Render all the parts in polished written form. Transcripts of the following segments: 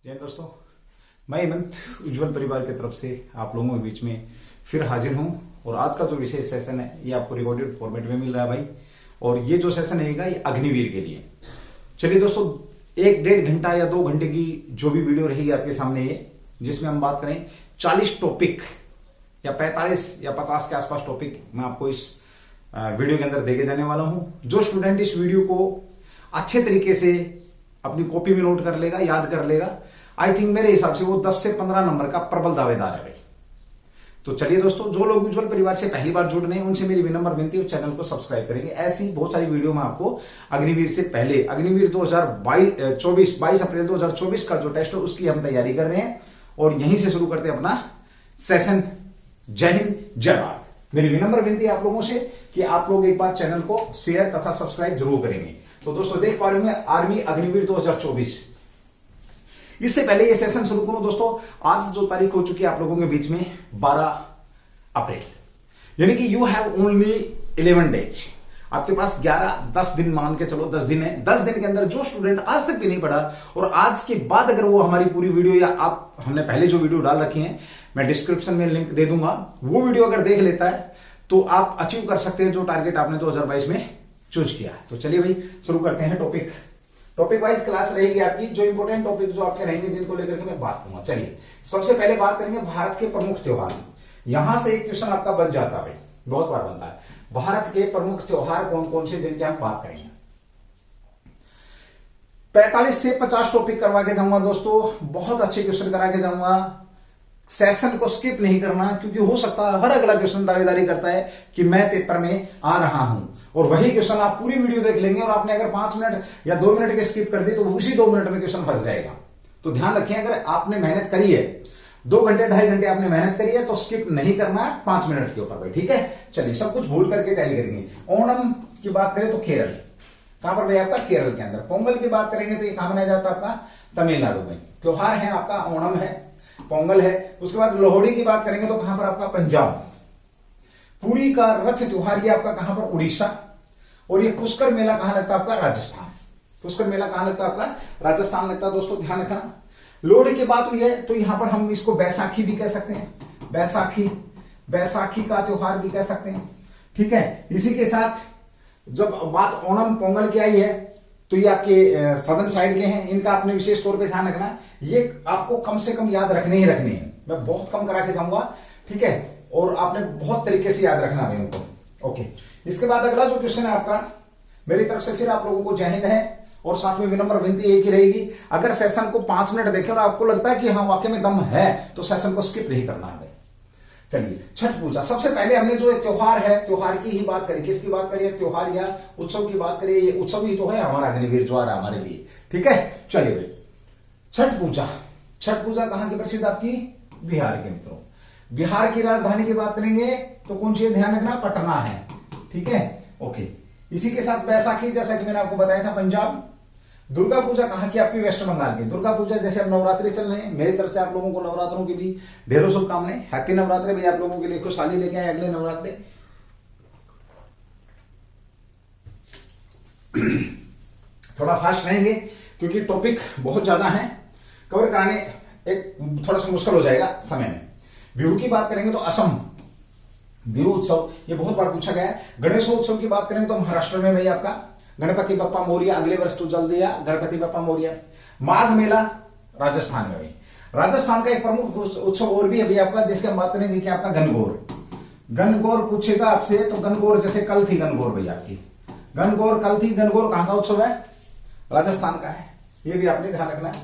जय हिंद दोस्तों, मैं हेमंत उज्जवल परिवार की तरफ से आप लोगों के बीच में फिर हाजिर हूं। और आज का जो विशेष सेशन है ये आपको रिकॉर्डेड फॉर्मेट में मिल रहा है भाई। और ये जो सेशन रहेगा ये अग्निवीर के लिए। चलिए दोस्तों, 1-1.5 घंटा या 2 घंटे की जो भी वीडियो रहेगी आपके सामने ये, जिसमें हम बात करें 40 टॉपिक या 45 या 50 के आसपास टॉपिक मैं आपको इस वीडियो के अंदर देके जाने वाला हूं। जो स्टूडेंट इस वीडियो को अच्छे तरीके से अपनी कॉपी में नोट कर लेगा, याद कर लेगा, आई थिंक मेरे हिसाब से वो 10 से 15 नंबर का प्रबल दावेदार है भाई। तो चलिए दोस्तों, जो लोग उज्जवल परिवार से पहली बार जुड़ रहे हैं उनसे मेरी विनम्र विनती है चैनल को सब्सक्राइब करेंगे। ऐसी बहुत सारी वीडियो में आपको अग्निवीर से पहले, अग्निवीर 22 अप्रैल 2024 का जो टेस्ट है उसकी हम तैयारी कर रहे हैं और यहीं से शुरू करते हैं अपना सेशन। जय हिंद, जय भारत। मेरी विनम्र विनती है आप लोगों से कि आप लोग एक बार चैनल को शेयर तथा सब्सक्राइब जरूर करेंगे। तो दोस्तों देख पा रहे होंगे आर्मी अग्निवीर 2024। इससे पहले ये सेशन शुरू करूं दोस्तों, आज जो तारीख हो चुकी है आप लोगों के बीच में 12 अप्रैल, यानी कि यू हैव ओनली 11 डेज। आपके पास 10 दिन मान के चलो, 10 दिन है। 10 दिन के अंदर जो स्टूडेंट आज तक भी नहीं पढ़ा और आज के बाद अगर वो हमारी पूरी वीडियो या आप हमने पहले जो वीडियो डाल रखी है मैं डिस्क्रिप्शन में लिंक दे दूंगा, वो वीडियो अगर देख लेता है तो आप अचीव कर सकते हैं जो टारगेट आपने 2022 में चूज किया। तो चलिए भाई शुरू करते हैं। टॉपिक वाइज क्लास रहेगी आपकी, जो इंपोर्टेंट टॉपिक जो आपके रहेंगे जिनको लेकर के मैं बात करूंगा। चलिए सबसे पहले बात करेंगे भारत के प्रमुख त्योहार। यहां से एक क्वेश्चन आपका बन जाता है भाई, बहुत बार बनता है। भारत के प्रमुख त्योहार कौन कौन से जिनके हम बात करेंगे। 45 से 50 टॉपिक करवा के जाऊंगा दोस्तों, बहुत अच्छे क्वेश्चन करा के जाऊंगा। सेशन को स्किप नहीं करना, क्योंकि हो सकता है हर अगला क्वेश्चन दावेदारी करता है कि मैं पेपर में आ रहा हूं और वही क्वेश्चन आप पूरी वीडियो देख लेंगे और आपने अगर 5 मिनट या 2 मिनट के स्किप कर दी तो उसी 2 मिनट में क्वेश्चन फंस जाएगा। तो ध्यान रखें, अगर आपने मेहनत करी है 2 घंटे 2.5 घंटे आपने मेहनत करी है तो स्किप नहीं करना 5 मिनट के ऊपर भाई, ठीक है। चलिए सब कुछ भूल करके तैयारी करेंगे। ओणम की बात करें तो केरल, कहां पर भाई आपका केरल के अंदर। पोंगल की बात करेंगे तो ये कहां मनाया जाता है आपका तमिलनाडु में। त्योहार है आपका ओणम है, पोंगल है। उसके बाद लोहड़ी की बात करेंगे तो कहां पर आपका पंजाब। पुरी का रथ त्योहार ये आपका कहां पर उड़ीसा। और ये पुष्कर मेला कहां लगता है आपका राजस्थान। पुष्कर मेला कहां लगता है आपका राजस्थान लगता है दोस्तों, ध्यान रखना। लोहड़ी की बात हुई है तो यहां पर हम इसको बैसाखी भी कह सकते हैं, बैसाखी का त्योहार भी कह सकते हैं, ठीक है। इसी के साथ जब बात ओणम पोंगल की आई है तो ये आपके सदर्न साइड के हैं, इनका आपने विशेष तौर पे ध्यान रखना। ये आपको कम से कम याद रखने ही रखने हैं, मैं बहुत कम करा के जाऊंगा, ठीक है। और आपने बहुत तरीके से याद रखना है इनको, ओके। इसके बाद अगला जो क्वेश्चन है आपका मेरी तरफ से फिर आप लोगों को जय हिंद है और साथ में विनम्र विनती एक ही रहेगी, अगर सेशन को 5 मिनट देखें और आपको लगता है कि हाँ वाकई में दम है तो सेशन को स्किप नहीं करना है। चलिए छठ पूजा, सबसे पहले हमने जो एक त्योहार है, त्योहार की ही बात करी। किसकी बात करिए, त्योहार या उत्सव की बात करिए। ये उत्सव ही तो है हमारा अग्निवीर जो आ रहा है हमारे लिए, ठीक है। चलिए भाई छठ पूजा कहां की प्रसिद्ध आपकी, बिहार के मित्रों। बिहार की राजधानी की बात करेंगे तो कौन सी, ध्यान रखना, पटना है, ठीक है, ओके। इसी के साथ बैसाखी, जैसा कि मैंने आपको बताया था, पंजाब। दुर्गा पूजा कहां की आपकी, वेस्ट बंगाल की। दुर्गा पूजा जैसे अब नवरात्रि चल रहे हैं, मेरी तरफ से आप लोगों को नवरात्रों की भी ढेरों शुभकामनाएं। हैप्पी नवरात्रि भी आप लोगों के लिए, खुशहाली लेके आए अगले नवरात्रि। थोड़ा फास्ट रहेंगे क्योंकि टॉपिक बहुत ज्यादा है, कवर कराने एक थोड़ा सा मुश्किल हो जाएगा समय में। बिहू की बात करेंगे तो असम बिहू उत्सव, ये बहुत बार पूछा गया है। गणेशोत्सव की बात करेंगे तो महाराष्ट्र में भाई आपका गणपति बप्पा मोरिया, अगले वर्ष तो जल्दी आ गणपति बप्पा मोरिया। माघ मेला राजस्थान में भाई, राजस्थान का एक प्रमुख उत्सव और भी है भाई आपका, जिसकी हम बात करेंगे कि आपका गणगौर पूछेगा आपसे तो गणगौर, जैसे कल थी गणगौर भाई आपकी, गणगौर कल थी। गणगौर कहां का उत्सव है, राजस्थान का है, ये भी आपने ध्यान रखना है।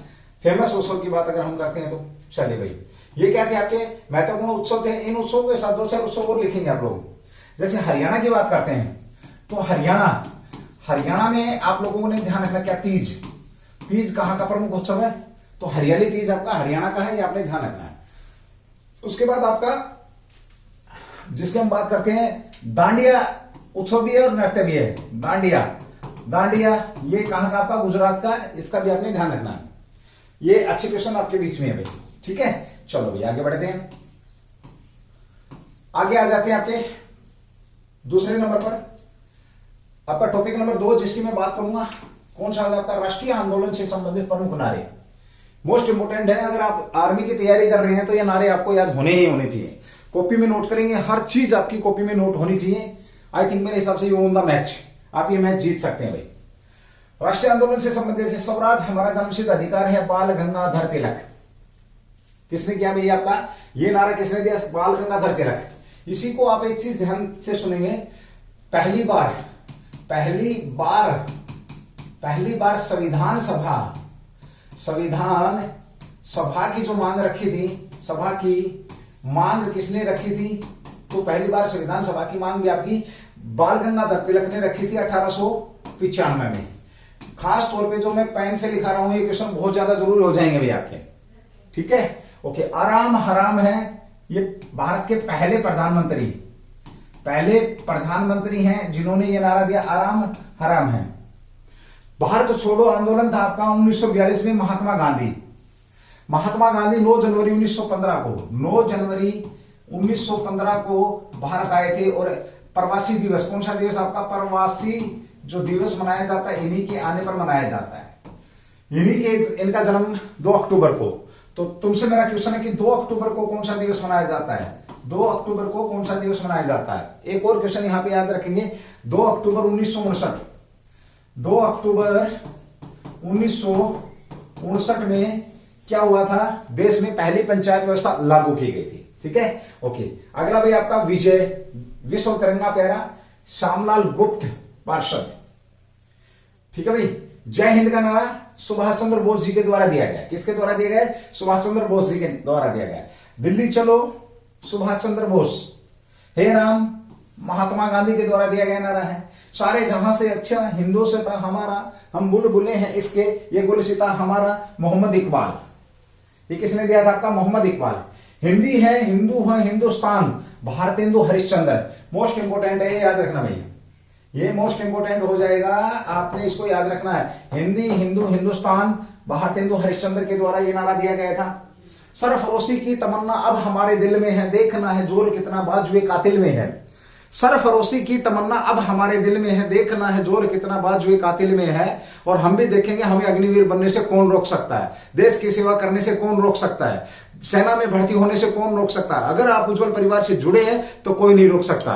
फेमस उत्सव की बात अगर हम करते हैं तो चलिए भाई, ये क्या थे आपके महत्वपूर्ण उत्सव थे। इन उत्सवों के साथ 2-4 उत्सव और लिखेंगे आप लोग। जैसे हरियाणा की बात करते हैं तो हरियाणा में आप लोगों ने ध्यान रखना क्या, तीज कहां का प्रमुख उत्सव है, तो हरियाली तीज आपका हरियाणा का है, ये आपने ध्यान रखना है। उसके बाद आपका जिसके हम बात करते हैं दांडिया उत्सव भी है और नृत्य भी है। दांडिया ये कहां का आपका, गुजरात का, इसका भी आपने ध्यान रखना है। ये अच्छे क्वेश्चन आपके बीच में है भाई, ठीक है। चलो भाई आगे बढ़ते हैं, आगे आ जाते हैं आपके दूसरे नंबर पर। आपका टॉपिक नंबर 2 जिसकी मैं बात करूंगा, कौन सा आपका, राष्ट्रीय आंदोलन से संबंधित प्रमुख नारे। मोस्ट इंपोर्टेंट है। अगर आप आर्मी की तैयारी कर रहे हैं तो ये नारे आपको याद होने ही होने चाहिए। कॉपी में नोट करेंगे, हर चीज आपकी कॉपी में नोट होनी चाहिए। आई थिंक मेरे हिसाब से यू वॉन द मैच, आप ये मैच जीत सकते हैं भाई। राष्ट्रीय आंदोलन से संबंधित है, स्वराज हमारा जन्मसिद्ध अधिकार है, बाल गंगाधर तिलक। किसने किया भाई आपका ये नारा किसने दिया? बाल गंगाधर तिलक। इसी को आप एक चीज ध्यान से सुनेंगे, पहली बार संविधान सभा की जो मांग रखी थी, सभा की मांग किसने रखी थी? तो पहली बार संविधान सभा की मांग भी आपकी बाल गंगाधर तिलक ने रखी थी 1895 में। खास तौर पे जो मैं पेन से लिखा रहा हूं ये क्वेश्चन बहुत ज्यादा जरूरी हो जाएंगे भैया आपके, ठीक है। ओके, आराम हराम है, ये भारत के पहले प्रधानमंत्री हैं जिन्होंने ये नारा दिया, आराम हराम है। भारत छोड़ो आंदोलन था आपका 1942 में, महात्मा गांधी 9 जनवरी 1915 को भारत आए थे। और प्रवासी दिवस, कौन सा दिवस आपका? प्रवासी जो दिवस मनाया जाता है इन्हीं के आने पर मनाया जाता है, इनका जन्म 2 अक्टूबर को। तो तुमसे मेरा क्वेश्चन है कि 2 अक्टूबर को कौन सा दिवस मनाया जाता है? 2 अक्टूबर को कौन सा दिवस मनाया जाता है? एक और क्वेश्चन यहां पे याद रखेंगे, 2 अक्टूबर 1959, 2 अक्टूबर 1959 में क्या हुआ था? देश में पहली पंचायत व्यवस्था लागू की गई थी, ठीक है। ओके, अगला भाई आपका विजय विश्व तिरंगा प्यारा, श्यामलाल गुप्त पार्षद, ठीक है भाई। जय हिंद का नारा सुभाष चंद्र बोस जी के द्वारा दिया गया। किसके द्वारा दिया गया? सुभाष चंद्र बोस जी के द्वारा दिया गया। दिल्ली चलो सुभाष चंद्र बोस, हे राम महात्मा गांधी के द्वारा दिया गया नारा है। सारे जहां से अच्छा हिंदू से था हमारा, हम बुलबुलें हैं इसके, ये गुलसिता हमारा, मोहम्मद इकबाल। ये किसने दिया था आपका? मोहम्मद इकबाल। हिंदी है, हिंदू है, हिंदुस्तान, भारतेंदु हरिश्चंद्र। मोस्ट इंपोर्टेंट है, ये याद रखना भैया, ये मोस्ट इंपोर्टेंट हो जाएगा, आपने इसको याद रखना है। हिंदी, हिंदू, हिंदुस्तान, भारतेंदु हरिश्चंद्र के द्वारा ये नारा दिया गया था। सरफरोशी की तमन्ना अब हमारे दिल में है, देखना है जोर कितना बाजुए कातिल में है। सरफरोशी की तमन्ना अब हमारे दिल में है, देखना है जोर कितना बाजुए कातिल में है। और हम भी देखेंगे हमें अग्निवीर बनने से कौन रोक सकता है, देश की सेवा करने से कौन रोक सकता है, सेना में भर्ती होने से कौन रोक सकता है। अगर आप उज्जवल परिवार से जुड़े हैं तो कोई नहीं रोक सकता,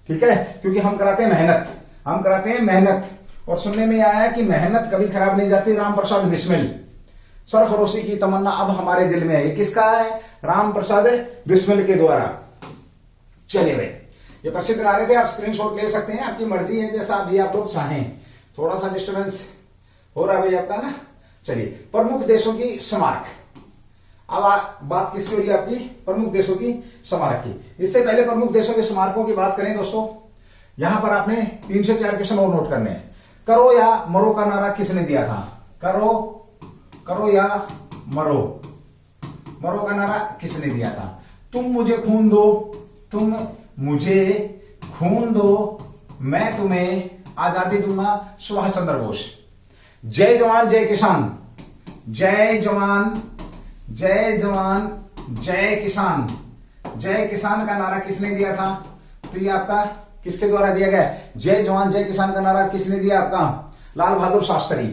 ठीक है, क्योंकि हम कराते हैं मेहनत। और सुनने में आया कि मेहनत कभी खराब नहीं जाती। राम प्रसाद बिस्मिल, सरफरोशी की तमन्ना अब हमारे दिल में है, ये किसका है? राम प्रसाद बिस्मिल के द्वारा। चलिए भाई, ये प्रसिद्ध नारे थे, आप स्क्रीनशॉट ले सकते हैं, आपकी मर्जी है जैसा भी आप लोग चाहें। थोड़ा सा डिस्टर्बेंस हो रहा है भाई आपका ना। चलिए, प्रमुख देशों की स्मारक। अब बात किसकी हो रही है आपकी? प्रमुख देशों की स्मारक की। इससे पहले प्रमुख देशों के स्मारकों की बात करें दोस्तों, यहां पर आपने 3 से 4 क्वेश्चन और नोट करने हैं। करो या मरो का नारा किसने दिया था? करो या मरो का नारा किसने दिया था? तुम मुझे खून दो, मैं तुम्हें आजादी दूंगा, सुभाष चंद्र बोस। जय जवान जय किसान, जय जवान जय किसान, जय किसान का नारा किसने दिया था? तो ये आपका किसके द्वारा दिया गया? जय जवान जय किसान का नारा किसने दिया आपका? लाल बहादुर शास्त्री।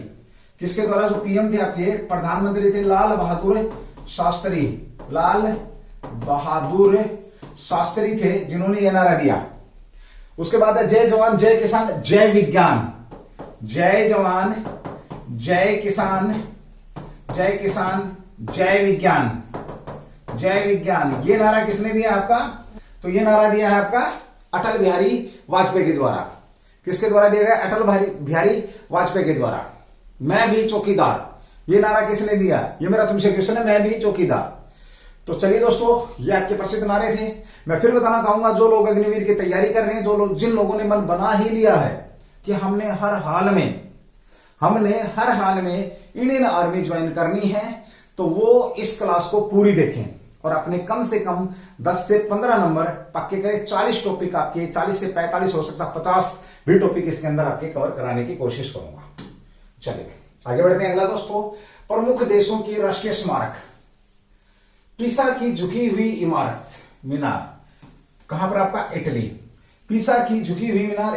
किसके द्वारा? जो पीएम थे आपके, प्रधानमंत्री थे लाल बहादुर शास्त्री थे जिन्होंने यह नारा दिया। उसके बाद है जय जवान जय किसान जय विज्ञान, जय जवान जय किसान जय विज्ञान। ये नारा किसने दिया आपका? तो ये नारा दिया है आपका अटल बिहारी वाजपेयी के द्वारा। किसके द्वारा दिया गया? अटल बिहारी वाजपेयी के द्वारा। मैं भी चौकीदार, ये नारा किसने दिया? ये मेरा तुमसे क्वेश्चन है, मैं भी चौकीदार। तो चलिए दोस्तों, ये आपके प्रसिद्ध नारे थे। मैं फिर बताना चाहूंगा, जो लोग अग्निवीर की तैयारी कर रहे हैं, जिन लोगों ने मन बना ही लिया है कि हमने हर हाल में इंडियन आर्मी ज्वाइन करनी है, तो वो इस क्लास को पूरी देखें और अपने कम से कम 10 से 15 नंबर पक्के करें। 40 टॉपिक आपके, 40 से 45 हो सकता है, 50 भी टॉपिक इसके अंदर आपके कवर कराने की कोशिश करूंगा। चलिए आगे बढ़ते हैं। अगला दोस्तों, प्रमुख देशों की राष्ट्रीय स्मारक। पीसा की झुकी हुई इमारत, मीनार, कहां पर आपका? इटली। पीसा की झुकी हुई मीनार,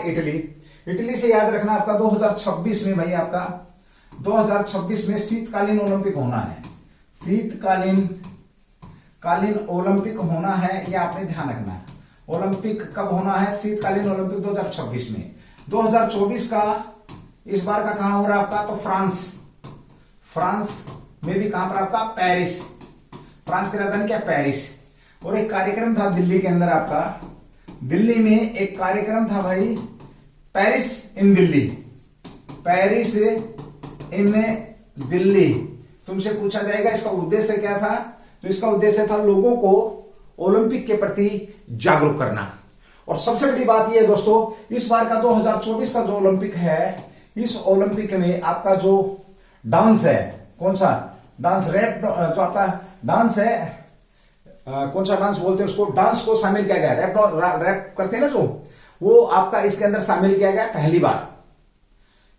इटली से याद रखना आपका 2026 में भाई, आपका 2026 में शीतकालीन ओलंपिक होना है। शीतकालीन ओलंपिक होना है, यह आपने ध्यान रखना है। ओलंपिक कब होना है? शीतकालीन ओलंपिक 2026 में। 2024 का इस बार का कहां हो रहा है आपका? तो फ्रांस में भी कहां पर आपका? पेरिस। फ्रांस की राजधानी क्या? पेरिस। और एक कार्यक्रम था दिल्ली के अंदर आपका, दिल्ली में एक कार्यक्रम था भाई, पेरिस इन दिल्ली। पेरिस इन दिल्ली। तुमसे पूछा जाएगा इसका उद्देश्य क्या था? तो इसका उद्देश्य था लोगों को ओलंपिक के प्रति जागरूक करना। और सबसे बड़ी बात यह है दोस्तों, इस बार का 2024 का जो ओलंपिक है, इस ओलंपिक में आपका जो डांस है, कौन सा डांस? रैप, जो आपका डांस है, कौन सा डांस बोलते हैं उसको? डांस को शामिल किया गया है। रैप करते हैं ना जो, वो आपका इसके अंदर शामिल किया गया पहली बार।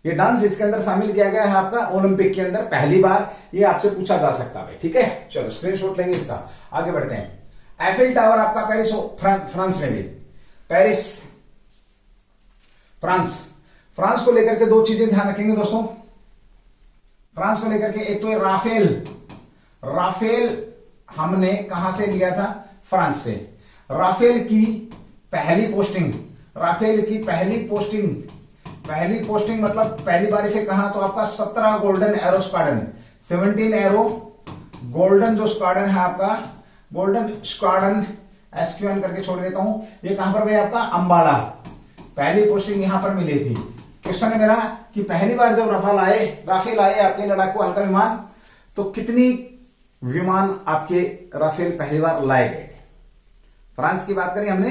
ये डांस इसके अंदर शामिल किया गया है आपका ओलंपिक के अंदर पहली बार। ये आपसे पूछा जा सकता है, ठीक है। चलो स्क्रीनशॉट लेंगे इसका, आगे बढ़ते हैं। एफिल टावर आपका पेरिस, फ्रांस में भी, पेरिस फ्रांस को लेकर के दो चीजें ध्यान रखेंगे दोस्तों। फ्रांस को लेकर के एक तो राफेल हमने कहां से लिया था? फ्रांस से। राफेल की पहली पोस्टिंग मतलब पहली बार इसे कहा तो आपका 17 golden arrow squadron, 17 arrow golden जो स्क्वाड्रन है आपका, गोल्डन स्क्वाड्रन SQ1 करके छोड़ देता हूं। ये कहां पर भाई? आपका अंबाला। पहली पोस्टिंग यहां पर मिली थी। क्वेश्चन है मेरा कि पहली बार जब राफेल आए आपके लड़ाकू हल्का विमान, तो कितनी विमान आपके राफेल पहली बार लाए गए थे? फ्रांस की बात करें हमने।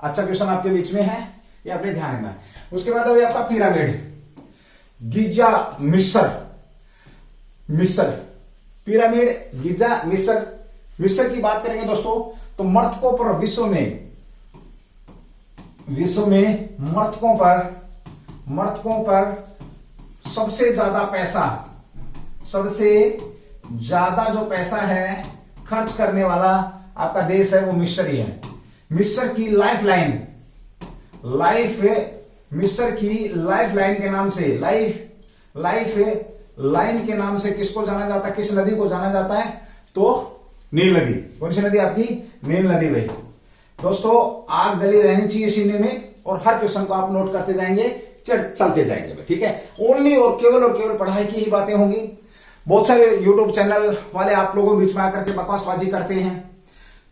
अच्छा क्वेश्चन आपके बीच में है, ये अपने ध्यान रखना है। उसके बाद अभी आपका पिरामिड, गिजा मिस्र, पिरामिड गिजा मिस्र की बात करेंगे दोस्तों, तो मृतकों पर विश्व में मृतकों पर सबसे ज्यादा जो पैसा है खर्च करने वाला आपका देश है, वो मिस्र ही है। मिस्र की लाइफ लाइन के नाम से किसको जाना जाता है? किस नदी को जाना जाता है? तो नील नदी। कौन सी नदी आपकी? नील नदी भाई। दोस्तों आग जली रहनी चाहिए सीने में, और हर क्वेश्चन को आप नोट करते जाएंगे, चलते जाएंगे, ठीक है। ओनली और केवल पढ़ाई की ही बातें होंगी। बहुत सारे यूट्यूब चैनल वाले आप लोगों के बीच में आकर के बकवासबाजी करते हैं।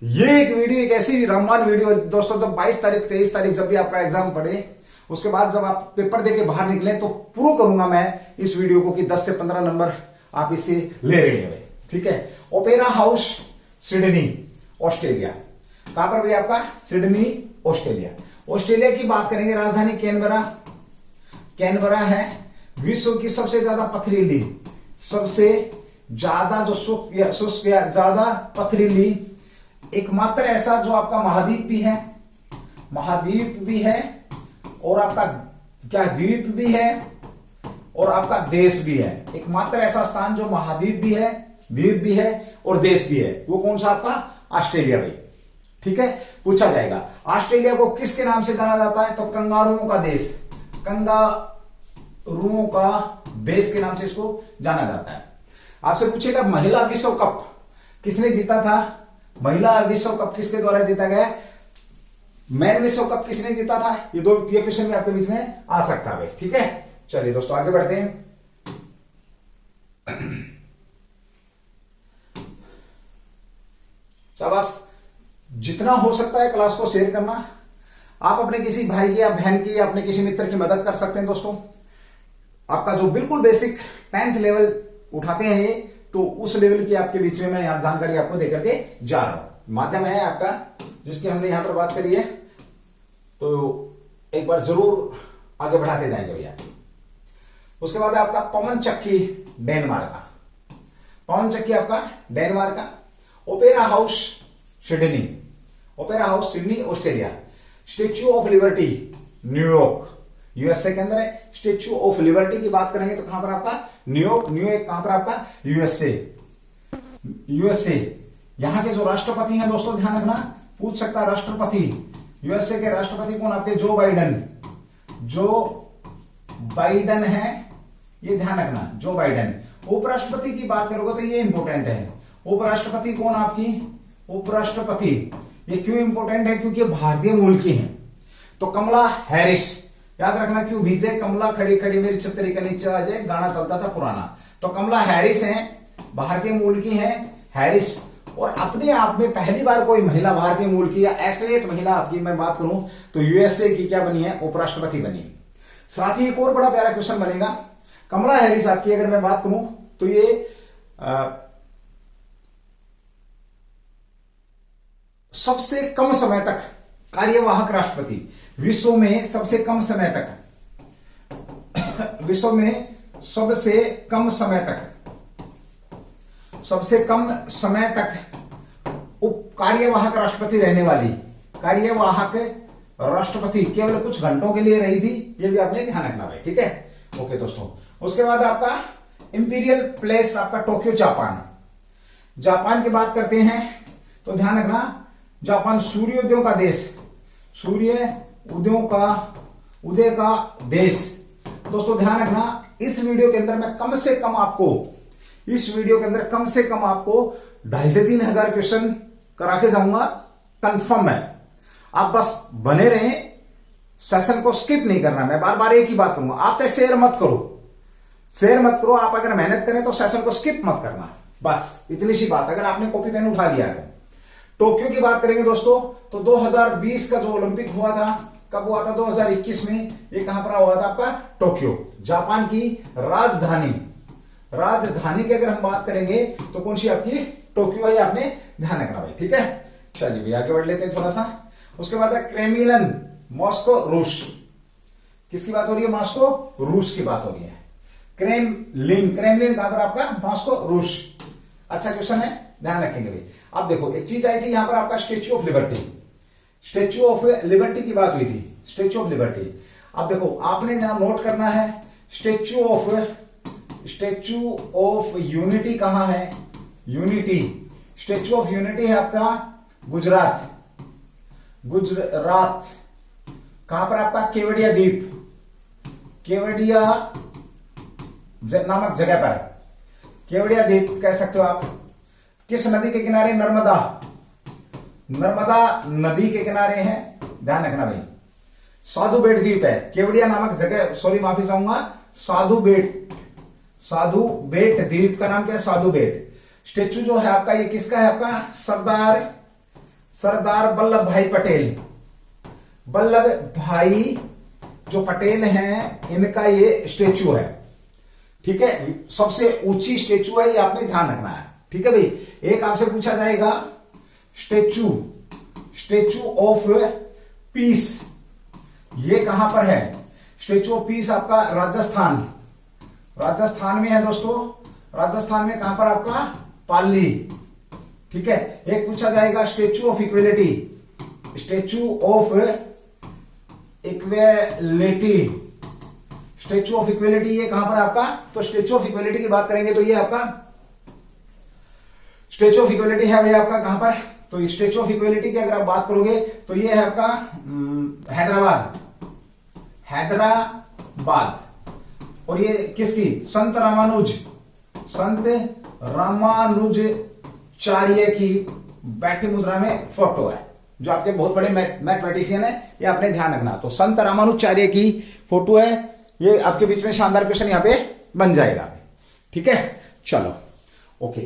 ये एक वीडियो, एक ऐसी रामबाण वीडियो दोस्तों, जब 22 तारीख 23 तारीख जब भी आपका एग्जाम पड़े, उसके बाद जब आप पेपर देके बाहर निकले, तो प्रूव करूंगा मैं इस वीडियो को कि 10 से 15 नंबर आप इससे ले रहे हैं, ठीक है। ओपेरा हाउस सिडनी ऑस्ट्रेलिया, कहां पर भी आपका? सिडनी ऑस्ट्रेलिया की बात करेंगे। राजधानी कैनबरा है। विश्व की सबसे ज्यादा पथरीली, सबसे ज्यादा जो शुष्क या ज्यादा पथरीली एकमात्र ऐसा जो आपका महाद्वीप भी है और आपका क्या द्वीप भी है और आपका देश भी है। एकमात्र ऐसा स्थान जो महाद्वीप भी है, द्वीप भी है और देश भी है, वो कौन सा आपका? ऑस्ट्रेलिया भाई, ठीक है। पूछा जाएगा ऑस्ट्रेलिया को किसके नाम से जाना जाता है? तो कंगारुओं का देश के नाम से इसको जाना जाता है। आपसे पूछेगा महिला विश्व कप किसने जीता था? महिला विश्व कप किसके द्वारा जीता गया? मैन विश्व कप किसने जीता था? ये क्वेश्चन भी आपके बीच में आ सकता है, ठीक है। चलिए दोस्तों आगे बढ़ते हैं। शाबाश, जितना हो सकता है क्लास को शेयर करना। आप अपने किसी भाई की या बहन की या अपने किसी मित्र की मदद कर सकते हैं दोस्तों। आपका जो बिल्कुल बेसिक 10th लेवल उठाते हैं ये, तो उस लेवल की आपके बीच में मैं यहां जानकारी आपको देकर के जा रहा हूं। माध्यम है आपका जिसकी हमने यहां पर बात करी है, तो एक बार जरूर आगे बढ़ाते जाएंगे भैया। उसके बाद आपका पवन चक्की आपका डेनमार्क का। Opera house Sydney Australia. Statue of liberty New York USA के अंदर है। स्टेच्यू ऑफ लिबर्टी की बात करेंगे तो कहां पर आपका? न्यूयॉर्क कहां पर आपका? यूएसए। यहां के जो राष्ट्रपति हैं दोस्तों, ध्यान रखना, पूछ सकता है राष्ट्रपति। यूएसए के राष्ट्रपति कौन? आपके जो बाइडन है, ये ध्यान रखना, जो बाइडन। उपराष्ट्रपति की बात करोगे तो ये इंपॉर्टेंट है। उपराष्ट्रपति कौन आपकी? उपराष्ट्रपति। ये क्यों इंपॉर्टेंट है? क्योंकि भारतीय मूल की हैं। तो कमला हैरिस, याद रखना, क्यों भीजे कमला खड़ी खड़ी मेरी छतरी के नीचे आ जाए, गाना चलता था पुराना। तो कमला हैरिस हैं, भारतीय मूल की हैं हैरिस। और अपने आप में पहली बार कोई महिला भारतीय मूल की या एथलीट महिला आपकी मैं बात करूं तो यूएसए की क्या बनी है? उपराष्ट्रपति बनी। साथ ही एक और बड़ा प्यारा क्वेश्चन बनेगा, कमला हैरिस आपकी अगर मैं बात करूं तो ये सबसे कम समय तक कार्यवाहक राष्ट्रपति, विश्व में सबसे कम समय तक, विश्व में सबसे कम समय तक कार्यवाहक राष्ट्रपति रहने वाली, कार्यवाहक राष्ट्रपति केवल कुछ घंटों के लिए रही थी, ये भी आपने ध्यान रखना भाई, ठीक है। ओके दोस्तों, उसके बाद आपका इंपीरियल प्लेस आपका टोक्यो जापान। जापान की बात करते हैं तो ध्यान रखना, जापान सूर्योदयों का देश, सूर्योदयों का उदय का देश। दोस्तों ध्यान रखना, इस वीडियो के अंदर मैं कम से कम आपको 2,500 से 3,000 क्वेश्चन करा के जाऊंगा, कंफर्म है। आप बस बने रहें, सेशन को स्किप नहीं करना। मैं बार बार एक ही बात करूंगा, आप चाहे शेयर मत करो, आप अगर मेहनत करें तो सेशन को स्किप मत करना, बस इतनी सी बात। अगर आपने कॉपी पेन उठा लिया है। टोक्यो की बात करेंगे दोस्तों तो 2020 का जो ओलंपिक हुआ था, कब हुआ था? 2021 में। ये कहां पर हुआ था? आपका टोक्यो, जापान की राजधानी की अगर हम बात करेंगे तो कौन सी आपकी? टोक्यो है, आपने ध्यान रखना भाई, ठीक है। चलिए भैया आगे बढ़ लेते हैं थोड़ा सा। उसके बाद है क्रेमलिन, मॉस्को, रूस। किसकी बात हो रही है? मॉस्को, रूस की बात हो रही है। क्रेमलिन कहां पर आपका? मॉस्को, रूस। अच्छा क्वेश्चन है, ध्यान रखेंगे भाई। अब देखो एक चीज आई थी यहां पर आपका statue of liberty, statue of liberty की बात हुई थी, स्टेच्यू ऑफ लिबर्टी। अब देखो आपने यहां नोट करना है, स्टेच्यू ऑफ यूनिटी कहां है? यूनिटी, स्टेच्यू ऑफ यूनिटी है आपका गुजरात कहां पर आपका? केवड़िया द्वीप, केवड़िया नामक जगह पर, केवड़िया द्वीप कह सकते हो आप। किस नदी के किनारे? नर्मदा नदी के किनारे हैं, ध्यान रखना भाई। साधु बेट द्वीप है, केवड़िया नामक जगह, सॉरी माफी चाहूंगा, साधु बेट द्वीप का नाम क्या है? साधु बेट। स्टेच्यू जो है आपका ये किसका है? आपका सरदार वल्लभ भाई पटेल, वल्लभ भाई जो पटेल हैं इनका ये स्टेच्यू है, ठीक है। सबसे ऊंची स्टेच्यू है, ये आपने ध्यान रखना है, ठीक है भाई। एक आपसे पूछा जाएगा स्टेच्यू ऑफ पीस, ये कहां पर है? स्टेच्यू ऑफ पीस आपका राजस्थान में है दोस्तों। राजस्थान में कहां पर? आपका पाली, ठीक है। एक पूछा जाएगा statue of equality, statue of equality ये कहां पर आपका? तो स्टेच्यू ऑफ इक्वेलिटी की बात करेंगे तो ये आपका स्टेच्यू ऑफ इक्वेलिटी है भैया आपका कहां पर? तो स्टेच्यू ऑफ इक्वेलिटी की अगर आप बात करोगे तो ये है आपका हैदराबाद। और ये किसकी? संत रामानुजाचार्य की बैठी मुद्रा में फोटो है, जो आपके बहुत बड़े मैथमेटिशियन है, ये आपने ध्यान रखना। तो संत रामानुजाचार्य की फोटो है, ये आपके बीच में शानदार क्वेश्चन यहां पे बन जाएगा, ठीक है। चलो ओके,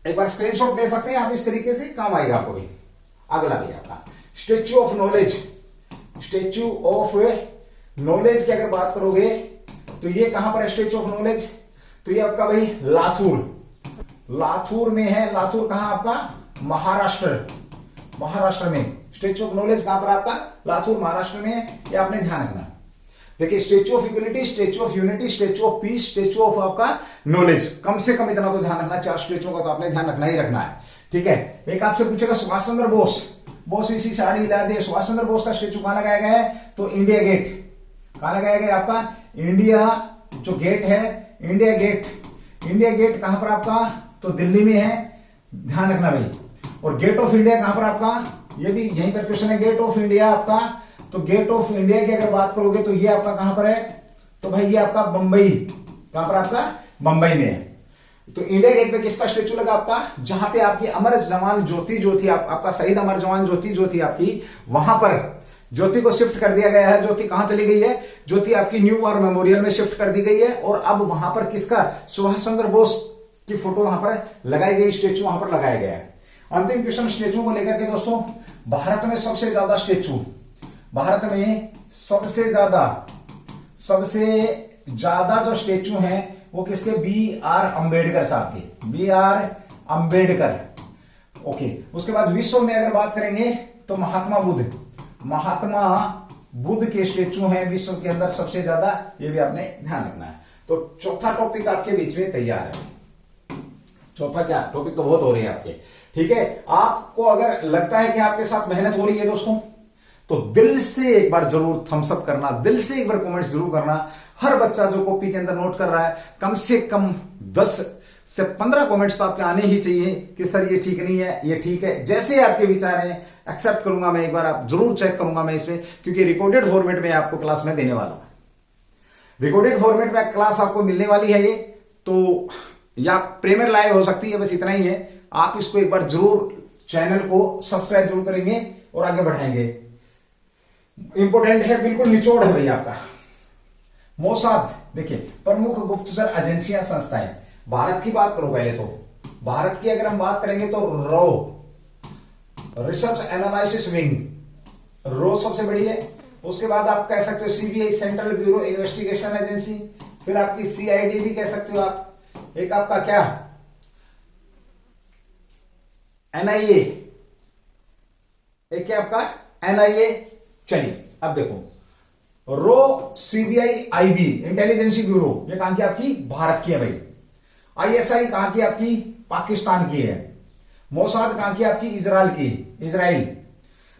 एक बार स्क्रीनशॉट दे सकते हैं आप, इस तरीके से काम आएगा आपको भी। अगला भी आपका स्टेच्यू ऑफ नॉलेज की अगर बात करोगे तो ये कहां पर है? स्टेच्यू ऑफ नॉलेज तो ये आपका भाई लातूर में है। लातूर कहां आपका? महाराष्ट्र में। स्टेच्यू ऑफ नॉलेज कहां पर आपका? लातूर महाराष्ट्र में है, ये आपने ध्यान रखना। देखिए statue of equality, statue of unity, statue of peace, statue of आपका नॉलेज, कम से कम इतना तो ध्यान रखना, 4 स्टेच्यू का तो आपने ध्यान रखना ही रखना है, ठीक है। एक आपसे पूछेगा सुभाष चंद्र बोस इसी साड़ी हिला दे, सुभाष चंद्र बोस का स्टेच्यू कहां लगाया गया है? तो इंडिया गेट। कहां लगाया गया आपका? इंडिया जो गेट है, इंडिया गेट कहां पर आपका? तो दिल्ली में है, ध्यान रखना भाई। और गेट ऑफ इंडिया कहां पर आपका? ये भी यहीं पर क्वेश्चन है, गेट ऑफ इंडिया आपका। तो गेट ऑफ इंडिया की अगर बात करोगे तो ये आपका कहां पर है? तो भाई ये आपका बंबई, कहां पर आपका? बंबई में है। तो इंडिया गेट पे किसका स्टेचू लगा आपका, जहां पे आपकी अमर जवान ज्योति जो थी, आपका शहीद अमर जवान ज्योति जो थी आपकी, वहां पर ज्योति को शिफ्ट कर दिया गया है। ज्योति कहां चली गई है, ज्योति आपकी न्यू वॉर मेमोरियल में शिफ्ट कर दी गई है। और अब वहां पर किसका, सुभाष चंद्र बोस की फोटो वहां पर लगाई गई, स्टेचू वहां पर लगाया गया है। अंतिम क्वेश्चन स्टेचू को लेकर के दोस्तों, भारत में सबसे ज्यादा स्टेचू, भारत में सबसे ज्यादा जो स्टेचू हैं वो किसके, बी आर अंबेडकर साहब के, बी आर अंबेडकर। ओके, उसके बाद विश्व में अगर बात करेंगे तो महात्मा बुद्ध के स्टेचू हैं विश्व के अंदर सबसे ज्यादा, ये भी आपने ध्यान रखना है। तो चौथा टॉपिक आपके बीच में तैयार है। चौथा क्या टॉपिक, तो बहुत हो रही है आपके, ठीक है। आपको अगर लगता है कि आपके साथ मेहनत हो रही है दोस्तों, तो दिल से एक बार जरूर थम्स अप करना, दिल से एक बार कमेंट जरूर करना। हर बच्चा जो कॉपी के अंदर नोट कर रहा है, कम से कम 10 से 15 कमेंट्स तो आपके आने ही चाहिए कि सर ये ठीक नहीं है, ये ठीक है। जैसे आपके विचार हैं एक्सेप्ट करूंगा मैं, एक बार आप जरूर चेक करूंगा मैं इसमें, क्योंकि रिकॉर्डेड फॉर्मेट में आपको क्लास में देने वाला हूं। रिकॉर्डेड फॉर्मेट में क्लास आपको मिलने वाली है ये, तो या प्रीमियर लाइव हो सकती है, बस इतना ही है। आप इसको एक बार जरूर चैनल को सब्सक्राइब जरूर करेंगे और आगे बढ़ाएंगे। इंपोर्टेंट है, बिल्कुल निचोड़ है भाई आपका। मोसाद, देखिए प्रमुख गुप्तचर एजेंसियां संस्थाएं, भारत की बात करो पहले तो, भारत की अगर हम बात करेंगे तो रो, रिसर्च एनालिसिस विंग, रो सबसे बड़ी है। उसके बाद आप कह सकते हो CBI, central bureau investigation agency, फिर आपकी सीआईडी भी कह सकते हो आप, एक आपका क्या एनआईए, एक क्या आपका एनआईए। चलिए अब देखो, रो, सीबीआई, आईबी इंटेलिजेंसी ब्यूरो, ये कहां की आपकी, भारत की है भाई। आईएसआई कहां की आपकी, पाकिस्तान की है। मोसाद कहां की आपकी, इजराइल।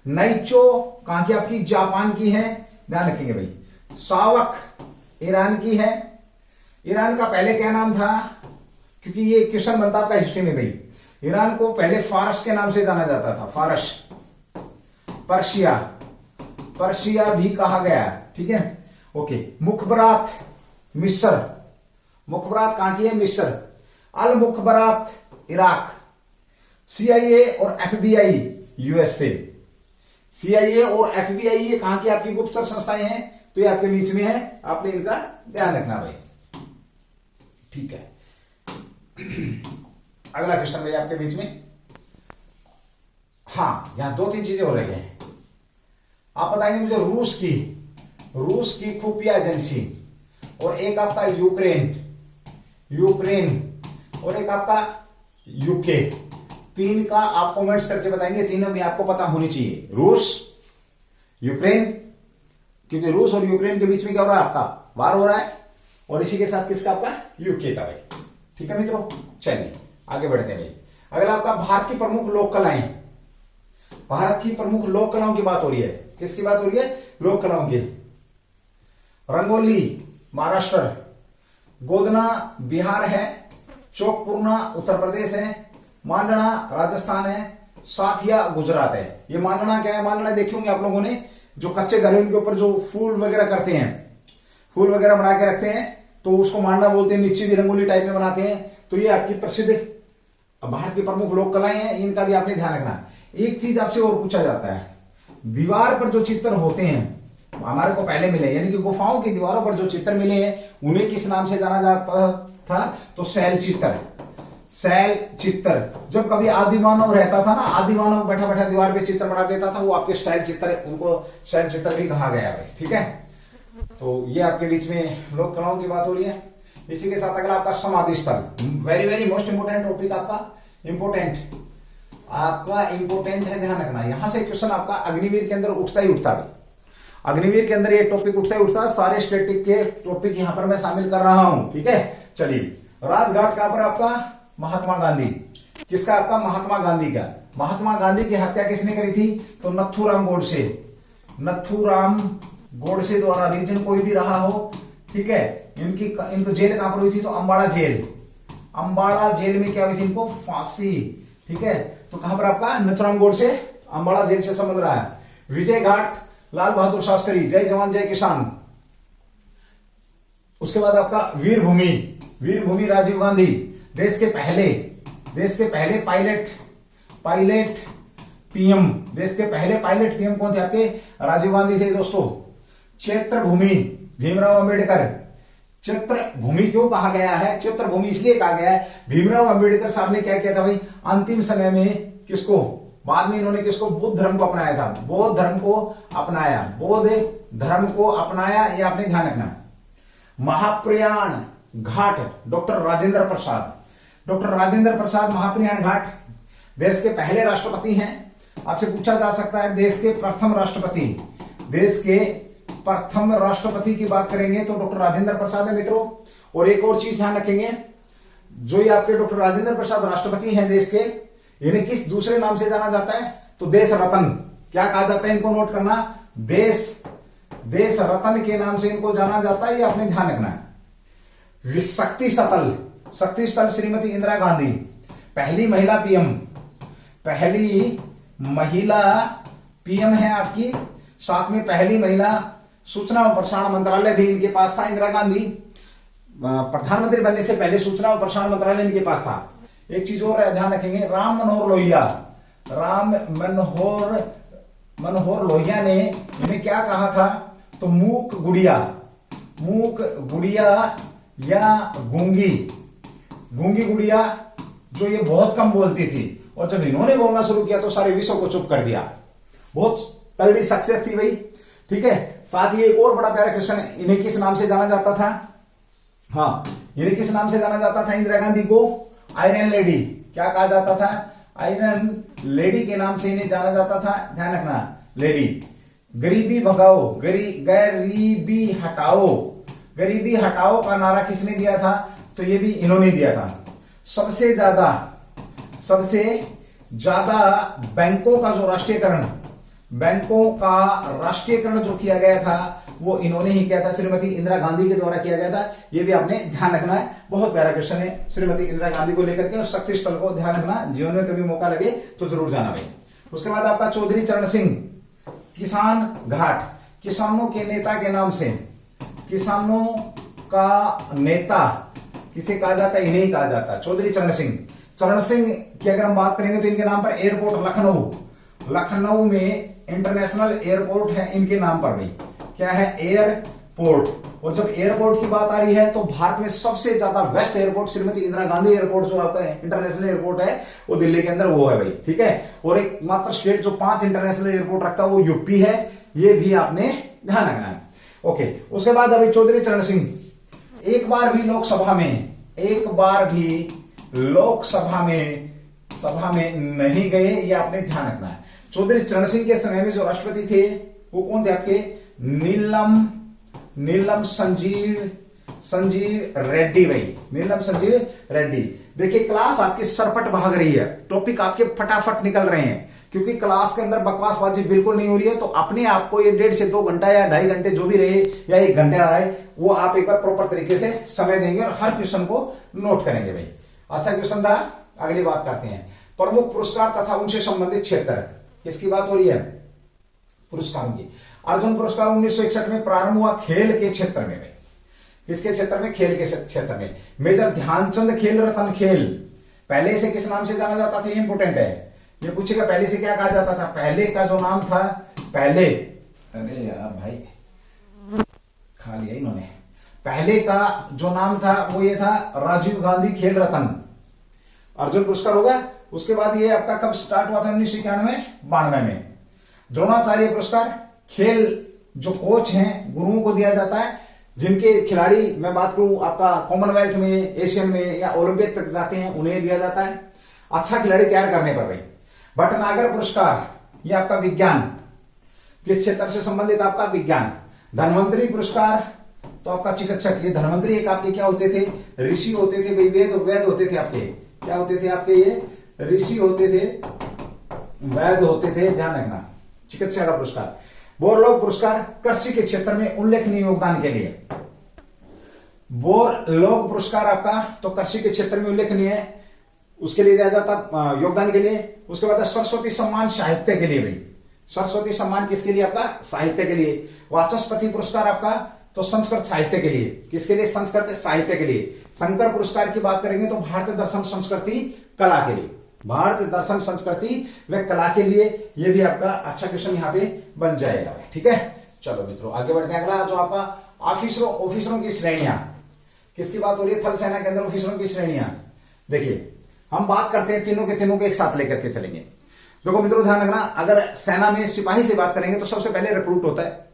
नाइचो कहां की आपकी, जापान की है, ध्यान रखेंगे भाई। सावक ईरान की है। ईरान का पहले क्या नाम था, क्योंकि ये क्वेश्चन बनता आपका हिस्ट्री में भाई। ईरान को पहले फारस के नाम से जाना जाता था, फारस। पर्शिया भी कहा गया, ठीक है। ओके, मुखबरात मिस्र, मुखबरात कहां की है, मिस्र। अल मुखबरात इराक। सीआईए और एफबीआई यूएसए, सीआईए और एफबीआई ये कहां की आपकी गुप्तचर संस्थाएं हैं, तो ये आपके बीच में है, आपने इनका ध्यान रखना भाई, ठीक है। अगला क्वेश्चन भाई आपके बीच में, हाँ यहां 2-3 चीजें हो रही हैं। आप बताएंगे मुझे रूस की खुफिया एजेंसी, और एक आपका यूक्रेन और एक आपका यूके। 3 का आप कमेंट्स करके बताएंगे, तीनों में आपको पता होनी चाहिए। रूस, यूक्रेन, क्योंकि रूस और यूक्रेन के बीच में क्या हो रहा है, आपका वार हो रहा है, और इसी के साथ किसका, आपका यूके का भाई, ठीक है मित्रों। चलिए आगे बढ़ते हैं भाई। अगला आपका भारत की प्रमुख लोक कलाएं, भारत की प्रमुख लोक कलाओं की बात हो रही है। किसकी बात हो रही है, लोक कलाओं की। रंगोली महाराष्ट्र, गोदना बिहार है, चौकपूर्णा उत्तर प्रदेश है, मांडना राजस्थान है, साथिया गुजरात है। ये मांडना क्या है, मांडना देखे होंगे आप लोगों ने, जो कच्चे घर उनके ऊपर जो फूल वगैरह करते हैं, फूल वगैरह बना के रखते हैं, तो उसको मांडना बोलते हैं। नीचे भी रंगोली टाइप में बनाते हैं। तो ये आपकी प्रसिद्ध भारत की प्रमुख लोक कलाएं हैं, इनका भी आपने ध्यान रखना। एक चीज आपसे और पूछा जाता है, दीवार पर जो चित्र होते हैं हमारे को पहले मिले, यानी कि गुफाओं की दीवारों पर जो चित्र मिले हैं उन्हें किस नाम से जाना जाता था, तो शैल चित्र। जब कभी आदिमानव रहता था ना, आदिमानव बैठा बैठा दीवार पे चित्र बना देता था, वो आपके शैल चित्र, उनको शैल चित्र भी कहा गया भाई, ठीक है। तो ये आपके बीच में लोक कलाओं की बात हो रही है। इसी के साथ अगला आपका समाधि स्थल, very very most important topic आपका, इंपोर्टेंट है, ध्यान रखना। यहां से क्वेश्चन आपका अग्निवीर के अंदर उठता ही उठता है, अग्निवीर के अंदर ये टॉपिक उठता ही उठता है। सारे स्टैटिक के टॉपिक यहां पर मैं शामिल कर रहा हूं, ठीक है। चलिए, राजघाट कहां पर आपका, महात्मा गांधी। किसका, आपका महात्मा गांधी का। महात्मा गांधी की हत्या किसने करी थी, तो नथुराम गोडसे द्वारा। रीजन कोई भी रहा हो, ठीक है। इनको जेल कहां पर हुई थी, तो अंबाला जेल में क्या हुई थी, इनको फांसी, ठीक है। तो कहां पर आपका नथुराम गोडसे, अंबाला जेल से संबंध रहा है। विजय घाट लाल बहादुर शास्त्री, जय जवान जय किसान। उसके बाद आपका वीर भूमि राजीव गांधी। देश के पहले पायलट पीएम, देश के पहले पायलट पीएम कौन थे आपके? राजीव गांधी थे दोस्तों। क्षेत्र भूमि भीमराव अंबेडकर। चित्र भूमि क्यों कहा गया है? चित्र भूमि इसलिए कहा गया है, भीमराव अंबेडकर साहब ने क्या किया था भाई, अंतिम समय में किसको, बाद में इन्होंने किसको, बुद्ध धर्म को अपनाया था, बौद्ध धर्म को अपनाया, ये आपने ध्यान रखना। महाप्रयाण घाट डॉक्टर राजेंद्र प्रसाद महाप्रयाण घाट देश के पहले राष्ट्रपति हैं। आपसे पूछा जा सकता है देश के प्रथम राष्ट्रपति की बात करेंगे तो डॉक्टर राजेंद्र प्रसाद है मित्रों। और एक और चीज ध्यान रखेंगे, जो ये आपके डॉक्टर राजेंद्र प्रसाद राष्ट्रपति हैं देश के, इन्हें किस दूसरे नाम से जाना जाता है? तो देश रत्न। क्या कहा जाता है? इनको नोट करना, देश रत्न के नाम से इनको जाना जाता है, ये आपने ध्यान रखना है। शक्ति स्थल श्रीमती इंदिरा गांधी, पहली महिला पीएम है आपकी। साथ में पहली महिला सूचना और प्रसारण मंत्रालय भी इनके पास था। इंदिरा गांधी प्रधानमंत्री बनने से पहले सूचना और प्रसारण मंत्रालय इनके पास था। एक चीज और ध्यान रखेंगे, राम मनोहर लोहिया ने इन्हें क्या कहा था? तो मूक गुड़िया या गूंगी गुड़िया, जो ये बहुत कम बोलती थी, और जब इन्होंने बोलना शुरू किया तो सारे विश्व को चुप कर दिया। बहुत तगड़ी सक्सेस थी भाई, ठीक है। साथ ही एक और बड़ा प्यारा क्वेश्चन है, इन्हें किस नाम से जाना जाता था? हाँ, इन्हें किस नाम से जाना जाता था? इंदिरा गांधी को आयरन लेडी, क्या कहा जाता था? आयरन लेडी के नाम से इन्हें जाना जाता था, ध्यान रखना, लेडी। गरीबी भगाओ, गरीबी हटाओ का नारा किसने दिया था? तो ये भी इन्होंने दिया था। सबसे ज्यादा बैंकों का राष्ट्रीयकरण जो किया गया था वो इन्होंने ही किया था, श्रीमती इंदिरा गांधी के द्वारा किया गया था। ये भी आपने ध्यान रखना है, बहुत प्यारा क्वेश्चन है श्रीमती इंदिरा गांधी को लेकर के। और शक्ति स्थल को ध्यान रखना, जीवन में कभी मौका लगे तो जरूर जाना भाई। उसके बाद आपका चौधरी चरण सिंह किसान घाट, किसानों के नेता के नाम से, किसानों का नेता किसे कहा जाता है? इन्हें ही कहा जाता है, चौधरी चरण सिंह की अगर हम बात करेंगे तो इनके नाम पर एयरपोर्ट लखनऊ में इंटरनेशनल एयरपोर्ट है इनके नाम पर भाई। क्या है? एयरपोर्ट। और जब एयरपोर्ट की बात आ रही है तो भारत में सबसे ज्यादा best airport Shrimati Indira Gandhi airport जो आपका इंटरनेशनल एयरपोर्ट है वो दिल्ली के अंदर वो है भाई, ठीक है। और एक मात्र स्टेट जो 5 इंटरनेशनल एयरपोर्ट रखता है वो यूपी है, ये भी आपने ध्यान रखना है। ओके, उसके बाद अभी चौधरी चरण सिंह एक बार भी लोकसभा में नहीं गए, ये आपने ध्यान रखना है। चौधरी चरण सिंह के समय में जो राष्ट्रपति थे वो कौन थे आपके? नीलम संजीव रेड्डी भाई, नीलम संजीव रेड्डी। देखिए क्लास आपकी सरपट भाग रही है, टॉपिक आपके फटाफट निकल रहे हैं, क्योंकि क्लास के अंदर बकवासबाजी बिल्कुल नहीं हो रही है। तो अपने आप को ये 1.5 से 2 घंटा या 2.5 घंटे जो भी रहे या 1 घंटा रहे, वो आप एक बार प्रॉपर तरीके से समय देंगे और हर क्वेश्चन को नोट करेंगे भाई। अच्छा क्वेश्चन था, अगली बात करते हैं। प्रमुख पुरस्कार तथा उनसे संबंधित क्षेत्र, किसकी बात हो रही है? पुरस्कारों की। अर्जुन पुरस्कार 1961 में प्रारंभ हुआ खेल के क्षेत्र में, किसके क्षेत्र में? खेल के क्षेत्र में। मेजर ध्यानचंद खेल रत्न खेल, पहले से किस नाम से जाना जाता था? ये इंपोर्टेंट है, ये पूछेगा पहले से क्या कहा जाता था। पहले का जो नाम था, पहले, अरे यार भाई खा लिया इन्होंने, पहले का जो नाम था वो ये था राजीव गांधी खेल रत्न, अर्जुन पुरस्कार होगा। उसके बाद ये आपका कब स्टार्ट हुआ था? 1991-92 में। द्रोणाचार्य पुरस्कार खेल जो कोच हैं गुरुओं को दिया जाता है, जिनके खिलाड़ी मैं बात करूं आपका कॉमनवेल्थ में, एशियन में या ओलंपिक तक जाते हैं, उन्हें दिया जाता है अच्छा खिलाड़ी तैयार करने पर भाई। भटनागर पुरस्कार ये आपका विज्ञान, किस क्षेत्र से संबंधित? आपका विज्ञान। धन्वंतरी पुरस्कार तो आपका चिकित्सक, ये धन्वंतरी एक आपके क्या होते थे? ऋषि होते थे भाई, वेद होते थे आपके, क्या होते थे आपके? ये ऋषि होते थे, वैद्य होते थे, ध्यान रखना। चिकित्सा का पुरस्कार। बोरलॉग पुरस्कार कृषि के क्षेत्र में उल्लेखनीय योगदान के लिए, बोरलॉग पुरस्कार आपका तो कृषि के क्षेत्र में उल्लेखनीय है, उसके लिए दिया जाता योगदान के लिए। उसके बाद सरस्वती सम्मान साहित्य के लिए भाई, सरस्वती सम्मान किसके लिए? आपका साहित्य के लिए। वाचस्पति पुरस्कार आपका तो संस्कृत साहित्य के लिए। किसके लिए? संस्कृत साहित्य के लिए। शंकर पुरस्कार की बात करेंगे तो भारतीय दर्शन संस्कृति कला के लिए। भारतीय दर्शन संस्कृति व कला के लिए ये भी आपका अच्छा क्वेश्चन यहाँ पे बन जाएगा। ठीक है, चलो मित्रों आगे बढ़ते हैं। अगला जो आपका ऑफिसरों की श्रेणियां, किसकी बात हो रही है? थल सेना के अंदर ऑफिसरों की श्रेणियां। देखिए हम बात करते हैं तीनों के एक साथ लेकर के चलेंगे। देखो मित्रों ध्यान रखना, अगर सेना में सिपाही से बात करेंगे तो सबसे पहले रिक्रूट होता है।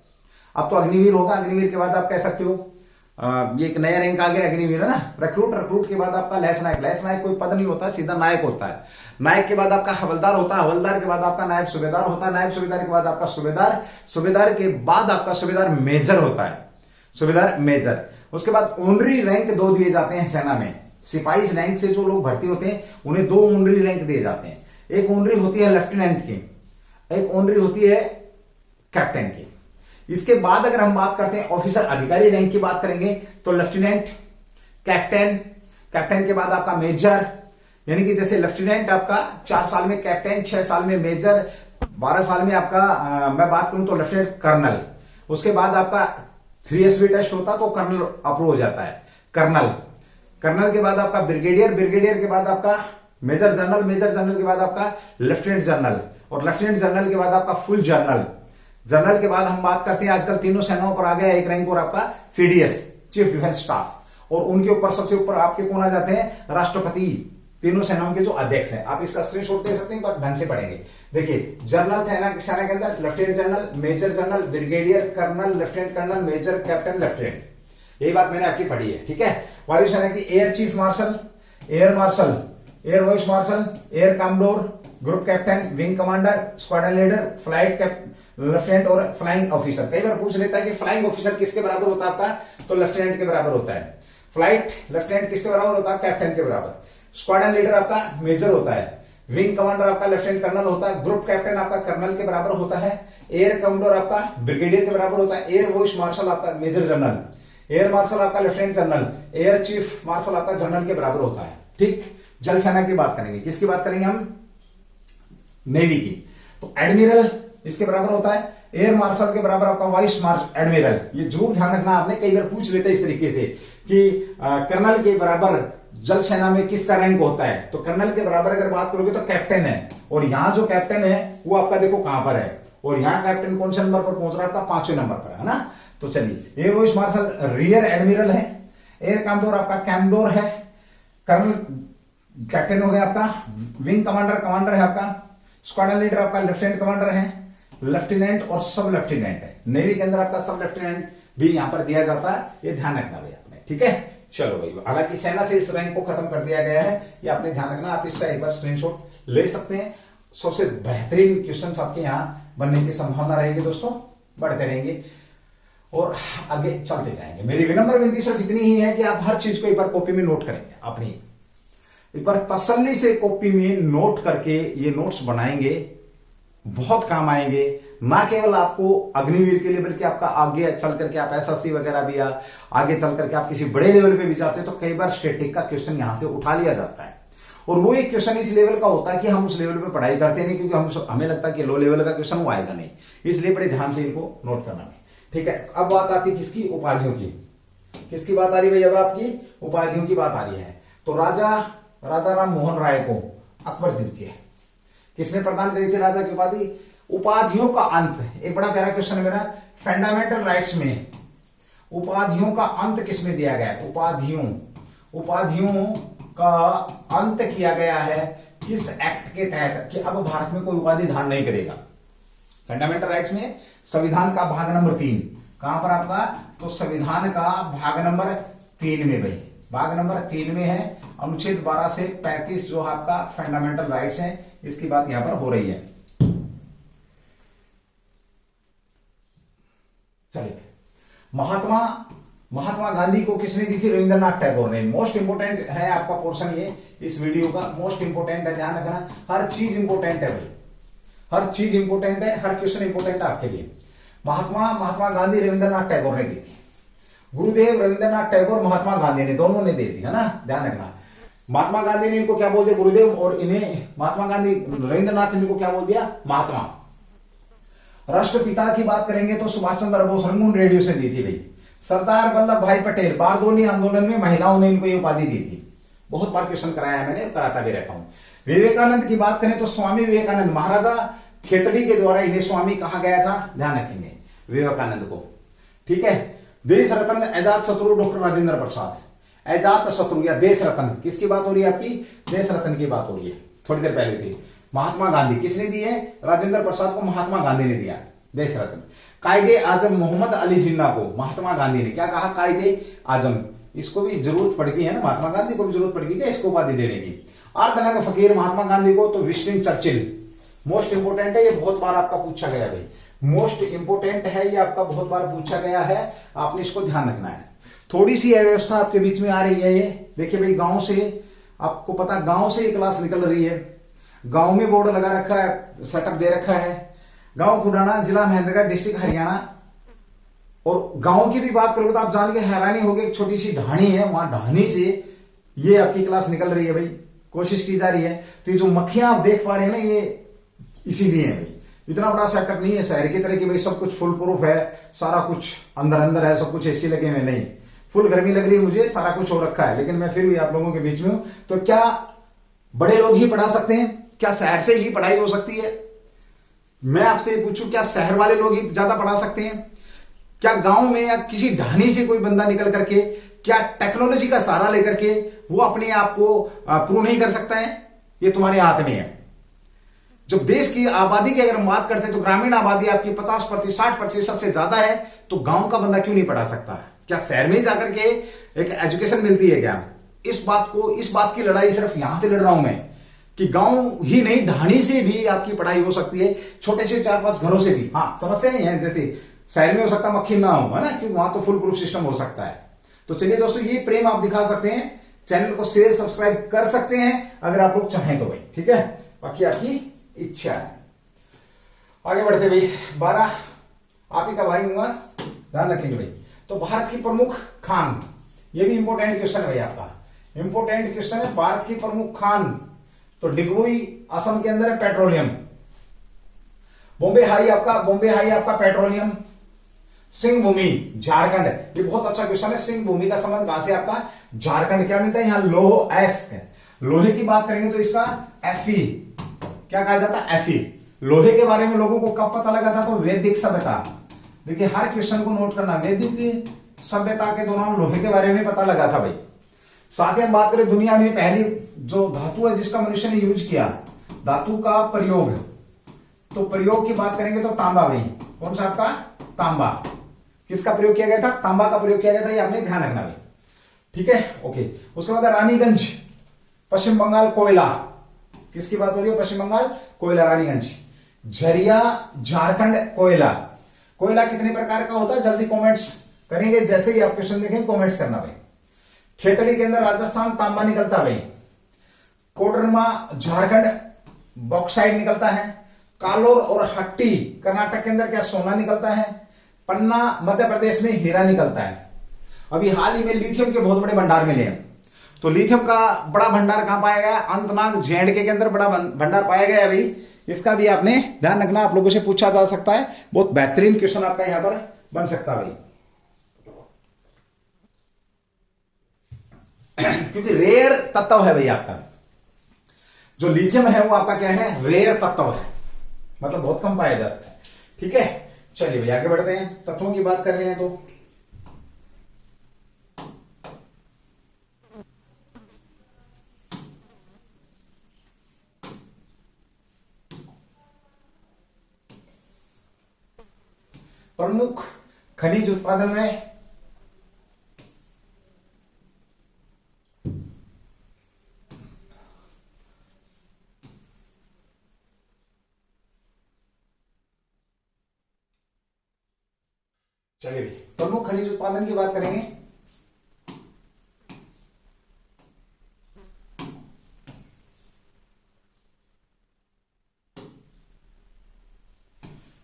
अब तो अग्निवीर होगा, अग्निवीर के बाद आप कह सकते हो ये एक नया रैंक आ गया अग्निवीर है ना। रिक्रूट के बाद आपका लहस नायक कोई पद नहीं होता, सीधा नायक होता है। नायक के बाद आपका हवलदार होता है, हवलदार के बाद आपका नायब सूबेदार होता है, नायब सूबेदार के बाद आपका सूबेदार के बाद आपका सूबेदार मेजर होता है, सूबेदार मेजर। उसके बाद ऑनरी रैंक 2 दिए जाते हैं सेना में। सिपाही रैंक से जो लोग भर्ती होते हैं उन्हें 2 ऑनरी रैंक दिए जाते हैं। एक ऑनरी होती है लेफ्टिनेंट की, एक ऑनरी होती है कैप्टन की। इसके बाद अगर हम बात करते हैं ऑफिसर अधिकारी रैंक की बात करेंगे तो लेफ्टिनेंट, कैप्टन के बाद आपका मेजर, यानी कि जैसे लेफ्टिनेंट आपका 4 साल में, कैप्टन 6 साल में, मेजर 12 साल में आपका मैं बात करूं तो लेफ्टिनेंट कर्नल। उसके बाद आपका 3SB टेस्ट होता तो कर्नल अप्रूव हो जाता है, कर्नल के बाद आपका ब्रिगेडियर के बाद आपका मेजर जनरल के बाद आपका लेफ्टिनेंट जनरल, और लेफ्टिनेंट जनरल के बाद आपका फुल जनरल के बाद हम बात करते हैं आजकल तीनों सेनाओं पर आ गया एक रैंक और आपका CDS, चीफ डिफेंस स्टाफ, और उनके ऊपर सबसे ऊपर आपके कौन आ जाते हैं? राष्ट्रपति, तीनों सेनाओं के जो अध्यक्ष हैं। आप इसका स्क्रीनशॉट दे सकते हैं, पर ढंग से पढ़ेंगे। देखिए जनरल सेना के अंदर lieutenant general, major general, brigadier, colonel, lieutenant colonel, major, captain, lieutenant. यही बात मैंने आपकी पढ़ी है। ठीक है, वायुसेना की air chief marshal, air marshal, air vice marshal, air commodore, group captain, wing commander, squadron leader, flight captain, lieutenant और फ्लाइंग ऑफिसर। कई बार पूछ लेता है कि फ्लाइंग ऑफिसर किसके बराबर होता है आपका? तो लेफ्टिनेंट के बराबर होता है। फ्लाइट लेफ्टिनेंट किसके बराबर होता है? कैप्टन के बराबर। स्क्वाड्रन लीडर आपका मेजर होता है। विंग कमांडर आपका लेफ्टिनेंट कर्नल होता है। ग्रुप कैप्टन आपका कर्नल के बराबर होता है। एयर कमांडर आपका ब्रिगेडियर के बराबर होता है। एयर वाइस मार्शल आपका मेजर जनरल, एयर मार्शल आपका lieutenant general, air chief marshal आपका जनरल के बराबर होता है। ठीक, जल सेना की बात करेंगे, किसकी बात करेंगे हम? नेवी की। तो एडमिरल इसके बराबर होता है। एयर मार्शल के बराबर आपका वाइस एडमिरल। ये जरूर ध्यान रखना, आपने कई बार पूछ लेते इस तरीके से कि कर्नल के बराबर जल सेना में किसका रैंक होता है? तो कर्नल के बराबर अगर बात करोगे तो कैप्टन है, और यहां जो कैप्टन है वो आपका देखो कहां पर है, और यहां कैप्टन कौन से नंबर पर पहुंच रहा है? आपका 5वें नंबर पर है ना। तो चलिए, air vice marshal rear admiral है, एयर कमांडर आपका कैमडोर है, कर्नल कैप्टन हो गया आपका, विंग कमांडर है आपका, स्क्वाड्रन लीडर आपका लेफ्टिनेंट कमांडर है, लेफ्टिनेंट और सब लेफ्टिनेंट है। नेवी के अंदर आपका सब लेफ्टिनेंट भी यहां पर दिया जाता है, ये ध्यान रखना भाई आपने। ठीक है, चलो भाई, हालांकि सेना से इस रैंक को खत्म कर दिया गया है, ये आपने ध्यान रखना। आप इसका एक बार स्क्रीनशॉट ले सकते हैं। सबसे बेहतरीन क्वेश्चन आपके यहाँ बनने की संभावना रहेगी दोस्तों, बढ़ते रहेंगे और आगे चलते जाएंगे। मेरी विनम्र विनती सिर्फ इतनी ही है कि आप हर चीज को एक बार कॉपी में नोट करेंगे, अपनी एक बार तसल्ली से कॉपी में नोट करके ये नोट्स बनाएंगे, बहुत काम आएंगे। ना केवल आपको अग्निवीर के लिए, बल्कि आपका आगे चल करके आप SSC वगैरह भी, या आगे चल करके आप किसी बड़े लेवल पे भी जाते हैं तो कई बार स्टैटिक का क्वेश्चन यहां से उठा लिया जाता है, और वो एक क्वेश्चन इस लेवल का होता है कि हम उस लेवल पे पढ़ाई करते नहीं, क्योंकि हमें लगता है कि लो लेवल का क्वेश्चन वो आएगा नहीं, इसलिए बड़े ध्यान से इनको नोट करना है। ठीक है, अब बात आती है किसकी? उपाधियों की। किसकी बात आ रही है भाई? अब आपकी उपाधियों की बात आ रही है। तो राजा राम मोहन राय को अकबर द्वितीय किसने प्रदान करी थी राजा की उपाधि? उपाधियों का अंत, एक बड़ा प्यारा क्वेश्चन है मेरा, फंडामेंटल राइट्स में उपाधियों का अंत किसमें दिया गया है? उपाधियों का अंत किया गया है किस एक्ट के तहत कि अब भारत में कोई उपाधि धारण नहीं करेगा? फंडामेंटल राइट्स में संविधान का भाग नंबर 3, कहां पर आपका? तो संविधान का भाग नंबर 3 में भाई, भाग नंबर 3 में है, अनुच्छेद 12 से 35 जो आपका फंडामेंटल राइट्स है, इसकी बात यहां पर हो रही है। चलिए, महात्मा गांधी को किसने दी थी? रविंद्रनाथ टैगोर ने। मोस्ट इंपोर्टेंट है आपका पोर्शन ये, इस वीडियो का मोस्ट इंपोर्टेंट है, ध्यान रखना। हर चीज इंपोर्टेंट है भाई, हर चीज इंपोर्टेंट है, हर क्वेश्चन इंपोर्टेंट है आपके लिए। महात्मा गांधी रविंद्रनाथ टैगोर ने दी थी। गुरुदेव रविंद्रनाथ टैगोर महात्मा गांधी ने, दोनों ने दे दी है ना, ध्यान रखना। महात्मा गांधी ने इनको क्या बोल दिया? गुरुदेव, और इन्हें महात्मा गांधी रविंद्रनाथ ने इनको क्या बोल दिया? महात्मा। राष्ट्रपिता की बात करेंगे तो सुभाष चंद्र बोस, रंगून रेडियो से दी थी भाई। सरदार वल्लभ भाई पटेल, बारदोली आंदोलन में महिलाओं ने इनको ये उपाधि दी थी। बहुत बार क्वेश्चन कराया है मैंने, कराता भी रहता हूं। विवेकानंद की बात करें तो स्वामी विवेकानंद, महाराजा खेतड़ी के द्वारा इन्हें स्वामी कहा गया था, ध्यान रखेंगे विवेकानंद को। ठीक है। देश रत्न अजात शत्रु डॉक्टर राजेंद्र प्रसाद, अजात शत्रु या देश रत्न, किसकी बात हो रही है आपकी? देश रत्न की बात हो रही है, थोड़ी देर पहले थी। महात्मा गांधी, किसने दी है? राजेंद्र प्रसाद को महात्मा गांधी ने दिया देश रत्न। कायदे आजम मोहम्मद अली जिन्ना को महात्मा गांधी ने क्या कहा? कायदे आजम। इसको भी जरूरत पड़ गई है ना, महात्मा गांधी को भी जरूरत पड़ गई क्या इसको उपाधि देने की? अर्धनग फकीर महात्मा गांधी को तो विंस्टन चर्चिल। मोस्ट इंपोर्टेंट है ये, बहुत बार आपका पूछा गया भाई, मोस्ट इंपोर्टेंट है ये, आपका बहुत बार पूछा गया है, आपने इसको ध्यान रखना है। थोड़ी सी अव्यवस्था आपके बीच में आ रही है ये, देखिए भाई, गांव से आपको पता, गांव से ये क्लास निकल रही है, गांव में बोर्ड लगा रखा है, सेटअप दे रखा है, गांव खुडाना, जिला महेंद्रगढ़, डिस्ट्रिक्ट हरियाणा। और गांव की भी बात करोगे तो आप जान के हैरानी होगी, एक छोटी सी ढाणी है, वहां ढाणी से ये आपकी क्लास निकल रही है भाई, कोशिश की जा रही है। तो ये जो मक्खियां आप देख पा रहे हैं ना, ये इसीलिए है भाई, इतना बड़ा सेटअप नहीं है शहर की तरह की भाई सब कुछ फुल प्रूफ है, सारा कुछ अंदर अंदर है, सब कुछ एसी लगे हुए, नहीं, फुल गर्मी लग रही है मुझे, सारा कुछ हो रखा है, लेकिन मैं फिर भी आप लोगों के बीच में हूं। तो क्या बड़े लोग ही पढ़ा सकते हैं? क्या शहर से ही पढ़ाई हो सकती है? मैं आपसे पूछूं, क्या शहर वाले लोग ही ज्यादा पढ़ा सकते हैं? क्या गांव में या किसी ढाणी से कोई बंदा निकल करके, क्या टेक्नोलॉजी का सहारा लेकर के वो अपने आप को प्रूव नहीं कर सकता है? ये तुम्हारे हाथ में है। जब देश की आबादी की अगर हम बात करते हैं तो ग्रामीण आबादी आपकी 50%, 60% से ज्यादा है, तो गांव का बंदा क्यों नहीं पढ़ा सकता? क्या शहर में जाकर के एक एजुकेशन मिलती है क्या? इस बात की लड़ाई सिर्फ यहां से लड़ रहा हूं मैं, कि गांव ही नहीं, ढाणी से भी आपकी पढ़ाई हो सकती है, छोटे से 4-5 घरों से भी। हाँ, समस्याएं हैं, जैसे शहर में हो सकता मक्खी ना हो, है ना, क्योंकि वहां तो फुल प्रूफ सिस्टम हो सकता है। तो चलिए दोस्तों, ये प्रेम आप दिखा सकते हैं, चैनल को शेयर सब्सक्राइब कर सकते हैं अगर आप लोग चाहें तो भाई, ठीक है, बाकी आपकी इच्छा है। आगे बढ़ते भाई, 12 आप ही का भाई हूंगा, ध्यान रखेंगे भाई। तो भारत की प्रमुख खान, ये भी इंपॉर्टेंट क्वेश्चन है भाई आपका, इंपॉर्टेंट क्वेश्चन है, भारत की प्रमुख खान। तो डिगबोई असम के अंदर है, पेट्रोलियम। बॉम्बे हाई आपका पेट्रोलियम। सिंह भूमि झारखंड, ये बहुत अच्छा क्वेश्चन है। सिंह भूमि का संबंध कहां से? आपका झारखंड। क्या मिलता है यहां? लोह, एस। लोहे की बात करेंगे तो इसका एफई, क्या कहा जाता है? एफई। लोहे के बारे में लोगों को कब पता लगा था? तो वैदिक सभ्यता। देखिए हर क्वेश्चन को नोट करना, वैदिक सभ्यता के दौरान लोहे के बारे में पता लगा था भाई। साथ ही हम बात करें दुनिया में पहली जो धातु है जिसका मनुष्य ने यूज किया, धातु का प्रयोग, तो प्रयोग की बात करेंगे तो तांबा भाई। कौन सा आपका? तांबा। किसका प्रयोग किया गया था? तांबा का प्रयोग किया गया था, ये आपने ध्यान रखना भाई, ठीक है, ओके। उसके बाद रानीगंज पश्चिम बंगाल, कोयला। किसकी बात हो रही है? पश्चिम बंगाल, कोयला, रानीगंज। झरिया झारखंड, कोयला। कोयला कितने प्रकार का होता है? जल्दी कमेंट्स करेंगे, जैसे ही आप क्वेश्चन देखेंगे कमेंट्स करना भाई। खेतड़ी के अंदर राजस्थान, तांबा निकलता भाई। कोडरमा झारखंड, बॉक्साइड निकलता है। कालोर और हट्टी कर्नाटक के अंदर क्या? सोना निकलता है। पन्ना मध्य प्रदेश में हीरा निकलता है। अभी हाल ही में लिथियम के बहुत बड़े भंडार मिले हैं, तो लिथियम का बड़ा भंडार कहां पाया गया? अनंतनाग J&K के अंदर बड़ा भंडार पाया गया अभी। इसका भी आपने ध्यान रखना, आप लोगों से पूछा जा सकता है, बहुत बेहतरीन क्वेश्चन आपका यहां पर बन सकता है भाई। क्योंकि रेयर तत्व है भाई आपका, जो लिथियम है वो आपका क्या है? रेयर तत्व है, मतलब बहुत कम पाया जाता है, ठीक है। चलिए भाई आगे बढ़ते हैं, तत्वों की बात कर रहे हैं तो प्रमुख खनिज उत्पादन में चलिए भाई प्रमुख खनिज उत्पादन की बात करेंगे।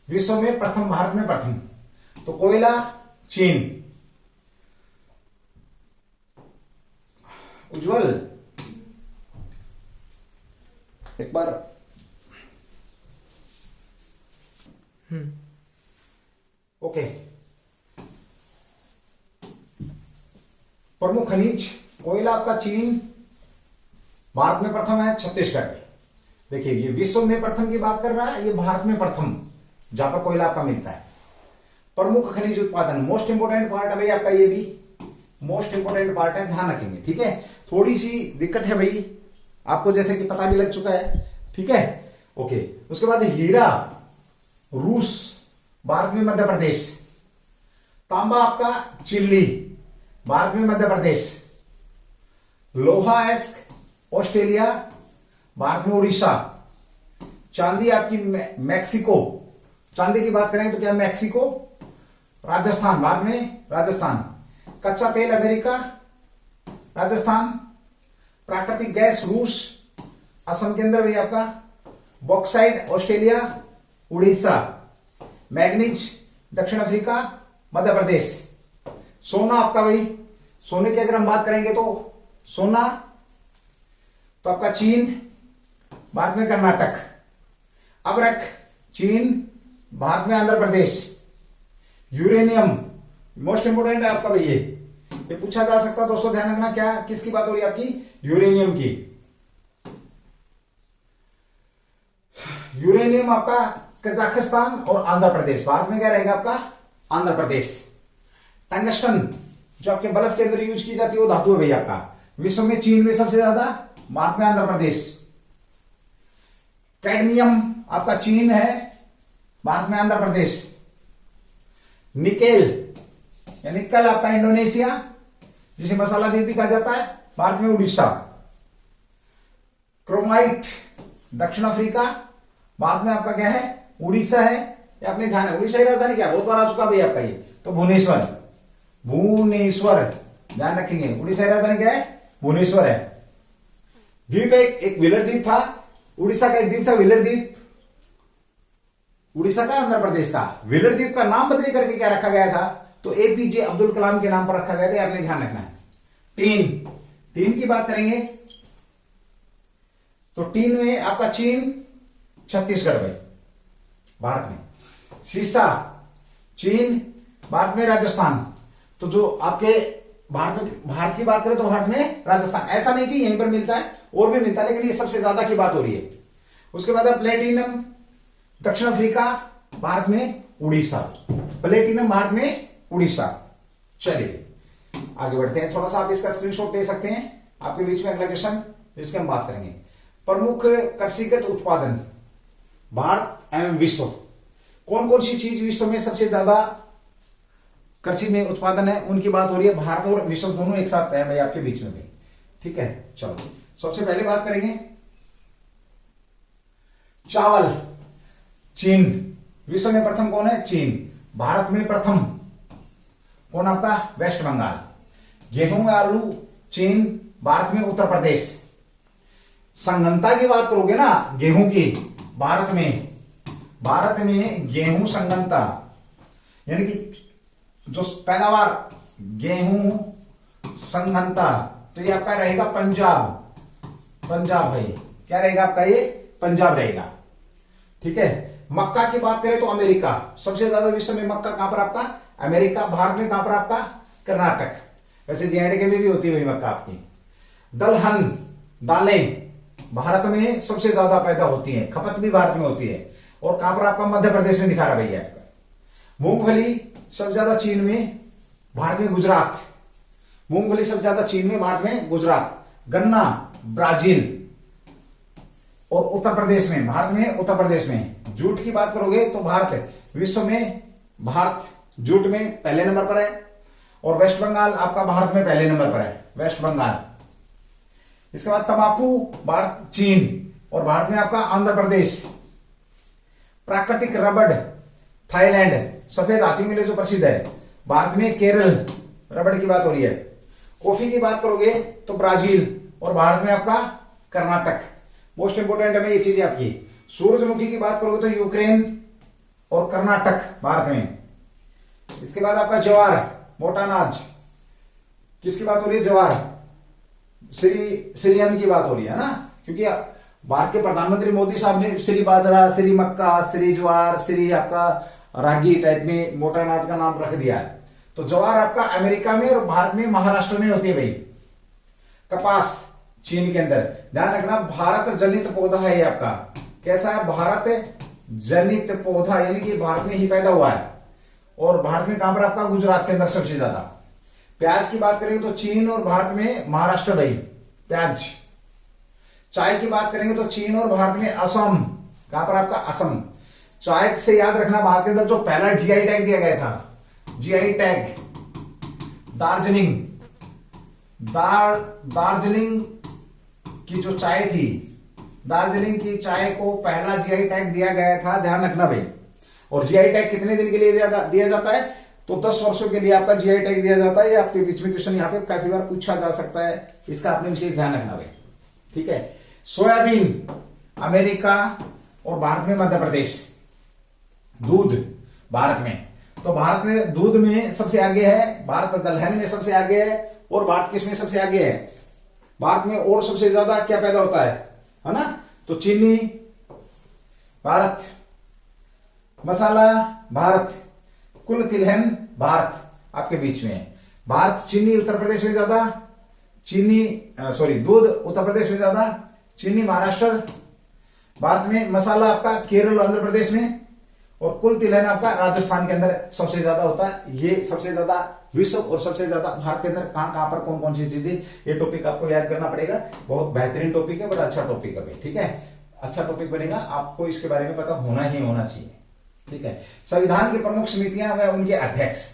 विश्व में प्रथम, भारत में प्रथम, तो कोयला चीन। उज्जवल एक बार ओके, प्रमुख खनिज कोयला आपका चीन, भारत में प्रथम है छत्तीसगढ़। देखिए ये विश्व में प्रथम की बात कर रहा है, ये भारत में प्रथम जहां पर कोयला आपका मिलता है। प्रमुख खनिज उत्पादन, मोस्ट इंपोर्टेंट पार्ट है भाई आपका, ये भी मोस्ट इंपोर्टेंट पार्ट है, ध्यान रखेंगे। ठीक है, थोड़ी सी दिक्कत है भाई आपको, जैसे कि पता भी लग चुका है। ठीक है, ओके। उसके बाद हीरा रूस, भारत में मध्य प्रदेश। तांबा आपका चिल्ली, भारत में मध्य प्रदेश। लोहा एस्क ऑस्ट्रेलिया, भारत में उड़ीसा। चांदी आपकी मैक्सिको, चांदी की बात करें तो क्या मैक्सिको, राजस्थान, भारत में राजस्थान। कच्चा तेल अमेरिका, राजस्थान। प्राकृतिक गैस रूस, असम के अंदर भी आपका। Bauxite Australia, Orissa. मैग्नीज दक्षिण अफ्रीका, मध्य प्रदेश। सोना आपका भाई, सोने की अगर हम बात करेंगे तो सोना तो आपका चीन, भारत में कर्नाटक। अबरख चीन, भारत में Andhra Pradesh. Uranium most important है आपका भाई, ये पूछा जा सकता है दोस्तों, ध्यान रखना। क्या किसकी बात हो रही है आपकी, यूरेनियम की। यूरेनियम आपका कजाकिस्तान और आंध्र प्रदेश, भारत में क्या रहेगा आपका आंध्र प्रदेश। टंगस्टन जो आपके बल्ब के अंदर यूज की जाती है वो धातु है भैया आपका, विश्व में चीन में सबसे ज्यादा, भारत में आंध्र प्रदेश। कैडमियम आपका चीन है, भारत में आंध्र प्रदेश। निकेल या निकल आपका इंडोनेशिया, जिसे मसाला द्वीप भी कहा जाता है, भारत में उड़ीसा। क्रोमाइट दक्षिण अफ्रीका, भारत में आपका क्या है उड़ीसा है। ये अपने ध्यान है, उड़ीसा की राजधानी क्या, बहुत बार आ चुका भाई आपका ये, तो भुवनेश्वर। भुवनेश्वर ध्यान रखेंगे, उड़ीसा की राजधानी क्या है, भुवनेश्वर है। द्वीप एक व्हीलर द्वीप था, उड़ीसा का एक द्वीप था व्हीलर द्वीप, उड़ीसा का आंध्र प्रदेश का। व्हीलर द्वीप का नाम बदली करके क्या रखा गया था, तो एपीजे अब्दुल कलाम के नाम पर रखा गया था, आपने ध्यान रखना है। टीन की बात करेंगे तो टीन में आपका चीन, छत्तीसगढ़ भाई भारत में। शीशा चीन, भारत में राजस्थान। तो जो आपके भारत की बात करें तो भारत में राजस्थान, ऐसा नहीं कि यहीं पर मिलता है, और भी मिलता है, लेकिन ये सबसे ज्यादा की बात हो रही है। उसके बाद प्लेटिनम दक्षिण अफ्रीका, भारत में उड़ीसा। प्लेटिनम भारत में उड़ीसा। चलिए आगे बढ़ते हैं, थोड़ा सा आप इसका स्क्रीनशॉट ले सकते हैं, आपके बीच में अगला क्वेश्चन जिसके हम बात करेंगे। प्रमुख कृषिगत उत्पादन भारत एवं विश्व, कौन कौन सी चीज विश्व में सबसे ज्यादा कृषि में उत्पादन है, उनकी बात हो रही है। भारत और विश्व दोनों एक साथ है भाई आपके बीच में भी। ठीक है, चलो सबसे पहले बात करेंगे चावल। चीन, विश्व में प्रथम कौन है, चीन। भारत में प्रथम कौन आपका, वेस्ट बंगाल। गेहूं में आलू, चीन, भारत में उत्तर प्रदेश। संघनता की बात करोगे ना गेहूं की, भारत में गेहूं संघनता, यानी कि जो पैदावार गेहूं संघनता, तो ये आपका रहेगा पंजाब भाई, क्या रहेगा आपका ये, पंजाब रहेगा। ठीक है, मक्का की बात करें तो अमेरिका, सबसे ज्यादा विश्व में मक्का कहां पर आपका, अमेरिका। भारत में कहां पर आपका, कर्नाटक। वैसे जेएंडके में भी होती है भाई मक्का आपकी। दलहन दालें भारत में सबसे ज्यादा पैदा होती हैं, खपत भी भारत में होती है, और कहां पर आपका, मध्य प्रदेश में दिखा रहा भैया आपका। मूंगफली सबसे ज्यादा चीन में, भारत में गुजरात। मूंगफली सबसे ज्यादा चीन में, भारत में गुजरात। गन्ना ब्राजील और उत्तर प्रदेश में, भारत में उत्तर प्रदेश में। जूट की बात करोगे तो भारत, विश्व में भारत जूट में पहले नंबर पर है, और वेस्ट बंगाल आपका भारत में पहले नंबर पर है, वेस्ट बंगाल। इसके बाद तंबाकू भारत चीन, और भारत में आपका आंध्र प्रदेश। प्राकृतिक रबड़ थाईलैंड, सफेद हाथियों के लिए जो प्रसिद्ध है, भारत में केरल, रबड़ की बात हो रही है। कॉफी की बात करोगे तो ब्राजील, और भारत में आपका कर्नाटक। मोस्ट इंपोर्टेंट है ये चीजें आपकी। सूरजमुखी की बात करोगे तो यूक्रेन और कर्नाटक, भारत में। इसके बाद आपका ज्वार, मोटा अनाज, किसकी बात हो रही है, ज्वार, श्री अन्न की बात हो रही है ना, क्योंकि भारत के प्रधानमंत्री मोदी साहब ने श्री बाजरा, श्री मक्का, श्री ज्वार, श्री आपका रागी टाइप में मोटा अनाज का नाम रख दिया है। तो तो ज्वार आपका अमेरिका में और भारत में महाराष्ट्र में होती है भाई। कपास चीन के अंदर, ध्यान रखना भारत जनित पौधा है ये आपका। कैसा है? भारत जनित पौधा, यानी कि भारत में ही पैदा हुआ है। और भारत में कहां पर आपका? गुजरात के अंदर सबसे ज्यादा। प्याज की बात करेंगे तो चीन और भारत में महाराष्ट्र भाई प्याज। चाय की बात करेंगे तो चीन और भारत में असम। कहां पर आपका? असम। चाय से याद रखना भारत के अंदर जो पहला जीआई टैग दिया गया था, जीआई टैग दार्जिलिंग, दार्जिलिंग की जो चाय थी, दार्जिलिंग की चाय को पहला जीआई टैग दिया गया था, ध्यान रखना भाई। और जीआई टैग कितने दिन के लिए दिया जाता है? तो 10 वर्षों के लिए आपका जीआई टैग दिया जाता है। ये आपके बीच में क्वेश्चन यहाँ पे काफी बार पूछा जा सकता है, इसका आपने विशेष ध्यान रखना भाई, ठीक है। सोयाबीन अमेरिका और भारत में मध्य प्रदेश। दूध भारत में, तो भारत में दूध में सबसे आगे है, भारत दलहन में सबसे आगे है, और भारत किस में सबसे आगे है? भारत में और सबसे ज्यादा क्या पैदा होता है ना? तो चीनी भारत, मसाला भारत, कुल तिलहन भारत आपके बीच में है। भारत चीनी उत्तर प्रदेश में ज्यादा, दूध उत्तर प्रदेश में ज्यादा, चीनी महाराष्ट्र, भारत में मसाला आपका केरल और आंध्र प्रदेश में, और कुल तिलहन आपका राजस्थान के अंदर सबसे ज्यादा होता है। ये सबसे ज्यादा विश्व और सबसे ज्यादा भारत के अंदर कहां पर कौन कौन सी चीजें, ये टॉपिक आपको याद करना पड़ेगा। बहुत बेहतरीन टॉपिक है, बड़ा अच्छा टॉपिक है, ठीक है। अच्छा टॉपिक बनेगा, आपको इसके बारे में पता होना ही होना चाहिए, ठीक है। संविधान की प्रमुख समितियां व उनके अध्यक्ष,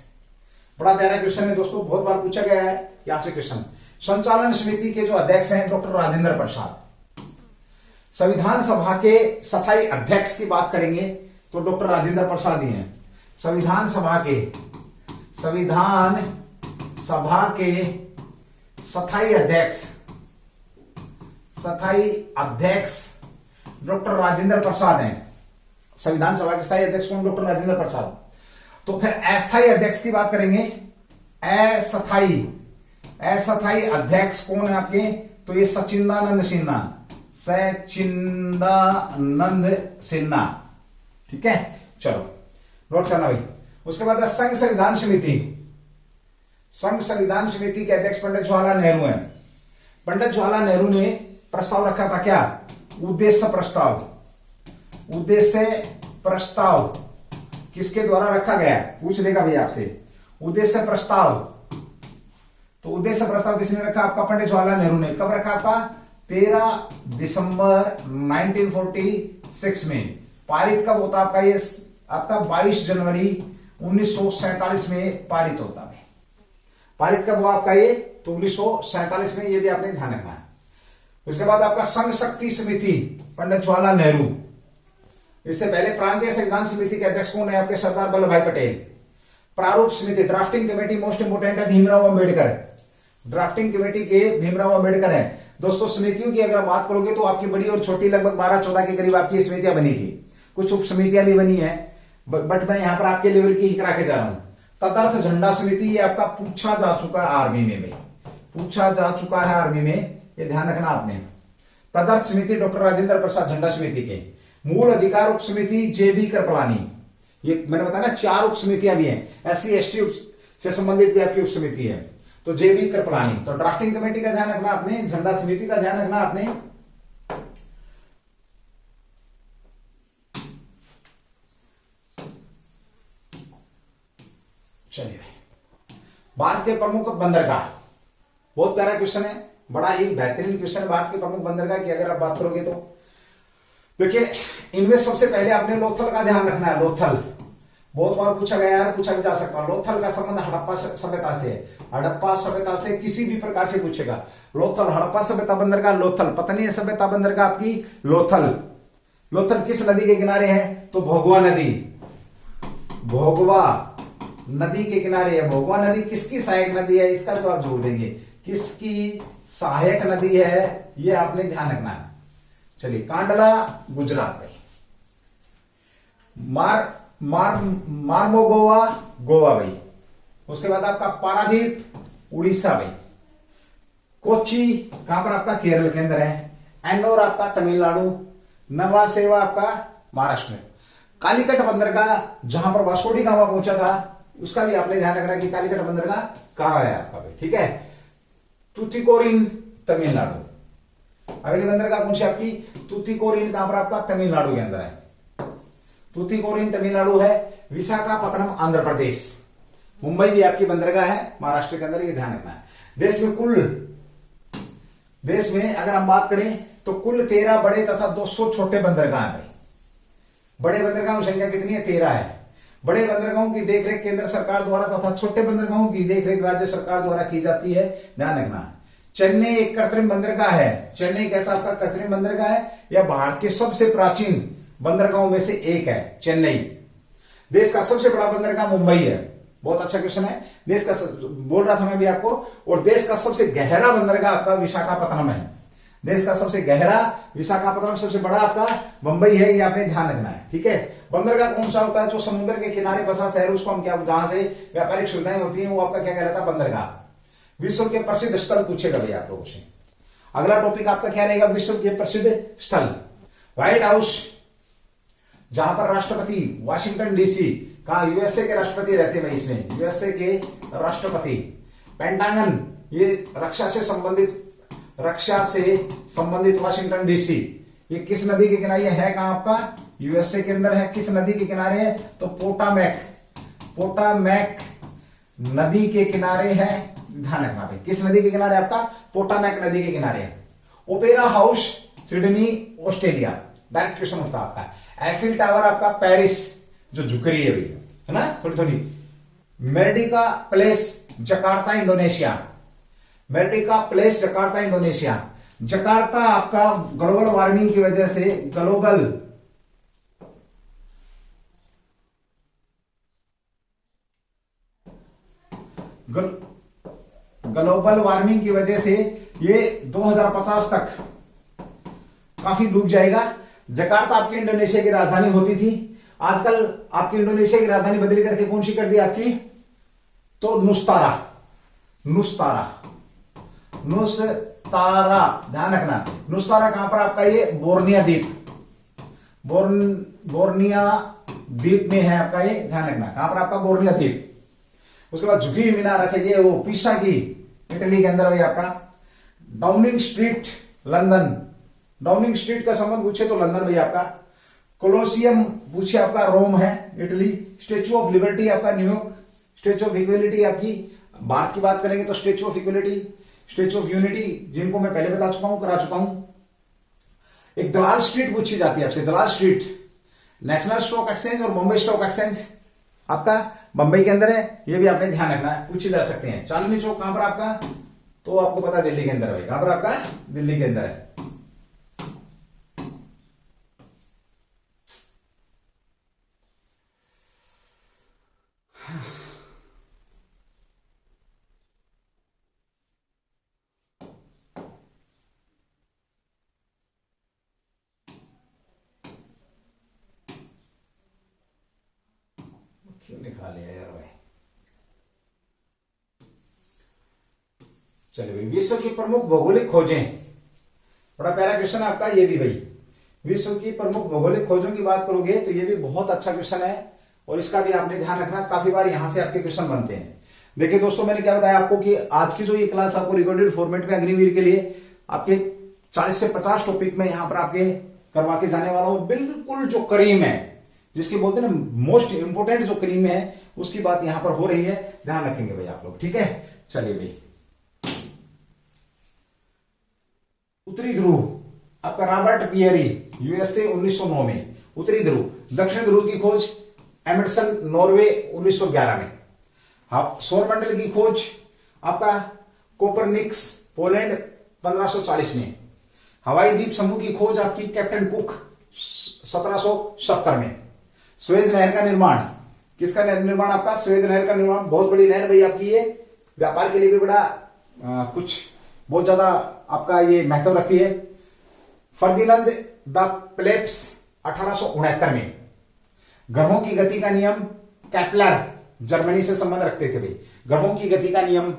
बड़ा प्यारा क्वेश्चन है दोस्तों, बहुत बार पूछा गया है यहां से क्वेश्चन। संचालन समिति के जो अध्यक्ष हैं डॉक्टर राजेंद्र प्रसाद। संविधान सभा के स्थायी अध्यक्ष की बात करेंगे तो डॉक्टर राजेंद्र प्रसाद ही हैं। संविधान सभा के स्थायी अध्यक्ष डॉक्टर राजेंद्र प्रसाद हैं। संविधान सभा के स्थायी अध्यक्ष कौन? डॉक्टर राजेंद्र प्रसाद। तो फिर अस्थायी अध्यक्ष की बात करेंगे, अस्थायी अध्यक्ष कौन है आपके? तो ये सचिदानंद सिन्हा, ठीक है। चलो नोट करना भाई। उसके बाद संघ संविधान समिति के अध्यक्ष पंडित जवाहरलाल नेहरू हैं। पंडित जवाहरलाल नेहरू ने प्रस्ताव रखा था क्या? उद्देश्य प्रस्ताव किसके द्वारा रखा गया? पूछ लेगा भाई आपसे। उद्देश्य प्रस्ताव, तो उद्देश्य प्रस्ताव किसने रखा? आपका पंडित जवाहरलाल नेहरू ने। कब रखा आपका? 13 दिसंबर 1946 में। पारित कब होता आपका? ये आपका 22 जनवरी 1947 में पारित होता है। पारित कब हुआ आपका ये? तो 1947 में, ये भी आपने ध्यान रखना है। उसके बाद आपका संघ शक्ति समिति पंडित जवाहरलाल नेहरू। इससे पहले प्रांतीय संविधान समिति के अध्यक्ष कौन है? आपके सरदार वल्लभ भाई पटेल। प्रारूप समिति ड्राफ्टिंग कमेटी मोस्ट इंपोर्टेंट है भीमराव अंबेडकर। ड्राफ्टिंग कमेटी के भीमराव अंबेडकर है। दोस्तों समितियों की अगर बात करोगे तो आपकी बड़ी और छोटी लगभग 12-14 के करीब आपकी समितियां बनी थी। कुछ उप समितियां भी बनी है, बट मैं यहां पर आपके लेवल की ही करा के जा रहा हूं। तदर्थ झंडा समिति, ये आपका पूछा जा चुका है आर्मी में, पूछा जा चुका है आर्मी में, ये ध्यान रखना आपने। तदर्थ समिति डॉक्टर राजेंद्र प्रसाद झंडा समिति के। मूल अधिकार उप समिति जेबी कृपलानी, ये मैंने बताया ना 4 उप समितियां भी हैं। SC/ST से संबंधित भी आपकी उप समिति है, तो जेबी कृपलानी। तो ड्राफ्टिंग कमेटी का ध्यान रखना आपने, झंडा समिति का ध्यान रखना आपने। चलिए, भारत के प्रमुख बंदरगाह, बहुत प्यारा क्वेश्चन है, बड़ा ही बेहतरीन क्वेश्चन है। भारत के प्रमुख बंदरगाह की अगर आप बात करोगे तो देखिए, इनमें सबसे पहले आपने लोथल का ध्यान रखना है। लोथल बहुत बार पूछा गया है, पूछा भी जा सकता है। लोथल का संबंध हड़प्पा सभ्यता से है। हड़प्पा सभ्यता से किसी भी प्रकार से पूछेगा। लोथल, हड़प्पा सभ्यता बंदरगाह लोथल, पतनी सभ्यता बंदरगाह आपकी लोथल। लोथल किस नदी के किनारे है? तो भोगवा नदी, भोगवा नदी के किनारे है। भोगवा नदी किसकी सहायक नदी है? इसका जवाब जोड़ देंगे, किसकी सहायक नदी है, ये आपने ध्यान रखना है। चलिए, कांडला गुजरात में, मार्मोगोवा गोवा भाई। उसके बाद आपका पारादीप उड़ीसा भाई। कोच्चि कहां पर? आपका केरल के अंदर है। एन्नोर आपका तमिलनाडु। नवासेवा आपका महाराष्ट्र में। कालीकट बंदरगाह जहां पर वास्को डी गामा पहुंचा था, उसका भी आपने ध्यान रखना कि कालीकट बंदरगाह कहाँ है आपका भाई, ठीक है। तूतीकोरिन तमिलनाडु। अगली बंदरगाह कौन सी आपकी, तूतीकोरिन कहां पर आपका, तमिलनाडु के अंदर है। तूतीकोरिन तमिलनाडु है। विशाखापत्तनम आंध्र प्रदेश। मुंबई भी आपकी बंदरगाह है महाराष्ट्र के अंदर, ये ध्यान रखना है। देश में अगर हम बात करें तो कुल 13 बड़े तथा 200 छोटे बंदरगाह हैं। बड़े बंदरगाहों की संख्या कितनी है, 13 है। बड़े बंदरगाहों की देखरेख केंद्र सरकार द्वारा तथा छोटे बंदरगाहों की देखरेख राज्य सरकार द्वारा की जाती है, ध्यान रखना। चेन्नई एक कृत्रिम बंदरगाह है। चेन्नई कैसा आपका कृत्रिम बंदरगाह है, यह भारत के सबसे प्राचीन बंदरगाहों में से एक है चेन्नई। देश का सबसे बड़ा बंदरगाह मुंबई है। बहुत अच्छा क्वेश्चन है। देश का बोल रहा था मैं भी आपको। और देश का सबसे गहरा बंदरगाह आपका विशाखापत्तनम है। देश का सबसे गहरा विशाखापत्तनम, सबसे बड़ा आपका मुंबई है, ये आपने ध्यान रखना है, ठीक है। बंदरगाह कौन सा होता है, जो समुद्र के किनारे बसा शहर, उसको हम क्या, जहां से व्यापारिक सुविधाएं होती हैं, वो आपका क्या कहलाता है, बंदरगाह। विश्व के प्रसिद्ध स्थल पूछेगा भैया आप लोगों से। अगला टॉपिक आपका क्या रहेगा, विश्व के प्रसिद्ध स्थल। व्हाइट हाउस, जहां पर राष्ट्रपति वाशिंगटन डीसी का, यूएसए के राष्ट्रपति रहते हैं इसमें, यूएसए के राष्ट्रपति। पेंटागन, ये रक्षा से संबंधित वाशिंगटन डीसी। ये किस नदी के किनारे है, कहां आपका, यूएसए के अंदर है। किस नदी के किनारे है, तो पोटामैक नदी के किनारे है, ध्यान रखना भाई। किस नदी के किनारे आपका, पोटामैक नदी के किनारे है। Opera house, Sydney Australia. Direct question होता है आपका। एफिल टावर आपका पेरिस, जो झुक रही है भाई, है ना, थोड़ी थोड़ी। Merdeka place, Jakarta Indonesia. Merdeka place, Jakarta Indonesia. Jakarta आपका ग्लोबल वार्मिंग की वजह से, ग्लोबल वार्मिंग की वजह से ये 2050 तक काफी डूब जाएगा। जकार्ता आपकी इंडोनेशिया की राजधानी होती थी। आजकल आपकी इंडोनेशिया की राजधानी बदली करके कौन सी कर दी आपकी, तो नुस्तारा। ध्यान रखना। नुस्तारा कहां पर आपका, ये बोर्निया द्वीप, बोर्निया द्वीप में है आपका, ये ध्यान रखना। कहां पर आपका, बोर्निया द्वीप। उसके बाद झुकी हुई मीनार, अच्छा ये वो पिसा की, इटली के अंदर भाई आपका। Downing street, London. Downing street का संबंध पूछे तो लंदन भाई आपका। कोलोसियम पूछे आपका, रोम है, इटली। स्टेच्यू ऑफ लिबर्टी आपका, न्यूयॉर्क। स्टेच्यू ऑफ इक्वेलिटी आपकी, भारत की बात करेंगे तो statue of equality, statue of unity, जिनको मैं पहले बता चुका हूं, करा चुका हूं। एक दलाल स्ट्रीट पूछी जाती है आपसे, दलाल स्ट्रीट। नेशनल स्टॉक एक्सचेंज और बॉम्बे स्टॉक एक्सचेंज आपका बंबई के अंदर है, ये भी आपने ध्यान रखना है, पूछे जा सकते हैं। चांदनी चौक कहां पर आपका, तो आपको पता है दिल्ली के अंदर है। कहां पर आपका, दिल्ली के अंदर है। क्यों निकाल लिया यार भाई। चलिए भाई, विश्व की प्रमुख भौगोलिक खोजें, बड़ा प्यारा क्वेश्चन है आपका ये भी भाई। विश्व की प्रमुख भौगोलिक खोजों की बात करोगे तो ये भी बहुत अच्छा क्वेश्चन है, और इसका भी आपने ध्यान रखना। काफी बार यहां से आपके क्वेश्चन बनते हैं। देखिए दोस्तों, मैंने क्या बताया आपको कि आज की जो ये क्लास आपको रिकॉर्डेड फॉर्मेट में अग्निवीर के लिए आपके 40 से 50 टॉपिक में यहां पर आपके करवा के जाने वाला हूं। बिल्कुल जो करीम है, जिसकी बोलते हैं ना मोस्ट इंपोर्टेंट जो क्रीम है, उसकी बात यहां पर हो रही है, ध्यान रखेंगे भाई आप लोग, ठीक है। चलिए भाई, उत्तरी ध्रुव आपका, रॉबर्ट पियरी, यूएसए 1909 में। उत्तरी ध्रुव। दक्षिण ध्रुव की खोज एमर्सन, नॉर्वे 1911 में। हाँ, सौरमंडल की खोज आपका कोपरनिकस, पोलैंड 1540 में। हवाई द्वीप समूह की खोज आपकी कैप्टन कुक 1770 में। स्वेज नहर का निर्माण, किसका निर्माण आपका, स्वेज नहर का निर्माण। बहुत बड़ी नहर भाई आपकी, ये व्यापार के लिए भी बड़ा कुछ बहुत ज्यादा आपका ये महत्व रखती है। फर्दिनांद द प्लेप्स 1869 में। ग्रहों की गति का नियम, केपलर जर्मनी से संबंध रखते थे भाई। ग्रहों की गति का नियम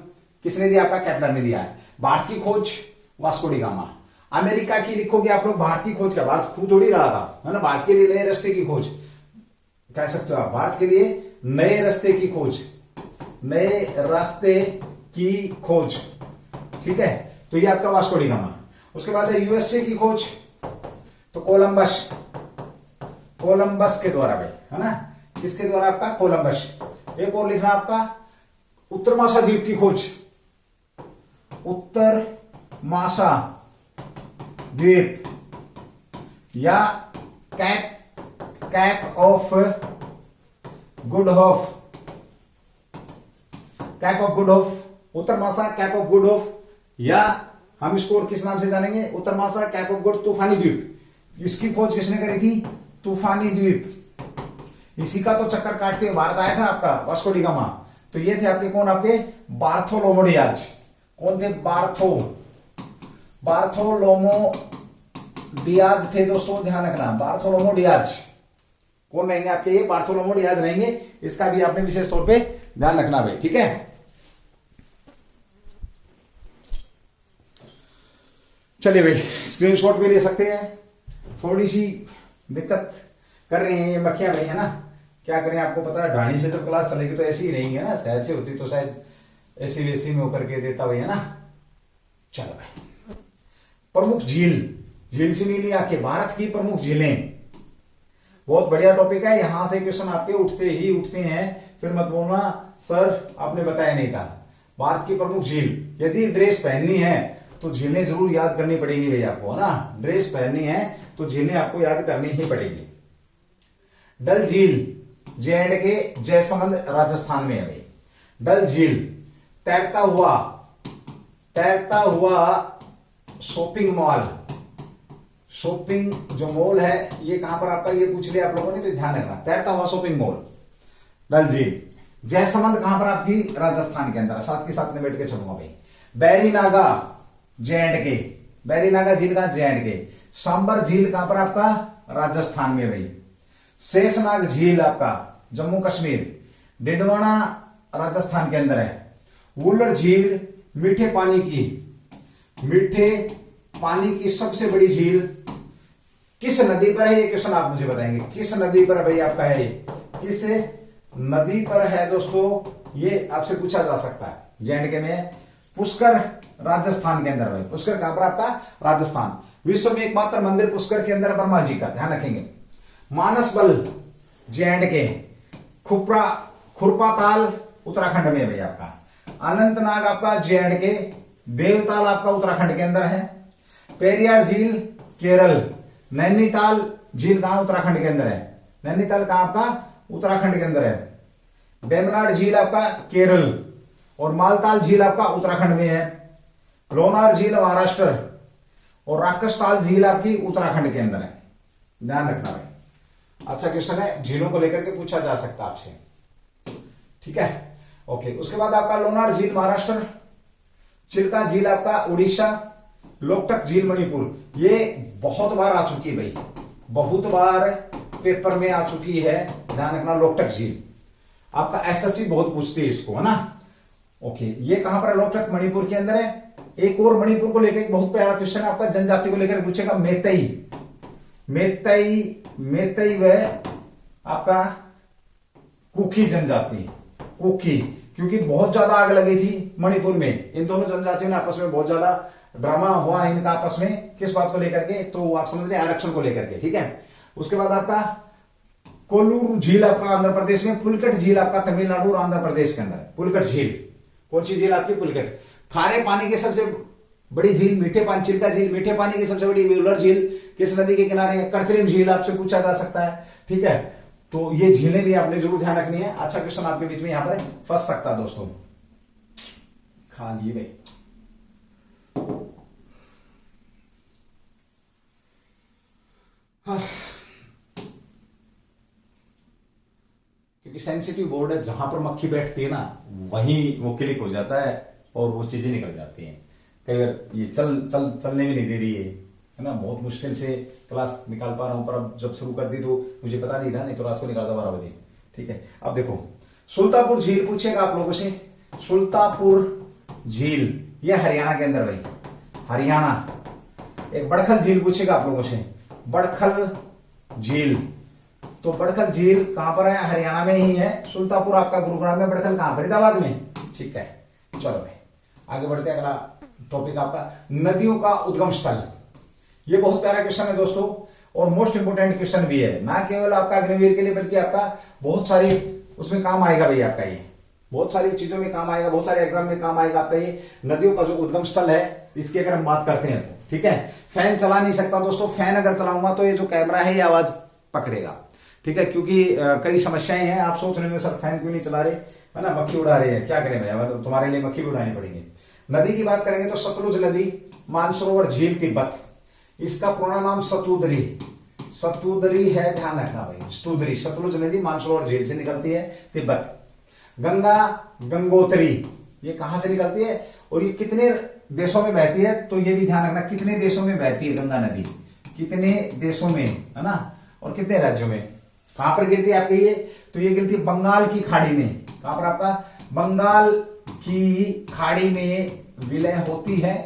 किसने दिया आपका, केपलर ने दिया है। भारत की खोज वास्को डी गामा। अमेरिका की लिखोगे आप लोग, भारत की खोज क्या, भारत खुद थोड़ी रहा था, है ना। भारत के लिए नए रास्ते की खोज कह सकते हो आप। भारत के लिए नए रास्ते की खोज, नए रास्ते की खोज, ठीक है। तो ये आपका वास्को डी गामा। उसके बाद है यूएसए की खोज, तो कोलंबस, कोलंबस के द्वारा भाई, है ना, किसके द्वारा? आपका कोलंबस। एक और लिखना आपका उत्तर मासा द्वीप की खोज, उत्तर मासा द्वीप, या Cape of Good Hope, Cape of Good Hope, उत्तर मासा कैप ऑफ गुड होप, या हम इसको और किस नाम से जानेंगे? उत्तर मासा कैप ऑफ गुड तूफानी द्वीप। इसकी खोज किसने करी थी? तूफानी द्वीप। इसी का तो चक्कर काटते हुए भारत आया था आपका वास्को डी गामा। तो ये थे आपके कौन? आपके बार्थोलोमो डियाज। कौन थे? बार्थोलोमो डियाज थे दोस्तों, ध्यान रखना, बार्थोलोमो डियाज। कौन रहेंगे आपके? ये बार्थोलोमो डियाज रहेंगे। इसका भी आपने विशेष तौर पे ध्यान रखना भाई, ठीक है। चलिए भाई, स्क्रीनशॉट भी ले सकते हैं। थोड़ी सी दिक्कत कर रहे हैं ये मक्खियां भाई, है ना, क्या करें, आपको पता है ढाणी से जब क्लास चलेगी तो ऐसी ही रहेंगी, है ना। शहर से होती तो शायद ऐसी वैसी में होकर के देता भाई, है ना। चलो भाई, प्रमुख झील से नहीं लिया के भारत की प्रमुख झीलें, बहुत बढ़िया टॉपिक है। यहां से क्वेश्चन आपके उठते हैं, फिर मत बोलना सर आपने बताया नहीं था। भारत की प्रमुख झील, यदि ड्रेस पहननी है तो झीलें जरूर याद करनी पड़ेगी भाई आपको, है ना। ड्रेस पहननी है तो झीलें आपको याद करनी ही पड़ेगी। डल झील J&K जयसमंद राजस्थान में है भाई। डल झील, तैरता हुआ शॉपिंग मॉल, शॉपिंग जो मॉल है ये कहां पर आपका, ये पूछ लिया आप लोगों ने, तो ध्यान रखना, तैरता हुआ शॉपिंग मॉल डल झील। जयसमंद कहां पर? आपकी राजस्थान के अंदर। साथ के साथ में बैठ के चलूंगा भाई। बैरीनागा J&K, बैरीनागा झील का J&K। सांबर झील कहां पर? आपका राजस्थान में भाई। शेषनाग झील आपका जम्मू कश्मीर। डिडवाना राजस्थान के अंदर है। वुलर झील मीठे पानी की सबसे बड़ी झील किस नदी पर है? ये क्वेश्चन आप मुझे बताएंगे, किस नदी पर भाई आपका है? ये किस नदी पर है दोस्तों? ये आपसे पूछा जा सकता है। J&K में पुष्कर राजस्थान के अंदर भाई। पुष्कर कहां पर? आपका राजस्थान। विश्व में एकमात्र मंदिर पुष्कर के अंदर ब्रह्मा जी का, ध्यान रखेंगे। मानसबल J&K। खुरपाताल उत्तराखंड में भाई आपका। अनंतनाग आपका J&K। देवताल आपका उत्तराखंड के अंदर है। पेरियार झील केरल। नैनीताल झील कहां? उत्तराखंड के अंदर है। नैनीताल कहां? आपका उत्तराखंड के अंदर है। बेमनाड झील आपका केरल, और मालताल झील आपका उत्तराखंड में है। लोनार झील महाराष्ट्र, और राकसताल झील आपकी उत्तराखंड के अंदर है। ध्यान रखना भाई, अच्छा क्वेश्चन है, झीलों को लेकर के पूछा जा सकता है आपसे, ठीक है। ओके, उसके बाद आपका लोनार झील महाराष्ट्र, चिल्का झील आपका उड़ीसा, लोकटक झील मणिपुर। ये बहुत बार आ चुकी है भाई, बहुत बार पेपर में आ चुकी है, ध्यान रखना। लोकटक झील आपका एसएससी बहुत पूछती है इसको, है ना। ओके, ये कहां पर है? लोकटक मणिपुर के अंदर है। एक और मणिपुर को लेकर एक बहुत प्यारा क्वेश्चन है आपका, जनजाति को लेकर पूछेगा। मेतई वह आपका कुकी जनजाति, कुकी, क्योंकि बहुत ज्यादा आग लगी थी मणिपुर में। इन दोनों जनजातियों ने आपस में बहुत ज्यादा ड्रामा हुआ इनका आपस में, किस बात को लेकर के? तो आप समझ रहे हैं, आरक्षण को लेकर के, ठीक है। उसके बाद आपका कोल्लूर झील आपका आंध्र प्रदेश में। पुलकट झील आपका तमिलनाडु और आंध्र प्रदेश के अंदर। पुलकट झील, कौन सी झील आपकी? पुलकट। खारे पानी की सबसे बड़ी झील मीठे पानी, चिल्का झील मीठे पानी की सबसे बड़ी। व्यूलर झील किस नदी के किनारे है? कृत्रिम झील आपसे पूछा जा सकता है, ठीक है। तो ये झीलें भी आपने जरूर ध्यान रखनी है। अच्छा क्वेश्चन आपके बीच में यहां पर फंस सकता है दोस्तों, खा लिए भाई। क्योंकि सेंसिटिव बोर्ड है, जहां पर मक्खी बैठती है ना वहीं वो क्लिक हो जाता है और वो चीजें निकल जाती हैं। कई बार ये चलने भी नहीं दे रही है ना। बहुत मुश्किल से क्लास निकाल पा रहा हूं, पर अब जब शुरू कर दी तो मुझे पता नहीं था, नहीं तो रात को निकालता 12 बजे, ठीक है। अब देखो, सुल्तापुर झील पूछेगा आप लोगों से। सुल्तापुर झील ये हरियाणा के अंदर भाई, हरियाणा। एक बड़खल झील पूछेगा आप लोगों से, बड़खल झील तो बड़खल झील कहां पर है? हरियाणा में ही है। सुल्तापुर आपका गुरुग्राम में, बड़खल कहां? फरीदाबाद में। ठीक है, चलो भाई आगे बढ़ते हैं। अगला टॉपिक आपका नदियों का उद्गम स्थल। ये बहुत प्यारा क्वेश्चन है दोस्तों, और मोस्ट इंपोर्टेंट क्वेश्चन भी है, ना केवल आपका अग्निवीर के लिए बल्कि आपका बहुत सारी उसमें काम आएगा भाई। आपका ये बहुत सारी चीजों में काम आएगा, बहुत सारे एग्जाम में काम आएगा आपका ये नदियों का जो उद्गम स्थल है, इसकी अगर हम बात करते हैं तो। ठीक है, फैन चला नहीं सकता दोस्तों, फैन अगर चलाऊंगा तो ये जो कैमरा है ये आवाज पकड़ेगा। ठीक है, क्योंकि कई समस्याएं हैं। आप सोच रहे होंगे सर फैन क्यों नहीं चला रहे, है ना, मक्खी उड़ा रहे हैं, क्या करें भाई, अब तुम्हारे लिए मक्खी भी उड़ानी पड़ेगी। नदी की बात करेंगे तो सतलुज नदी, मानसरोवर झील तिब्बत, इसका पूर्ण नाम सतुदरी, सतुदरी है, ध्यान रखना भाई, सतुदरी, सतलुज नदी मानसरोवर झील से निकलती है, तिब्बत। गंगा, गंगोत्री, ये कहां से निकलती है और ये कितने देशों में बहती है, तो ये भी ध्यान रखना कितने देशों में बहती है गंगा नदी, कितने देशों में, है ना, और कितने राज्यों में। कहां पर गिरती है आपके ये, तो ये गिरती है बंगाल की खाड़ी में। कहां पर आपका? बंगाल की खाड़ी में विलय होती है।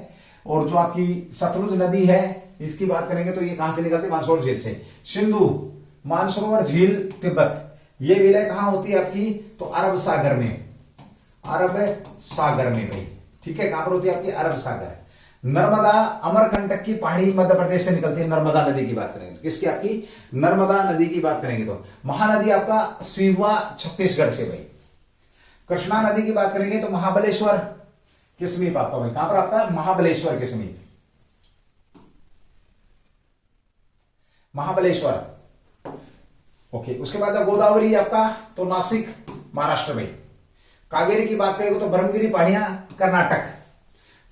और जो आपकी सतलुज नदी है इसकी बात करेंगे तो ये कहां से निकलती है? मानसरोवर झील से। सिंधु, मानसरोवर झील, तिब्बत, ये विलय कहां होती है आपकी? तो अरब सागर में, अरब सागर में भाई। ठीक है, कहां पर होती है आपकी? अरब सागर। नर्मदा, अमरकंटक की पहाड़ी मध्य प्रदेश से निकलती है। नर्मदा नदी की बात करेंगे तो किसकी? आपकी नर्मदा नदी की बात करेंगे तो महानदी आपका सिवा, छत्तीसगढ़ से भाई। कृष्णा नदी की बात करेंगे तो महाबलेश्वर के समीप आपका भाई। कहां पर आपका? महाबलेश्वर के समीप, महाबलेश्वर। ओके, उसके बाद गोदावरी आपका तो नासिक, महाराष्ट्र में। कावेरी की बात करेंगे तो ब्रह्मगिरी पहाड़ियां, कर्नाटक।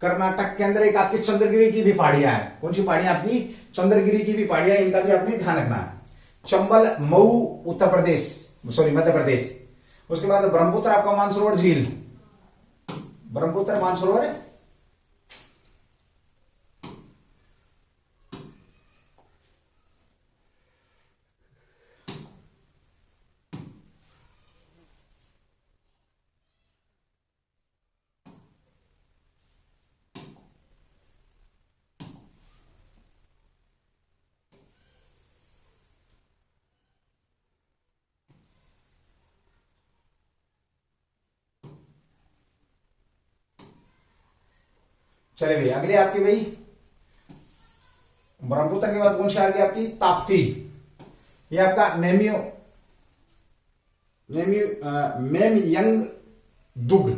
कर्नाटक के अंदर एक आपकी चंद्रगिरी की भी पहाड़ियां हैं। कौन सी पहाड़ियां? आपकी चंद्रगिरी की भी पहाड़ियां, इनका भी आपने ध्यान रखना है। चंबल, मऊ, उत्तर प्रदेश, सॉरी मध्य प्रदेश। उसके बाद ब्रह्मपुत्र आपका मानसरोवर झील, ब्रह्मपुत्र मानसरोवर, चले भाई अगले आपकी भाई ब्रह्मपुत्र के बाद कौन सी आ गई आपकी? ताप्ती। ये आपका मेमियो, मेमयंग दुग,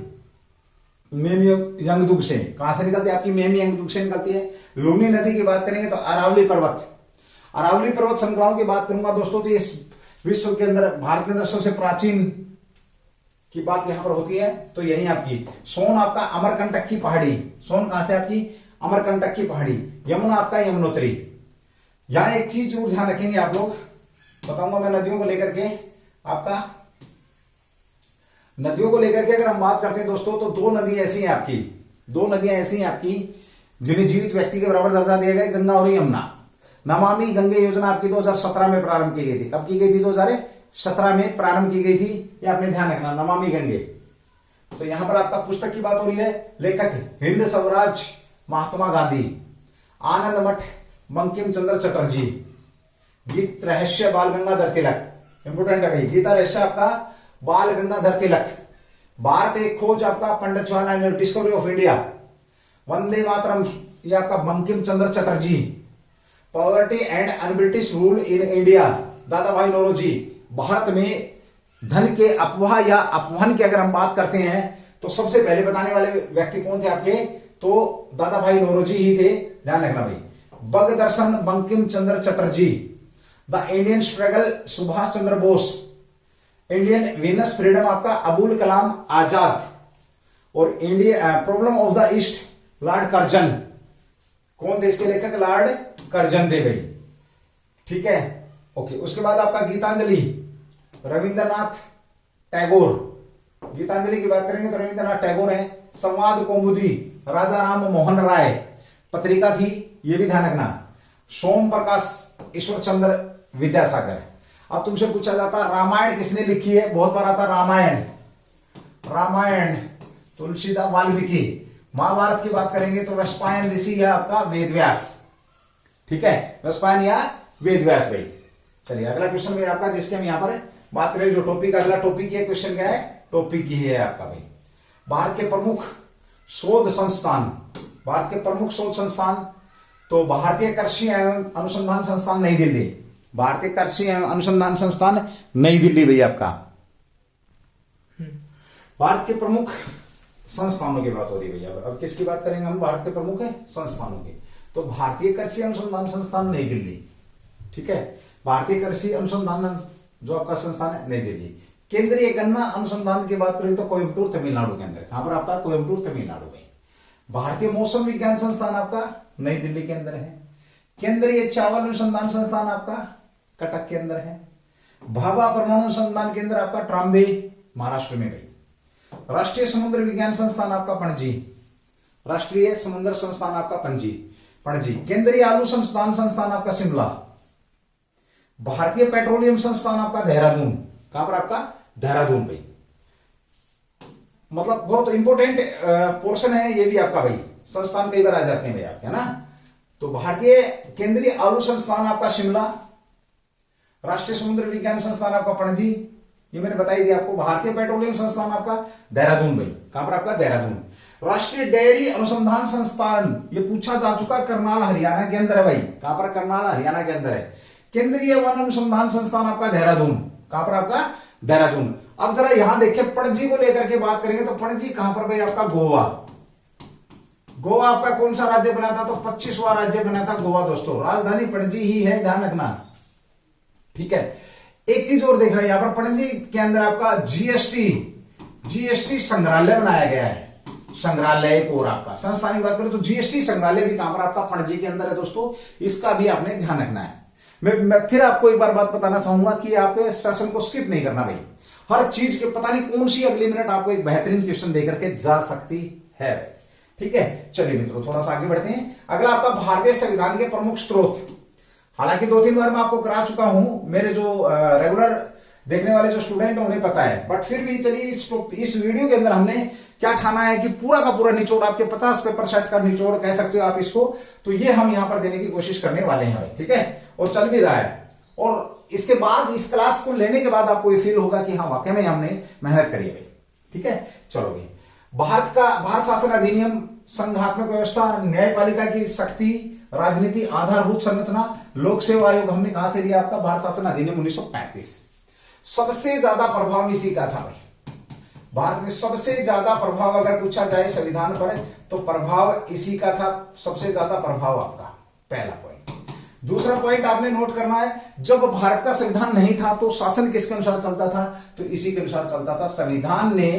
मेमयंग दुग से कहां से निकलती है आपकी? मेमयंग दुग से निकलती है। लूनी नदी की बात करेंगे तो अरावली पर्वत, अरावली पर्वत श्रृंखलाओं की बात करूंगा दोस्तों तो ये विश्व के अंदर, भारत के अंदर सबसे प्राचीन की बात यहां पर होती है तो यही आपकी सोन आपका अमरकंटक की पहाड़ी। सोन कहां से? आपकी अमरकंटक की पहाड़ी। यमुना आपका यमुनोत्री। यहां एक चीज जरूर ध्यान रखेंगे आप लोग, बताऊंगा मैं नदियों को लेकर के। आपका नदियों को लेकर के अगर हम बात करते हैं दोस्तों तो दो नदी ऐसी हैं आपकी, दो नदियां ऐसी हैं आपकी जिन्हें जीवित व्यक्ति के बराबर दर्जा दिया गया, गंगा और यमुना। नमामि गंगे योजना आपकी 2017 में प्रारंभ की गई थी। कब की गई थी? 2017 में प्रारंभ की गई थी। ये आपने ध्यान रखना, नमामि गंगे। तो यहां पर आपका पुस्तक की बात हो रही है, लेखक हिंद स्वराज महात्मा गांधी, आनंद मठ बंकिम चंद्र चटर्जी, गीत रहस्य बाल गंगाधर तिलक। इंपोर्टेंट है भाई, गीता रहस्य आपका बाल गंगाधर तिलक। भारत एक खोज आपका Pandit Jawaharlal Nehru, Discovery of India. Vande Mataram ये आपका Bankim Chandra Chatterjee. Poverty and Unbritish Rule in India, Dadabhai Naoroji. Bharat में धन के अपवाह या अपहन की अगर हम बात करते हैं तो सबसे पहले बताने वाले व्यक्ति कौन थे आपके? तो दादा भाई नौरोजी ही थे, ध्यान रखना भाई। Bug Darshan Bankim Chandra Chatterjee. The Indian struggle Subhash Chandra Bose. Indian Venus freedom आपका अबुल कलाम आजाद। और India problem of the east Lord Curzon. कौन थे इसके लेखक? लॉर्ड कर्जन थे भाई। ठीक है, ओके। उसके बाद आपका गीतांजलि रविंद्रनाथ टैगोर। गीतांजलि की बात करेंगे तो रविंद्रनाथ टैगोर है। संवाद कौमुदी राजा राम मोहन राय पत्रिका थी, ये भी ध्यान रखना। सोम प्रकाश ईश्वर चंद्र विद्यासागर। अब तुमसे पूछा जाता रामायण किसने लिखी है? बहुत बार आता रामायण, रामायण तुलसीदास वाल्मीकि। महाभारत की बात करेंगे तो वैशंपायन ऋषि है आपका वेदव्यास। ठीक है, वैशंपायन या वेदव्यास भाई। चलिए अगला क्वेश्चन भाई आपका, जिसके हम यहाँ पर बात करें, जो टॉपिक अगला टॉपिक ये क्वेश्चन क्या है, टॉपिक ही है आपका भाई भारत के प्रमुख शोध संस्थान। भारत के प्रमुख शोध संस्थान, तो भारतीय कृषि एवं अनुसंधान संस्थान नई दिल्ली, भारतीय कृषि एवं अनुसंधान संस्थान नई दिल्ली भाई आपका। भारत के प्रमुख संस्थानों की बात हो रही है भैया, अब किसकी बात करेंगे हम, भारत के प्रमुख संस्थानों की, तो भारतीय कृषि अनुसंधान संस्थान नई दिल्ली, ठीक है। भारतीय कृषि अनुसंधान जो आपका संस्थान है नई दिल्ली। केंद्रीय गन्ना अनुसंधान की बात करें तो कोयम्बटूर तमिलनाडु के अंदर, कहां पर आपका, कोयम्बटूर तमिलनाडु में। भारतीय मौसम विज्ञान संस्थान आपका नई दिल्ली के अंदर है। केंद्रीय चावल अनुसंधान संस्थान आपका कटक के अंदर है। भाभा परमाणु अनुसंधान केंद्र आपका ट्राम्बे महाराष्ट्र में भाई। राष्ट्रीय समुद्र विज्ञान संस्थान आपका पणजी, राष्ट्रीय समुद्र संस्थान आपका पणजी। केंद्रीय आलू संस्थान आपका शिमला। भारतीय पेट्रोलियम संस्थान आपका देहरादून, कहां पर आपका, देहरादून भाई। मतलब बहुत इंपॉर्टेंट पोर्शन है ये भी आपका भाई, संस्थान कई बार आ जाते हैं भाई आपके, है ना। तो भारतीय केंद्रीय आलू संस्थान आपका शिमला, राष्ट्रीय समुद्र विज्ञान संस्थान आपका पणजी, ये मैंने बताई दी आपको। भारतीय पेट्रोलियम संस्थान आपका देहरादून भाई, कहां पर आपका, देहरादून। राष्ट्रीय डेयरी अनुसंधान संस्थान, ये पूछा जा चुका, करनाल हरियाणा के अंदर है भाई, कहां पर, करनाल हरियाणा के अंदर है। केंद्रीय वन अनुसंधान संस्थान आपका देहरादून, कहां पर आपका, देहरादून। अब जरा यहां देखिए पणजी को लेकर के बात करेंगे तो पणजी कहां पर भाई आपका, गोवा। गोवा आपका कौन सा राज्य बना था, तो 25वां राज्य बना था गोवा दोस्तों। राजधानी पणजी ही है, ध्यान रखना, ठीक है। एक चीज और देखना, यहां पर पणजी के अंदर आपका जीएसटी संग्रहालय बनाया गया है, संग्रहालय एक और आपका संस्थान की बात करें तो जीएसटी संग्रहालय भी कहां पर आपका, पणजी के अंदर है दोस्तों। इसका भी आपने ध्यान रखना है। मैं फिर आपको एक बार बात बताना चाहूंगा कि आप सेशन को स्किप नहीं करना भाई, हर चीज के पता नहीं कौन सी अगली मिनट आपको एक बेहतरीन क्वेश्चन देकर के जा सकती है, ठीक है। चलिए मित्रों थोड़ा सा आगे बढ़ते हैं। अगला आपका भारतीय संविधान के प्रमुख स्रोत, हालांकि 2-3 बार मैं आपको करा चुका हूं, मेरे जो रेगुलर देखने वाले जो स्टूडेंट हैं उन्हें पता है, बट फिर भी चलिए इस वीडियो के अंदर हमने क्या ठाना है कि पूरा का पूरा निचोड़, आपके 50 पेपर सेट का निचोड़ कह सकते हो आप इसको, तो ये हम यहां पर देने की कोशिश करने वाले हैं भाई, ठीक है। और चल भी रहा है, और इसके बाद इस क्लास को लेने के बाद आपको ये फील होगा कि हाँ वाकई में हमने मेहनत करी है भाई, ठीक है। चलो भाई, भारत शासन अधिनियम, संघात्मक व्यवस्था, न्यायपालिका की शक्ति, राजनीति, आधारभूत संरचना, लोक सेवा आयोग हमने कहां से लिया आपका, भारत शासन अधिनियम 1935। सबसे ज्यादा प्रभाव इसी का था भाई, भारत में सबसे ज्यादा प्रभाव अगर पूछा जाए संविधान पर तो प्रभाव इसी का था, सबसे ज्यादा प्रभाव आपका, पहला पॉइंट। दूसरा पॉइंट आपने नोट करना है, जब भारत का संविधान नहीं था तो शासन किसके अनुसार चलता था, तो इसी के अनुसार चलता था। संविधान ने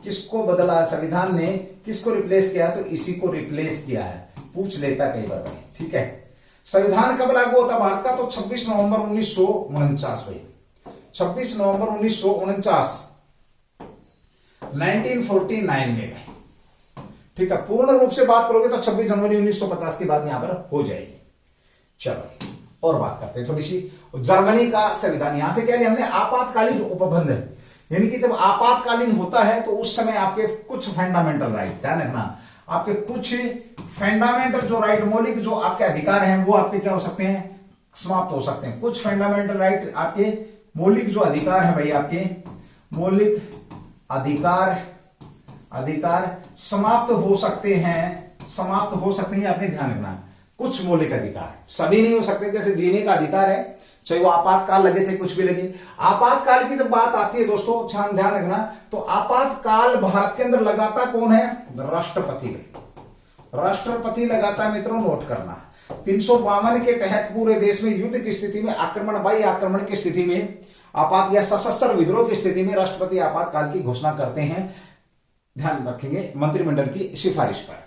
किसको बदला, संविधान ने किसको रिप्लेस किया, तो इसी को रिप्लेस किया है, पूछ लेता कई बार भाई, ठीक है। संविधान कब लागू होता भारत का, तो 26 नवंबर 1949 भाई, 26 नवंबर 1949, 1949 में भाई, ठीक है। पूर्ण रूप से बात करोगे तो 26 जनवरी 1950 की बात यहां पर हो जाएगी। चलो और बात करते हैं थोड़ी सी, जर्मनी का संविधान। यहां से क्या लिया हमने, आपातकालीन उपबंध, यानी कि जब आपातकालीन होता है तो उस समय आपके कुछ फंडामेंटल राइट, ध्यान रखना, आपके कुछ फंडामेंटल जो राइट, मौलिक जो आपके अधिकार हैं वो आपके क्या हो सकते हैं, समाप्त हो सकते हैं। कुछ फंडामेंटल राइट, आपके मौलिक जो अधिकार है भाई, आपके मौलिक अधिकार समाप्त हो सकते हैं, आपने ध्यान रखना। कुछ मौलिक अधिकार, सभी नहीं हो सकते, जैसे जीने का अधिकार है, चाहे वो आपातकाल लगे चाहे कुछ भी लगे। आपातकाल की जब बात आती है दोस्तों, ध्यान रखना, तो आपातकाल भारत के अंदर लगाता कौन है, राष्ट्रपति। राष्ट्रपति लगाता मित्रों, नोट करना। 352 के तहत पूरे देश में युद्ध की स्थिति में, आक्रमण बाई आक्रमण की स्थिति में, आपात या सशस्त्र विद्रोह की स्थिति में राष्ट्रपति आपातकाल की घोषणा करते हैं, ध्यान रखेंगे, मंत्रिमंडल की सिफारिश पर।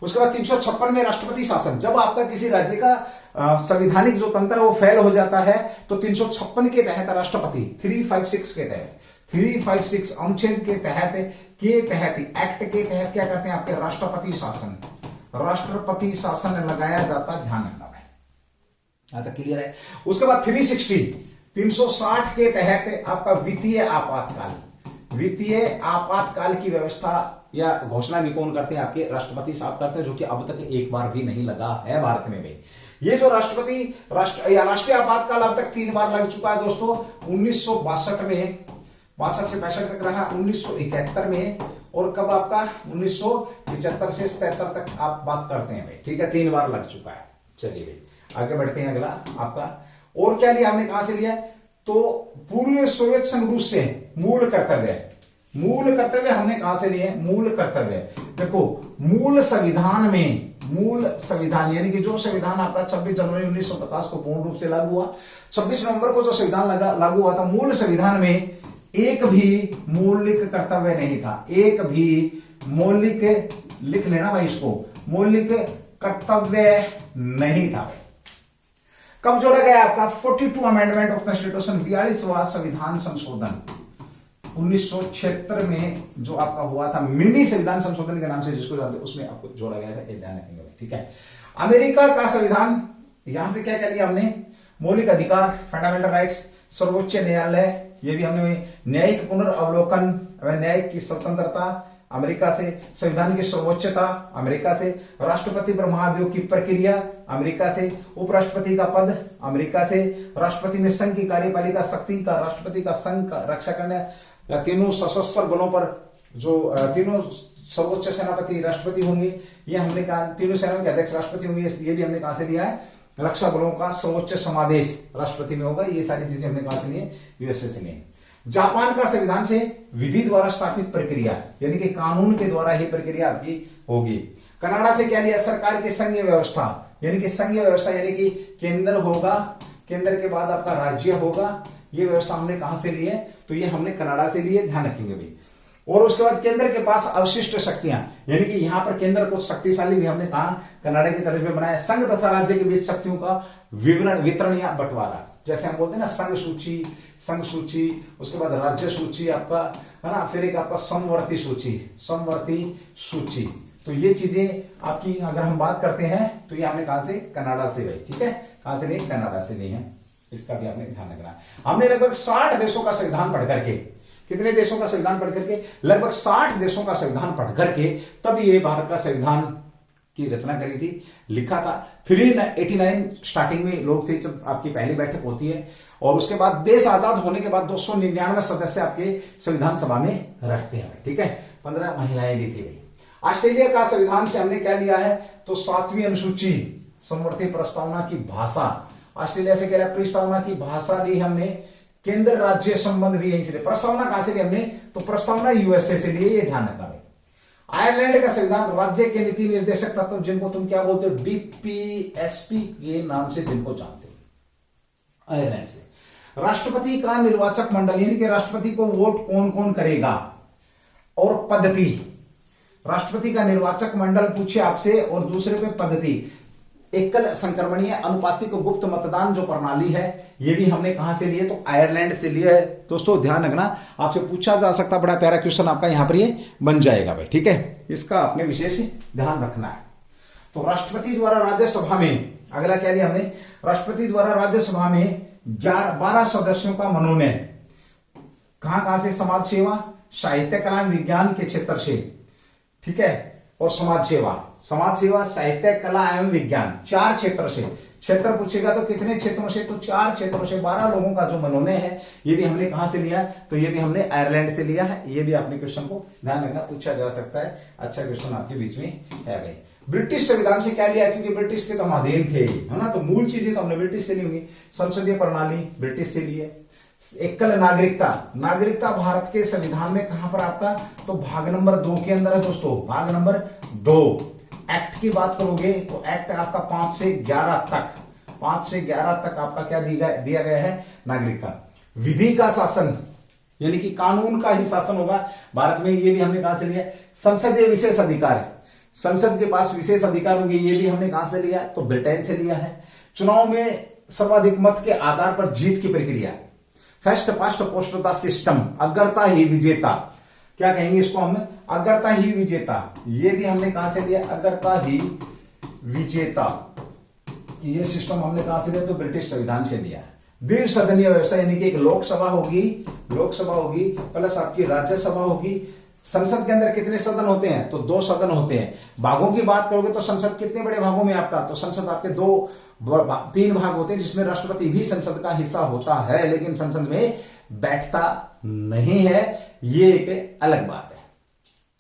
उसके बाद 356 में राष्ट्रपति शासन, जब आपका किसी राज्य का संवैधानिक जो तंत्र है वो फेल हो जाता है तो 356 के तहत राष्ट्रपति, 356 के तहत, 356 अनुच्छेद के तहत एक्ट के तहत क्या करते हैं, आपके राष्ट्रपति शासन लगाया जाता है, ध्यान रखना है। यहां तक क्लियर है। उसके बाद 360 के तहत आपका वित्तीय आपातकाल की व्यवस्था या घोषणा भी कौन करते हैं, आपके राष्ट्रपति साहब करते हैं, जो कि अब तक एक बार भी नहीं लगा है भारत में भाई। ये जो राष्ट्रीय आपातकाल अब तक 3 बार लग चुका है दोस्तों। 1962 में, 62 से 65 तक रहा, 1971 में, और कब आपका 1975 से 77 तक आप बात करते हैं भाई, ठीक है, 3 बार लग चुका है। चलिए भाई आगे बढ़ते हैं। अगला आपका और क्या लिया हमने, कहां से लिया, तो पूर्व सोवियत संघ रूस से मूल कर्तव्य। मूल कर्तव्य हमने कहां से लिए, मूल कर्तव्य। देखो मूल संविधान में, मूल संविधान यानी कि जो संविधान आपका 26 जनवरी 1950 को पूर्ण रूप से लागू हुआ, 26 नवंबर को जो संविधान लागू हुआ था, मूल संविधान में एक भी मौलिक कर्तव्य नहीं था, एक भी मौलिक, लिख लेना भाई इसको, मौलिक कर्तव्य नहीं था। कब जोड़ा गया आपका 42 अमेंडमेंट ऑफ कॉन्स्टिट्यूशन, 42वां संविधान संशोधन 1976 में जो आपका हुआ था, मिनी संविधान संशोधन के नाम से जिसको जानते हैं, उसमें आपको जोड़ा गया था, ये ध्यान रखेंगे, ठीक है। अमेरिका का संविधान, यहां से क्या क्या लिया हमने, मौलिक अधिकार, फंडामेंटल राइट्स, सर्वोच्च न्यायालय, ये भी हमने, न्यायिक पुनर्वलोकन, न्यायिक की स्वतंत्रता अमेरिका से, संविधान की सर्वोच्चता अमेरिका से, राष्ट्रपति पर महाभियोग की प्रक्रिया अमेरिका से, उपराष्ट्रपति का पद अमेरिका से, राष्ट्रपति में संघ की कार्यपालिका शक्ति का, राष्ट्रपति का संघ का रक्षा करने, तीनों सशस्त्र बलों पर जो तीनों सर्वोच्च सेनापति राष्ट्रपति होंगे, ये हमने कहा, तीनों सेनाओं के अध्यक्ष राष्ट्रपति होंगे, ये भी हमने कहां से लिया है, रक्षा बलों का सर्वोच्च समादेश राष्ट्रपति में होगा, ये सारी चीजें हमने कहां से लिए, यूएसए से लिए। जापान का संविधान से विधि द्वारा स्थापित प्रक्रिया, यानी कि कानून के द्वारा ही प्रक्रिया आपकी होगी। कनाडा से क्या लिया, सरकार की संघीय व्यवस्था, यानी कि संघीय व्यवस्था यानी कि केंद्र होगा, केंद्र के बाद आपका राज्य होगा, ये व्यवस्था हमने कहां से ली है, तो ये हमने कनाडा से लिए, ध्यान रखेंगे भाई। और उसके बाद केंद्र के पास अवशिष्ट शक्तियां, यानी कि यहां पर केंद्र को शक्तिशाली भी हमने कहा कनाडा की तरफ में बनाया। संघ तथा राज्य के बीच शक्तियों का वितरण या बंटवारा, जैसे हम बोलते हैं ना संघ सूची, उसके बाद राज्य सूची आपका है ना, फिर एक आपका समवर्ती सूची। तो ये चीजें आपकी अगर हम बात करते हैं तो ये हमने कहां से, कनाडा से भाई, ठीक है, कहां से लिए, कनाडा से लिए हैं, इसका भी आपने ध्यान रखना। हमने लगभग 60 देशों का संविधान पढ़ करके, कितने देशों का संविधान पढ़ करके, लगभग 60 देशों का संविधान पढ़ करके तब ये भारत का संविधान की रचना करी थी, लिखा था। 389 स्टार्टिंग में लोग थे जब आपकी पहली बैठक होती है, और उसके बाद देश आजाद होने के बाद 299 सदस्य आपके संविधान सभा में रहते हैं, ठीक है, 15 महिलाएं भी थी भाई। ऑस्ट्रेलिया का संविधान से हमने क्या लिया है, तो 7वीं अनुसूची, समवर्ती प्रस्तावना की भाषा, ऑस्ट्रेलिया से क्या, प्रस्तावना की भाषा ली हमने, केंद्र राज्य संबंध भी यहीं से, प्रस्तावना कहां से ली हमने, तो प्रस्तावना यूएसए से लिए, ये ध्यान रखना भाई। आयरलैंड का संविधान, राज्य के नीति निर्देशक तत्व, जिनको तुम क्या बोलते हो, डीपीएसपी के नाम से जिनको जानते हो, आयरलैंड से। राष्ट्रपति का निर्वाचक मंडल, यानी कि राष्ट्रपति को वोट कौन कौन करेगा, और पद्धति, राष्ट्रपति का निर्वाचक मंडल पूछे आपसे, और दूसरे पे पद्धति, एकल संक्रमणीय अनुपातिक गुप्त मतदान जो प्रणाली है, ये भी हमने कहां से लिए, तो आयरलैंड से लिया है। दोस्तों ध्यान रखना, आपसे पूछा जा सकता बड़ा प्यारा क्वेश्चन आपका यहां पर ये बन जाएगा भाई, ठीक है, इसका आपने विशेष ध्यान रखना है। तो राष्ट्रपति द्वारा राज्यसभा में, अगला क्या लिया हमने, राष्ट्रपति द्वारा राज्यसभा में 12 सदस्यों का मनोनयन, कहां से, समाज सेवा, साहित्य, कला, विज्ञान के क्षेत्र से, ठीक है, और समाज सेवा, साहित्य, कला एवं विज्ञान, 4 क्षेत्र से। क्षेत्र पूछेगा तो कितने क्षेत्रों से, तो 4 क्षेत्रों से 12 लोगों का जो मनोनयन है, ये भी हमने कहां से लिया, तो ये भी हमने आयरलैंड से लिया है। ये भी आपने क्वेश्चन को ध्यान रखना, पूछा जा सकता है, अच्छा क्वेश्चन आपके बीच में है भाई। ब्रिटिश संविधान से क्या लिया, क्योंकि ब्रिटिश के तो हम अधीन थे, है ना, तो मूल चीजें तो हमने ब्रिटिश से ली होंगी। संसदीय प्रणाली ब्रिटिश से लिए। एकल नागरिकता भारत के संविधान में कहां पर आपका, तो भाग नंबर 2 के अंदर है दोस्तों, भाग नंबर 2। एक्ट की बात करोगे तो एक्ट आपका 5 से 11 तक आपका क्या दिया गया है, नागरिकता। विधि का शासन, यानी कि कानून का ही शासन होगा भारत में, ये भी हमने कहां से लिया। संसदीय विशेष अधिकार, संसद के पास विशेष अधिकार होंगे, ये भी हमने कहां से लिया, तो ब्रिटेन से लिया है। चुनाव में सर्वाधिक मत के आधार पर जीत की प्रक्रिया, first past post the system, अग्रता ही विजेता, क्या कहेंगे इसको हम, अग्रता ही विजेता, ये भी हमने कहां से लिया, अग्रता ही विजेता, ये सिस्टम हमने कहां से लिया, तो ब्रिटिश संविधान से लिया। द्विसदनीय व्यवस्था, यानी कि एक लोकसभा होगी प्लस आपकी राज्यसभा होगी। संसद के अंदर कितने सदन होते हैं, तो 2 सदन होते हैं। भागों की बात करोगे तो संसद कितने बड़े भागों में आपका, तो संसद आपके 2 तीन भाग होते हैं जिसमें राष्ट्रपति भी संसद का हिस्सा होता है लेकिन संसद में बैठता नहीं है, ये एक अलग बात है।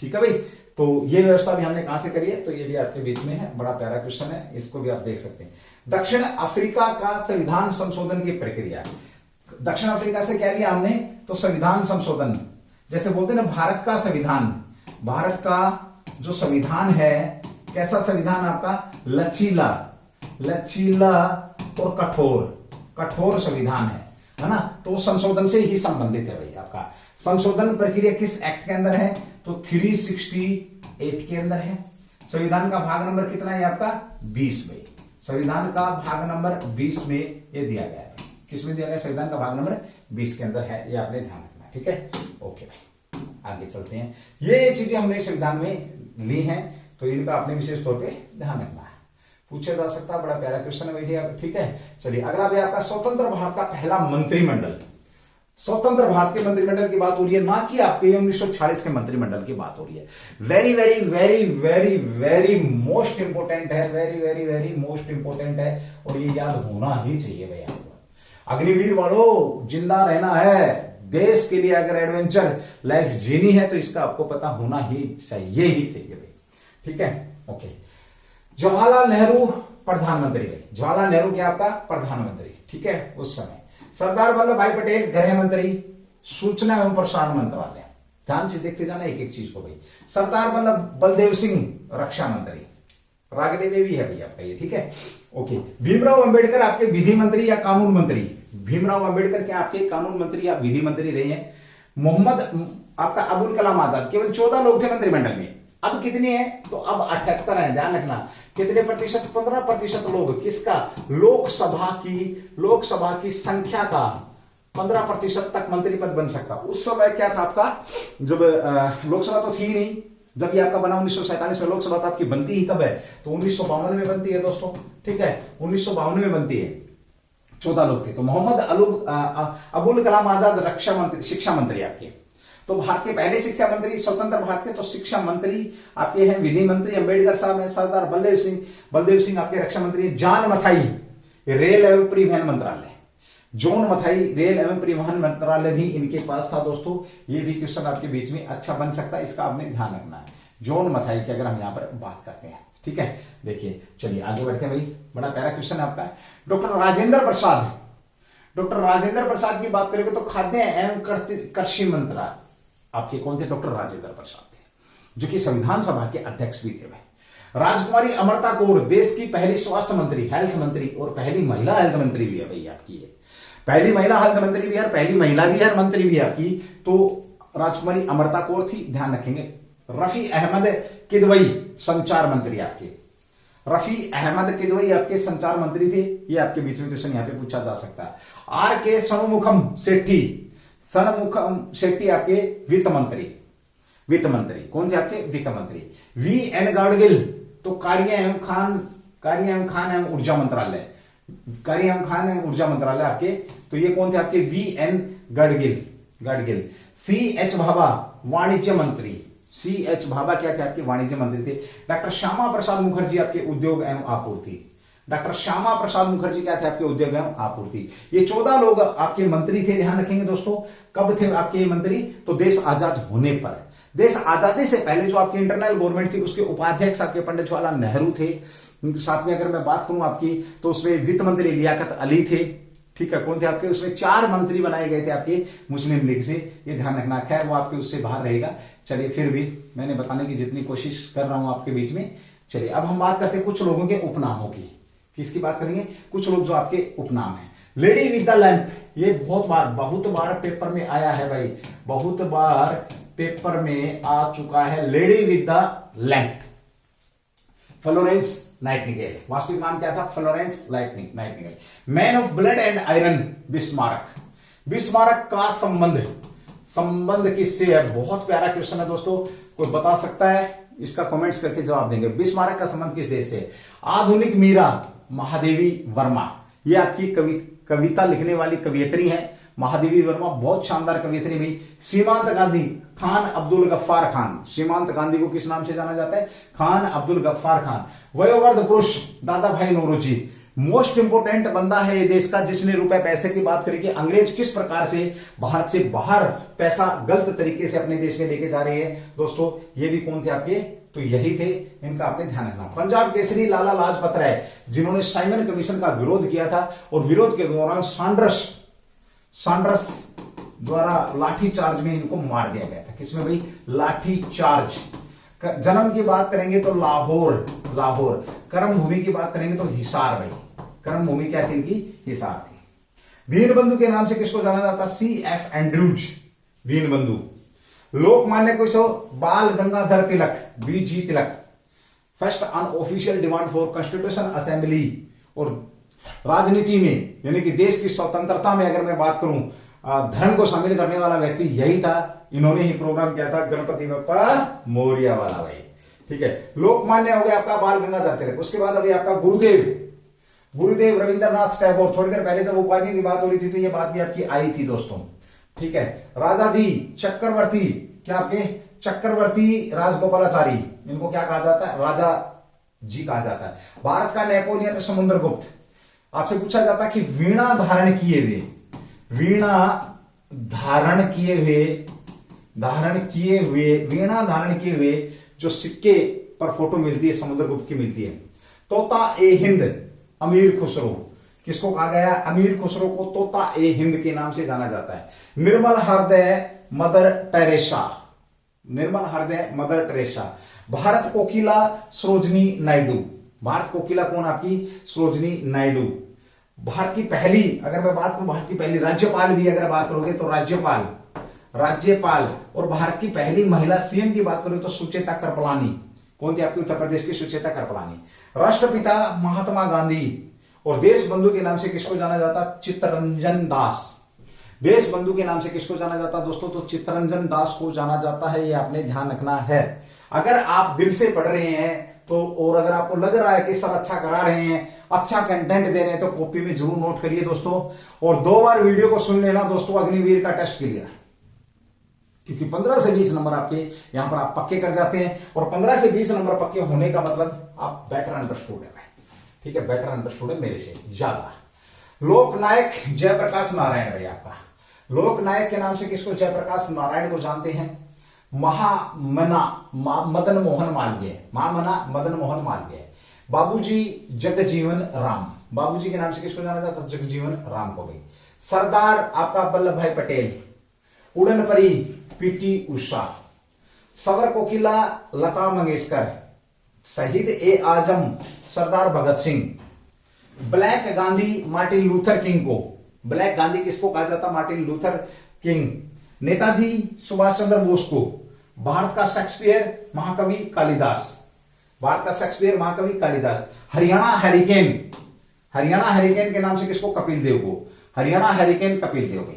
ठीक है भाई, तो ये व्यवस्था भी हमने कहां से करी है, तो ये भी आपके बीच में है, बड़ा प्यारा क्वेश्चन है, इसको भी आप देख सकते हैं। दक्षिण अफ्रीका का संविधान संशोधन की प्रक्रिया। दक्षिण अफ्रीका से क्या लिया हमने, तो संविधान संशोधन, जैसे बोलते हैं ना भारत का संविधान, भारत का जो संविधान है कैसा संविधान आपका, लचीला, लचीला और कठोर संविधान है ना, तो संशोधन से ही संबंधित है भाई। आपका संशोधन प्रक्रिया किस एक्ट के अंदर है, तो 368 के अंदर है। संविधान का भाग नंबर कितना है आपका, 20 में। संविधान का भाग नंबर 20 में ये दिया गया है। किसमें दिया गया, संविधान का भाग नंबर 20 के अंदर है, ये आपने ध्यान रखना। ठीक है, ओके भाई, आगे चलते हैं। ये चीजें हमने संविधान में ली हैं, तो इनका अपने विशेष तौर पे ध्यान रखना है, पूछा जा सकता है, बड़ा प्यारा क्वेश्चन है भैया। ठीक है, चलिए अगला भी आपका स्वतंत्र भारत का पहला मंत्रिमंडल। स्वतंत्र भारत के मंत्रिमंडल की बात हो रही है, ना कि आपके 1946 के मंत्रिमंडल की बात हो रही है। Very very very very very most important है, very very very most important है, और ये याद होना ही चाहिए भाई आपको। अग्निवीर वालों, जिंदा रहना है, देश के लिए अगर एडवेंचर लाइफ जीनी है तो इसका आपको पता होना ही चाहिए भाई। ठीक है, ओके। जवाहरलाल नेहरू प्रधानमंत्री भाई, जवाहरलाल नेहरू क्या आपका प्रधानमंत्री, ठीक है उस समय। सरदार वल्लभ भाई पटेल गृह मंत्री, सूचना एवं प्रसारण मंत्रालय, ध्यान से देखते जाना एक एक चीज को भाई। सरदार बलदेव सिंह रक्षा मंत्री, रागड़े में भी है भैया आपका ये, ठीक है ओके। भीमराव अंबेडकर आपके विधि मंत्री या कानून मंत्री, भीमराव अंबेडकर क्या आपके कानून मंत्री या विधि मंत्री रहे हैं। मोहम्मद आपका अबुल कलाम आजाद, केवल 14 लोग थे मंत्रिमंडल में, अब कितने हैं, तो अब 78 है, ध्यान रखना। कितने प्रतिशत, 15% लोग, किसका, लोकसभा की संख्या का 15% तक मंत्री पद बन सकता। उस समय क्या था आपका, जब लोकसभा तो थी ही नहीं, जब ये आपका बना 1947 में, लोकसभा तो आपकी बनती ही कब है, तो 1952 में बनती है दोस्तों, ठीक है 1952 में बनती है। 14 लोग थे, तो मोहम्मद अबुल कलाम आजाद रक्षा मंत्री, शिक्षा मंत्री आपके, तो भारत के पहले शिक्षा मंत्री स्वतंत्र भारत के, तो शिक्षा मंत्री आपके हैं। विधि मंत्री अंबेडकर साहब हैं। सरदार बलदेव सिंह आपके रक्षा मंत्री। जॉन मथाई रेल एवं परिवहन मंत्रालय, जॉन मथाई रेल एवं परिवहन मंत्रालय भी इनके पास था दोस्तों। ये भी क्वेश्चन आपके बीच में अच्छा बन सकता है, इसका आपने ध्यान रखना है, जॉन मथाई की अगर हम यहां पर बात करते हैं, ठीक है। देखिए चलिए आगे बढ़ते हैं भाई, बड़ा प्यारा क्वेश्चन है आपका। डॉक्टर राजेंद्र प्रसाद की बात करेंगे तो खाद्य एवं कृषि मंत्री आपके कौन थे, डॉक्टर राजेंद्र प्रसाद थे, जो कि संविधान सभा के अध्यक्ष भी थे भाई। राजकुमारी अमृता कौर देश की पहली स्वास्थ्य मंत्री, हेल्थ मंत्री, और पहली महिला हेल्थ मंत्री भी है भाई आपकी, ये पहली महिला हेल्थ मंत्री भी है, पहली महिला भी है, मंत्री भी है आपकी, तो राजकुमारी अमृता कौर थी, ध्यान रखेंगे। रफी अहमद किदवई संचार मंत्री आपके, रफी अहमद किदवई आपके संचार मंत्री थे, ये आपके बीच में क्वेश्चन यहां पे पूछा जा सकता है। आर के षणमुखम शेट्टी आपके वित्त मंत्री, कौन थे आपके वित्त मंत्री। वी एन गाडगिल तो कार्य एवं खान एवं ऊर्जा मंत्रालय आपके, तो ये कौन थे आपके, V N Gadgil. C H Bhabha वाणिज्य मंत्री, सी एच भाभा क्या थे आपके, वाणिज्य मंत्री थे। डॉक्टर श्यामा प्रसाद मुखर्जी आपके उद्योग एवं आपूर्ति, डॉक्टर श्यामा प्रसाद मुखर्जी क्या थे आपके उद्योग एवं आपूर्ति। ये 14 लोग आपके मंत्री थे, ध्यान रखेंगे दोस्तों। कब थे आपके मंत्री, तो देश आजाद होने पर। देश आजादी से पहले जो आपकी इंटरनल गवर्नमेंट थी उसके उपाध्यक्ष आपके पंडित जवाहरलाल नेहरू थे। साथ में अगर मैं बात करूं आपकी, तो उसमें वित्त मंत्री लियाकत अली थे, ठीक है कौन थे आपके, उसमें 4 मंत्री बनाए गए थे आपके मुस्लिम लीग से, ये ध्यान रखना। खैर वो आपके उससे बाहर रहेगा, चलिए फिर भी मैंने बताने की जितनी कोशिश कर रहा हूं आपके बीच में। चलिए अब हम बात करते हैं कुछ लोगों के उपनामों की, किसकी बात करेंगे, कुछ लोग जो आपके उपनाम है। लेडी विद द लैंप, ये बहुत बार पेपर में आया है भाई, बहुत बार पेपर में आ चुका है, lady with the lamp. Florence Nightingale, वास्तविक नाम क्या था, Florence Nightingale. Man of blood and iron Bismarck का संबंध किससे है, बहुत प्यारा क्वेश्चन है दोस्तों, कोई बता सकता है, इसका कमेंट्स करके जवाब देंगे। बिस्मार्क का संबंध किस देश से। आधुनिक मीरा महादेवी वर्मा, ये आपकी कविता लिखने वाली कवियत्री है महादेवी वर्मा, बहुत शानदार कवियत्री भी। सीमांत गांधी खान अब्दुल गफ्फार खान, सीमांत गांधी को किस नाम से जाना जाता है, खान अब्दुल गफ्फार खान। वयोवृद्ध पुरुष दादा भाई नौरोजी, मोस्ट इंपोर्टेंट बंदा है ये देश का, जिसने रुपए पैसे की बात करी कि अंग्रेज किस प्रकार से भारत से बाहर पैसा गलत तरीके से अपने देश में लेके जा रहे हैं। दोस्तों ये भी कौन थे आपके, तो यही थे, इनका आपने ध्यान रखना। पंजाब केसरी लाला लाजपत राय, जिन्होंने साइमन कमीशन का विरोध किया था और विरोध के दौरान सैंडर्स द्वारा लाठी चार्ज में इनको मार दिया गया था। किसमें भाई, लाठी चार्ज। जन्म की बात करेंगे तो लाहौर। कर्म भूमि की बात करेंगे तो हिसार। भाई कर्म भूमि क्या थी इनकी, हिसार थी। दीनबंधु के नाम से किसको जाना जाता, CF एंड्रूज, दीनबंधु। लोकमान्य किशो, बाल Gangadhar Tilak, BG Tilak. First on official demand for constitution assembly. और राजनीति में यानी कि देश की स्वतंत्रता में अगर मैं बात करूं, धर्म को शामिल करने वाला व्यक्ति यही था। इन्होंने ही प्रोग्राम किया था गणपति बप्पा मौर्य वाला। भाई ठीक है, लोकमान्य हो गया आपका बाल गंगाधर तिलक। उसके बाद अभी आपका गुरुदेव रविंद्रनाथ टैगोर। थोड़ी देर पहले जब उपाधि की बात हो रही थी तो ये बात भी आपकी आई थी दोस्तों। ठीक है, राजाजी चक्रवर्ती, क्या आपके चक्रवर्ती राजगोपालाचारी, इनको क्या कहा जाता है, राजा जी कहा जाता है। भारत का नेपोलियन समुद्रगुप्त। आपसे पूछा जाता है कि वीणा धारण किए हुए जो सिक्के पर फोटो मिलती है समुद्रगुप्त की मिलती है। तोता ए हिंद, अमीर खुसरो। किसको कहा गया, अमीर खुसरो को तोता ए हिंद के नाम से जाना जाता है। निर्मल हृदय मदर टेरेसा। भारत कोकिला सरोजनी नायडू। भारत कोकिला कौन आपकी, सरोजनी नायडू। भारत की पहली, अगर मैं बात करूं भारत की पहली राज्यपाल भी अगर बात करोगे तो राज्यपाल। और भारत की पहली महिला CM की बात करोगे तो सुचेता कृपलानी। कौन थी आपकी, उत्तर प्रदेश की सुचेता कृपलानी। राष्ट्रपिता महात्मा गांधी। और देश बंधु के नाम से किसको जाना जाता, चित्तरंजन दास। देश बंधु के नाम से किसको जाना जाता दोस्तों, तो चित्तरंजन दास को जाना जाता है। ये आपने ध्यान रखना है। अगर आप दिल से पढ़ रहे हैं तो, और अगर आपको लग रहा है कि सर अच्छा करा रहे हैं, अच्छा कंटेंट दे रहे हैं, तो कॉपी में जरूर नोट करिए दोस्तों। और 2 बार वीडियो को सुन लेना दोस्तों, अग्निवीर का टेस्ट क्लियर, क्योंकि 15 से 20 नंबर आपके यहां पर आप पक्के कर जाते हैं। और 15 से 20 नंबर पक्के होने का मतलब आप बेटर अंडरस्टूड है। ठीक है, बेटर अंडरस्टूड है मेरे से ज्यादा। लोकनायक जयप्रकाश नारायण। भाई आपका लोकनायक के नाम से किसको, जयप्रकाश नारायण को जानते हैं। महामना मदन मोहन मालवीय। बाबूजी जगजीवन राम। बाबूजी के नाम से किसको जाना जाता, जगजीवन राम को। भाई सरदार आपका वल्लभ भाई पटेल। उड़न परी PT उषा। सवर कोकिला लता मंगेशकर। शहीद ए आजम Sardar Bhagat Singh. Black Gandhi Martin Luther King को। ब्लैक गांधी किसको कहा जाता, Martin Luther King. Netaji Subhash Chandra Bose को। भारत का शेक्सपियर महाकवि कालिदास। हरियाणा हैरिकेन के नाम से किसको, कपिल देव को। हरियाणा हैरिकेन कपिल देव।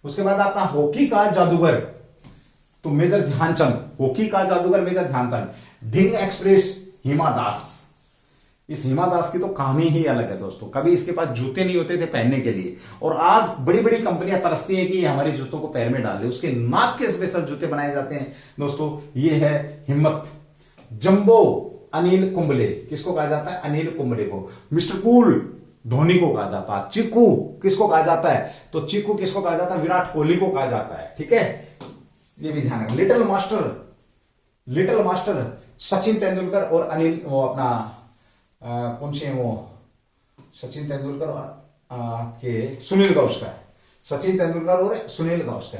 उसके बाद आपका हॉकी का जादूगर तो मेजर ध्यानचंद। ढिंग एक्सप्रेस हिमा दास। इस हिमा दास की तो काम ही अलग है दोस्तों। कभी इसके पास जूते नहीं होते थे पहनने के लिए, और आज बड़ी बड़ी कंपनियां तरसती हैं कि हमारे जूतों को पैर में डाल ले, उसके नाप के स्पेशल जूते बनाए जाते हैं दोस्तों। ये है हिम्मत। जंबो अनिल कुंबले। किसको कहा जाता है, अनिल कुंबले को। मिस्टर कूल धोनी को कहा जाता है। चिक्कू किसको कहा जाता है, तो चिक्कू किसको कहा जाता है, विराट कोहली को कहा जाता है। ठीक है, ये भी ध्यान रखें। लिटिल मास्टर सचिन तेंदुलकर और अनिल वो अपना कौन से वो सचिन तेंदुलकर और आपके सुनील गावस्कर। सचिन तेंदुलकर और Sunil Gavaskar.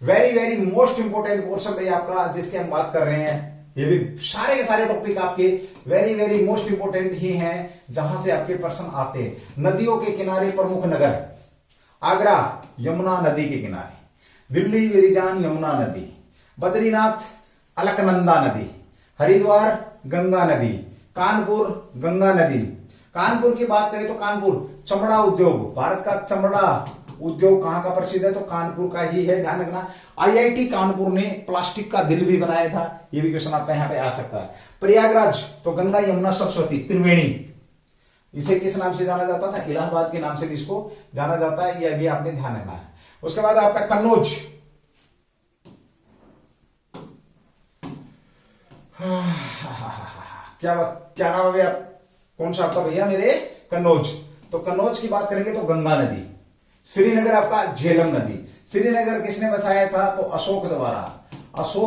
Very most important portion है आपका जिसके हम बात कर रहे हैं। ये भी सारे के सारे टॉपिक आपके वेरी मोस्ट इंपोर्टेंट ही हैं, जहां से आपके प्रश्न आते हैं। नदियों के किनारे प्रमुख नगर। आगरा यमुना नदी के किनारे। दिल्ली विरिजान यमुना नदी। बद्रीनाथ अलकनंदा नदी। हरिद्वार गंगा नदी। कानपुर गंगा नदी। कानपुर की बात करें तो कानपुर चमड़ा उद्योग, भारत का चमड़ा उद्योग कहां का प्रसिद्ध है, तो कानपुर का ही है, ध्यान रखना। IIT कानपुर ने प्लास्टिक का दिल भी बनाया था, ये भी क्वेश्चन आपका यहाँ पे आ सकता है। प्रयागराज तो गंगा यमुना सरस्वती त्रिवेणी, इसे किस नाम से जाना जाता था, इलाहाबाद के नाम से इसको जाना जाता है, यह भी आपने ध्यान रखना है। उसके बाद आपका कन्नौज, क्या नाम है भैया, कौन सा आपका भैया, मेरे कन्नौज, तो कन्नौज की बात करेंगे तो गंगा नदी। श्रीनगर आपका झेलम नदी। श्रीनगर किसने बसाया था? तो अशोक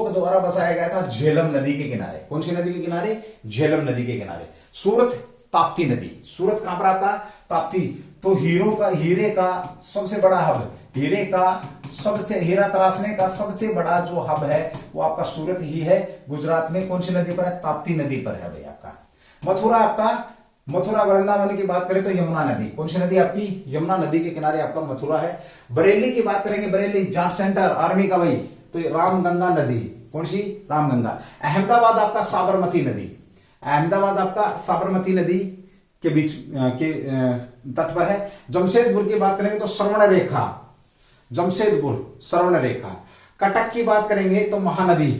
द्वारा बसाया गया था झेलम नदी के किनारे। कौन सी नदी के किनारे? झेलम नदी के किनारे। सूरत, ताप्ती नदी। सूरत कहां पर आपका? ताप्ती। तो हीरे का सबसे बड़ा हब, हीरा तराशने का सबसे बड़ा जो हब है वो आपका सूरत ही है। गुजरात में कौन सी नदी पर है? ताप्ती नदी पर है भाई आपका। मथुरा वृंदावन की बात करें तो यमुना नदी। कौन सी नदी आपकी? यमुना नदी के किनारे आपका मथुरा है। बरेली की बात करेंगे, बरेली जाट सेंटर आर्मी का भाई, तो रामगंगा नदी। कौन सी? रामगंगा। अहमदाबाद आपका साबरमती नदी के बीच के तट पर है। जमशेदपुर की बात करेंगे तो श्रवण रेखा। कटक की बात करेंगे तो महानदी।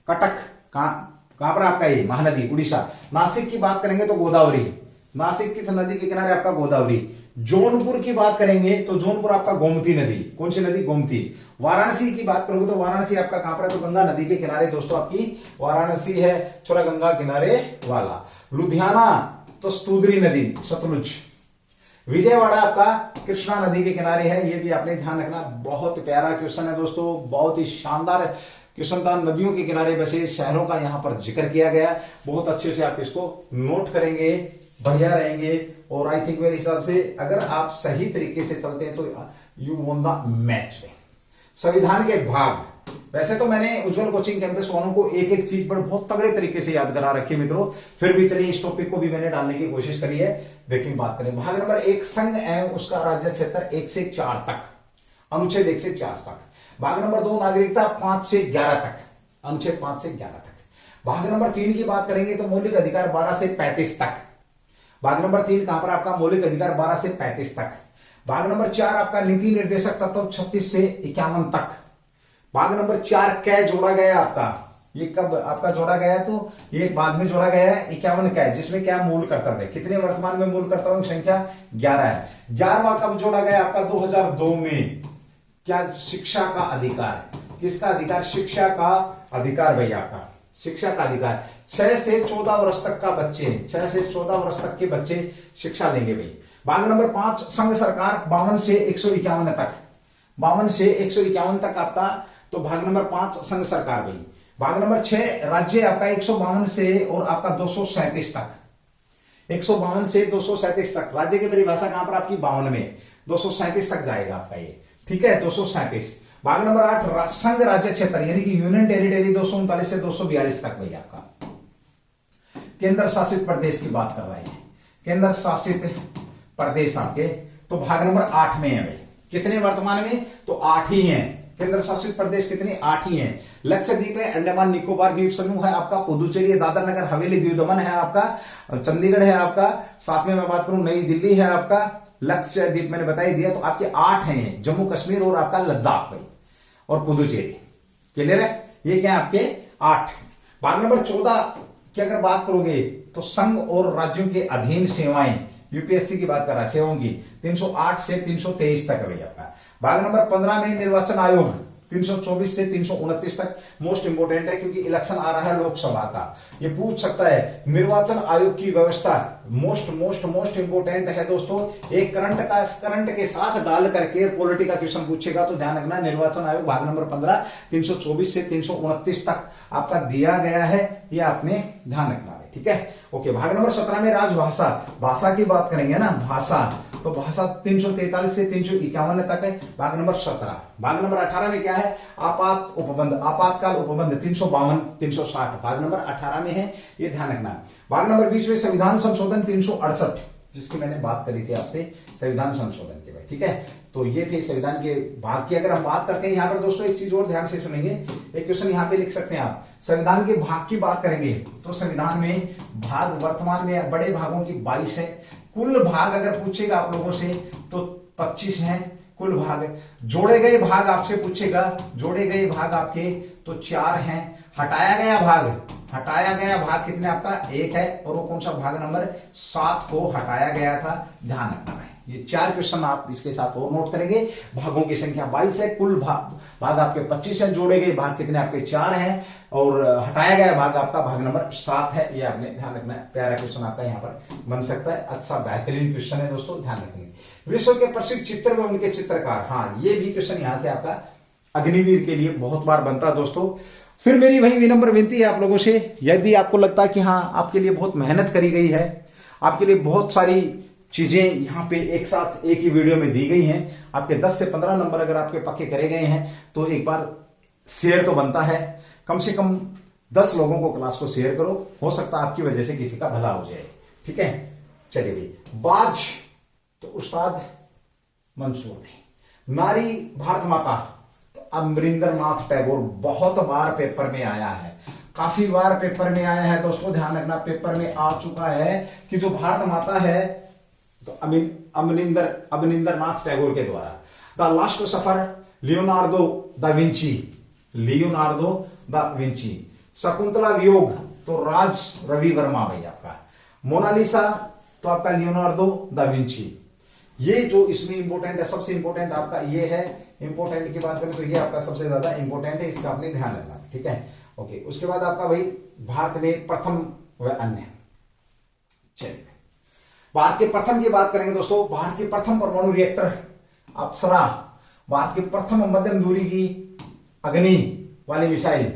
कटक कहां पर आपका? ये महानदी, उड़ीसा। नासिक की बात करेंगे तो गोदावरी। नासिक किस नदी के किनारे? आपका गोदावरी। जौनपुर की बात करेंगे तो जौनपुर आपका गोमती नदी। कौन सी नदी? गोमती। वाराणसी की बात करोगे तो वाराणसी आपका कहां पर है? तो गंगा नदी के किनारे दोस्तों आपकी वाराणसी है, छोरा गंगा किनारे वाला। लुधियाना तो स्तुद्री नदी, सतलुज। विजयवाड़ा आपका कृष्णा नदी के किनारे है। ये भी आपने ध्यान रखना, बहुत प्यारा क्वेश्चन है दोस्तों, बहुत ही शानदार क्वेश्चन था। नदियों के किनारे बसे शहरों का यहां पर जिक्र किया गया। बहुत अच्छे से आप इसको नोट करेंगे, बढ़िया रहेंगे। और आई थिंक मेरे हिसाब से अगर आप सही तरीके से चलते हैं तो यू वॉन द मैच। संविधान के भाग, वैसे तो मैंने उज्जवल कोचिंग कैंपस वालों को एक एक चीज पर बहुत तगड़े तरीके से याद करा रखी है मित्रों, फिर भी चलिए इस टॉपिक को भी मैंने डालने की कोशिश करी है। देखिए बात करें भाग नंबर 1, संघ एवं उसका राज्य क्षेत्र 1 से 4 तक, अनुच्छेद 1 से 4 तक। भाग नंबर 2, नागरिकता 5 से 11 तक, अनुच्छेद 5 से 11 तक। भाग नंबर 3 की बात करेंगे तो मौलिक अधिकार 12 से 35 तक। भाग नंबर 3 कहां पर आपका? मौलिक अधिकार 12 से 35 तक। भाग नंबर 4 आपका नीति निर्देशक तत्व 36 से 51 तक। भाग नंबर 4 कै जोड़ा गया आपका, ये कब आपका जोड़ा गया है? तो ये बाद में जोड़ा गया है 51 कै, जिसमें क्या मूल कर्तव्य है? कितने वर्तमान में मूल कर्तव्यों की संख्या? 11 है। 11वां कब जोड़ा गया आपका? 2002 में। क्या? शिक्षा का अधिकार। किसका अधिकार? शिक्षा का अधिकार भाई आपका, शिक्षा का अधिकार। 6 से 14 वर्ष तक का बच्चे, 6 से 14 वर्ष तक के बच्चे शिक्षा लेंगे भाई। भाग नंबर 5, संघ सरकार 52 से 151 तक, 52 से 151 तक आपका। तो भाग नंबर 5 संघ सरकार भाई। भाग नंबर 6 राज्य आपका 152 से और आपका 237 तक, 152 से 237 तक। राज्य की परिभाषा कहां पर आपकी? 52 में, 237 तक जाएगा आपका ये, ठीक है, 237। भाग नंबर 8 संघ राज्य क्षेत्र यानी कि यूनियन टेरिटरी 239 से 242 तक भाई आपका। केंद्र शासित प्रदेश की बात कर रहे हैं, केंद्र शासित प्रदेश आपके, तो भाग नंबर 8 में है भाई। कितने वर्तमान में? तो 8 ही हैं। केंद्र शासित प्रदेश कितने? 8 ही हैं। लक्षद्वीप है, अंडमान निकोबार द्वीप समूह है आपका, पुदुचेरी, दादर नगर हवेली, दीव दमन है आपका, चंडीगढ़ है आपका, साथ में मैं बात करूं नई दिल्ली है आपका, लक्षद्वीप मैंने बता ही दिया। तो आपके 8 हैं, जम्मू कश्मीर और आपका लद्दाख भाई और पुदुचेरी। क्लियर है? ये क्या है आपके? 8। भाग नंबर 14 की अगर बात करोगे तो संघ और राज्यों के अधीन सेवाएं, यूपीएससी की बात कर रहा है, सेवाओं की 308 से 323 तक है भाई आपका। भाग नंबर 15 में निर्वाचन आयोग 324 से 329 तक। मोस्ट इंपोर्टेंट है क्योंकि इलेक्शन आ रहा है लोकसभा का, ये पूछ सकता है निर्वाचन आयोग की व्यवस्था। मोस्ट इंपोर्टेंट है दोस्तों। एक करंट के साथ डाल करके पॉलिटी का क्वेश्चन पूछेगा तो ध्यान रखना, निर्वाचन आयोग भाग नंबर 15 324 से 329 तक आपका दिया गया है, ये आपने ध्यान रखना है, ठीक है। ओके, भाग नंबर 17 में राजभाषा, भाषा की बात करेंगे ना, भाषा, तो भाषा 343 से 351 तक है, भाग नंबर 17। भाग नंबर 18 में क्या है? आपातकाल उपबंध 352 360 भाग नंबर 18 में है, ये ध्यान रखना। भाग नंबर 20 में संविधान संशोधन 368, जिसकी मैंने बात करी थी आपसे, संविधान संशोधन के भाई, ठीक है। तो ये थे संविधान के भाग की। अगर हम बात करते हैं यहाँ पर दोस्तों, एक चीज और ध्यान से सुनेंगे, एक क्वेश्चन यहाँ पे लिख सकते हैं आप। संविधान के भाग की बात करेंगे तो संविधान में भाग वर्तमान में बड़े भागों की 22 है। कुल भाग अगर पूछेगा आप लोगों से तो 25 हैं कुल भाग। जोड़े गए भाग आपसे पूछेगा, जोड़े गए भाग आपके तो 4 हैं। हटाया गया भाग कितने आपका? 1 है, और वो कौन सा? भाग नंबर 7 को हटाया गया था, ध्यान रखना है, ये 4 क्वेश्चन आप इसके साथ और नोट करेंगे। भागों की संख्या 22 है, कुल भाग आपके 25 है, जोड़े गए भाग कितने आपके 4 हैं, और हटाया गया भाग आपका भाग नंबर 7 है। ये आपने ध्यान रखना है, प्यारा क्वेश्चन आपका यहाँ पर बन सकता है। अच्छा बेहतरीन क्वेश्चन है दोस्तों, ध्यान रखेंगे। विश्व के प्रसिद्ध चित्र में उनके चित्रकार, हाँ ये भी क्वेश्चन यहाँ से आपका अग्निवीर के लिए बहुत बार बनता है दोस्तों। फिर मेरी वही विनम्र विनती है आप लोगों से, यदि आपको लगता है कि हाँ आपके लिए बहुत मेहनत करी गई है, आपके लिए बहुत सारी चीजें यहाँ पे एक साथ एक ही वीडियो में दी गई हैं, आपके 10 से 15 नंबर अगर आपके पक्के करे गए हैं तो एक बार शेयर तो बनता है, कम से कम 10 लोगों को क्लास को शेयर करो, हो सकता है आपकी वजह से किसी का भला हो जाए। ठीक है, चलिए भाई। बाज तो उस्ताद मंसूर ने, नारी भारत माता तो अमरिंदरनाथ टैगोर, बहुत बार पेपर में आया है, काफी बार पेपर में आया है दोस्तों, ध्यान रखना पेपर में आ चुका है कि जो भारत माता है तो अमरिंदरनाथ टैगोर के द्वारा। The last suffer Leonardo da Vinci, Leonardo da Vinci. Shakuntala वियोग तो राज रवि वर्मा भाई आपका। मोनालिसा तो आपका लियोनार्दो दा विंची। ये जो इसमें इंपॉर्टेंट है, सबसे इंपॉर्टेंट आपका ये है, इंपॉर्टेंट की बात करें तो ये आपका सबसे ज्यादा इंपॉर्टेंट है, इसका आपने ध्यान रखना। ठीक है, ओके। उसके बाद आपका भाई भारत में प्रथम व अन्य। चलिए भारत के प्रथम की बात करेंगे दोस्तों। भारत की प्रथम परमाणु रिएक्टर अप्सरा, भारत की प्रथम मध्यम दूरी की अग्नि वाली मिसाइल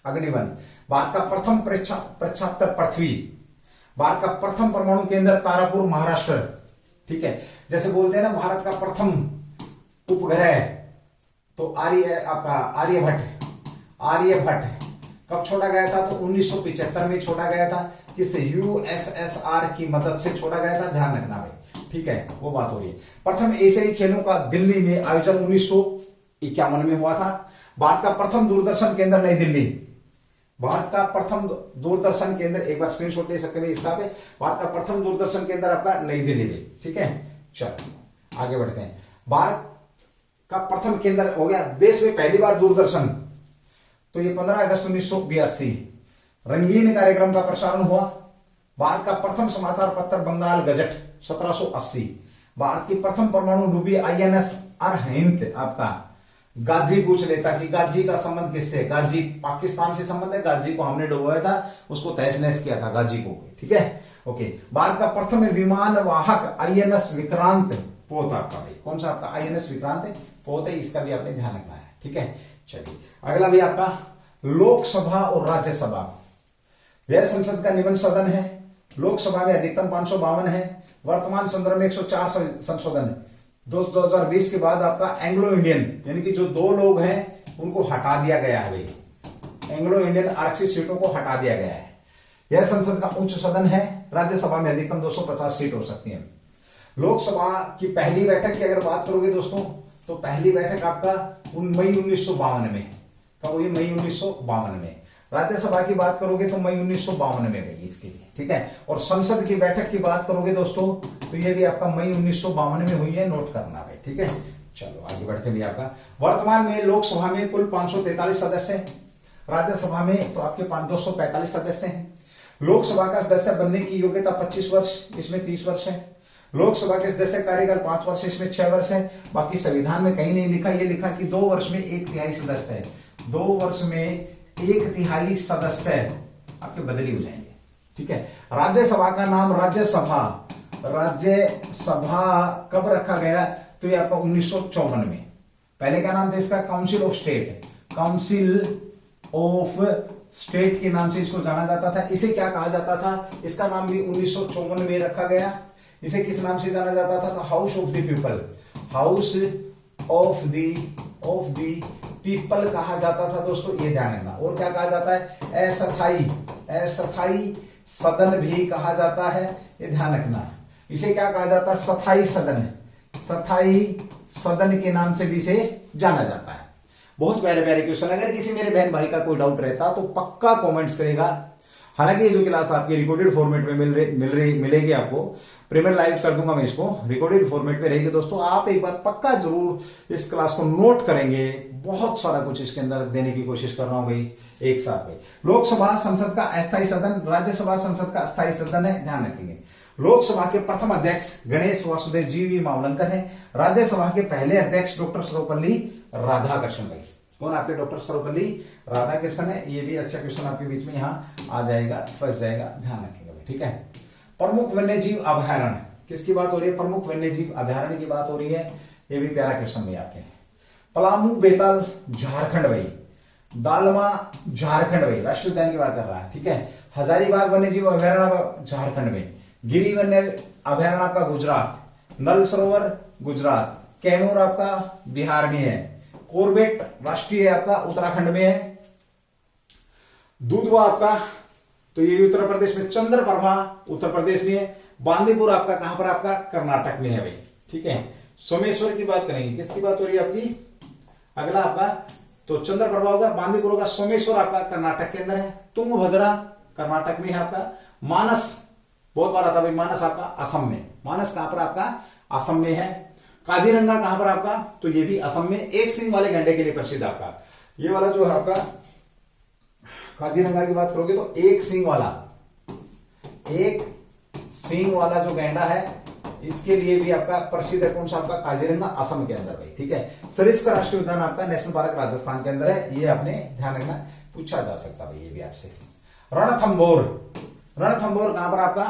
अग्निवन, भारत का प्रथम प्रक्षेपण पृथ्वी, भारत का प्रथम परमाणु केंद्र तारापुर महाराष्ट्र। ठीक है, जैसे बोलते हैं ना भारत का प्रथम उपग्रह तो आर्यभट्ट कब छोड़ा गया था, तो 1975 में छोड़ा गया था। किससे, यूएसएसआर की मदद से छोड़ा गया था, ध्यान रखना भाई। ठीक है, वो बात हो रही है। प्रथम एशियाई खेलों का दिल्ली में आयोजन 1951 में हुआ था। भारत का प्रथम दूरदर्शन केंद्र नई दिल्ली, भारत का प्रथम दूरदर्शन केंद्र, एक बार स्क्रीनशॉट ले सकते हैं इसका पे, भारत का प्रथम दूरदर्शन केंद्र आपका नई दिल्ली में। ठीक है, चलो आगे बढ़ते हैं। भारत का प्रथम केंद्र हो गया, देश में पहली बार दूरदर्शन तो ये 15 अगस्त 1982 रंगीन कार्यक्रम का प्रसारण हुआ। भारत का प्रथम समाचार पत्र बंगाल गजट 1780। भारत की प्रथम परमाणु डूबी आईएनएस अरहिंद आपका। गाजी पूछ लेता कि गाजी का संबंध किससे, गाजी पाकिस्तान से संबंध है, गाजी को हमने डुबोया था, उसको तहस नहस किया था गाजी को। ठीक है, ओके। भारत का प्रथम विमान वाहक आईएनएस विक्रांत पोत आपका भाई, कौन सा आपका आईएनएस विक्रांत पोत है, इसका भी आपने ध्यान रखना है। ठीक है, चलिए अगला भी आपका लोकसभा और राज्यसभा। यह संसद का निम्न सदन है। लोकसभा में अधिकतम 552 है, वर्तमान संदर्भ में 104 संशोधन। 2020 के बाद आपका एंग्लो इंडियन यानी कि जो 2 लोग हैं उनको हटा दिया गया है भाई, एंग्लो इंडियन आरक्षित सीटों को हटा दिया गया है। यह संसद का उच्च सदन है। राज्यसभा में अधिकतम 250 सीट हो सकती है। लोकसभा की पहली बैठक की अगर बात करोगे दोस्तों तो पहली बैठक आपका मई 1952 में, कब हुई, मई 1952 में। राज्यसभा की बात करोगे तो मई 1952 में गई इसके लिए। ठीक है, और संसद की बैठक की बात करोगे दोस्तों तो ये भी आपका मई 1952 में हुई है, नोट करना है। ठीक है, चलो आगे बढ़ते भी। आपका वर्तमान में लोकसभा में कुल 543 सदस्य हैं, राज्यसभा में तो आपके 245 सदस्य हैं। लोकसभा का सदस्य बनने की योग्यता 25 वर्ष, इसमें 30 वर्ष है। लोकसभा के सदस्य कार्यकाल 5 वर्ष, इसमें 6 वर्ष है। बाकी संविधान में कहीं नहीं लिखा, ये लिखा कि 2 वर्ष में 1/3 सदस्य है, 2 वर्ष में 1/3 सदस्य आपके बदली हो जाएंगे। ठीक है, राज्यसभा का नाम राज्यसभा कब रखा गया, तो ये आपका 1954 में। पहले क्या नाम था इसका, council of state, council of state के नाम से इसको जाना जाता था। इसे क्या कहा जाता था, इसका नाम भी 1954 में रखा गया। इसे किस नाम से जाना जाता था, तो house of the people, house of the people कहा जाता था दोस्तों, ये ध्यान रखना। और क्या कहा जाता है, अस्थाई सदन भी कहा जाता है, ये ध्यान रखना। इसे क्या कहा जाता है, स्थायी सदन के नाम से भी इसे जाना जाता है। बहुत प्यारे प्यारे क्वेश्चन। अगर किसी मेरे बहन भाई का कोई डाउट रहता तो पक्का कमेंट्स करेगा। हालांकि ये जो क्लास आपकी रिकॉर्डेड फॉर्मेट में मिलेगी आपको, प्रीमियर लाइव कर दूंगा मैं इसको, रिकॉर्डेड फॉर्मेट में रहेगी दोस्तों। आप एक बार पक्का जरूर इस क्लास को नोट करेंगे, बहुत सारा कुछ इसके अंदर देने की कोशिश कर रहा हूं भाई एक साथ में। लोकसभा संसद का अस्थायी सदन, राज्यसभा संसद का अस्थायी सदन है, ध्यान रखेंगे। लोकसभा के प्रथम अध्यक्ष गणेश वासुदेव जी वी मावलंकर हैं। राज्यसभा के पहले अध्यक्ष डॉक्टर सर्वपल्ली राधाकृष्णन भाई। कौन आपके डॉक्टर सर्वपल्ली राधाकृष्णन है। ये भी अच्छा क्वेश्चन आपके बीच में यहाँ आ जाएगा, फंस जाएगा, ध्यान रखिएगा भाई, ठीक है। प्रमुख वन्यजीव अभयारण्य, किसकी बात हो रही है, प्रमुख वन्यजीव अभयारण्य की बात हो रही है। ये भी प्यारा क्वेश्चन भाई आपके। पलामू बेताल झारखंड भाई, दालमा झारखंड भाई, राष्ट्रीय उद्यान की बात कर रहा है, ठीक है। हजारीबाग वन्यजीव अभयारण्य झारखंड में, गिरी वन्य अभयारण्य आपका गुजरात, नल सरोवर गुजरात, कैमूर आपका बिहार में है, कॉर्बेट राष्ट्रीय आपका उत्तराखंड में है, दूधवा आपका तो ये भी उत्तर प्रदेश में, चंद्रप्रभा उत्तर प्रदेश में है, बांदीपुर आपका कहां पर, आपका कर्नाटक में है भाई, ठीक है। सोमेश्वर की बात करेंगे, किसकी बात हो रही है आपकी, अगला आपका तो चंद्रप्रभा होगा, बांदीपुर होगा, सोमेश्वर आपका कर्नाटक के अंदर है, तुंगभद्रा कर्नाटक में है आपका, मानस बहुत बार आता भाई, मानस आपका असम में, मानस कहां पर आपका असम में है, काजीरंगा कहां पर आपका तो ये भी असम में, एक सिंह वाले गैंडे के लिए प्रसिद्ध आपका ये वाला जो है आपका काजीरंगा की बात करोगे तो एक सिंह वाला जो गैंडा है इसके लिए भी आपका प्रसिद्ध है। कौन सा आपका काजीरंगा असम के अंदर भाई, ठीक है। सरिस्का राष्ट्रीय उद्यान आपका नेशनल पार्क राजस्थान के अंदर है, ये आपने ध्यान रखना, पूछा जा सकता भाई ये भी आपसे। रणथंभौर कहां पर आपका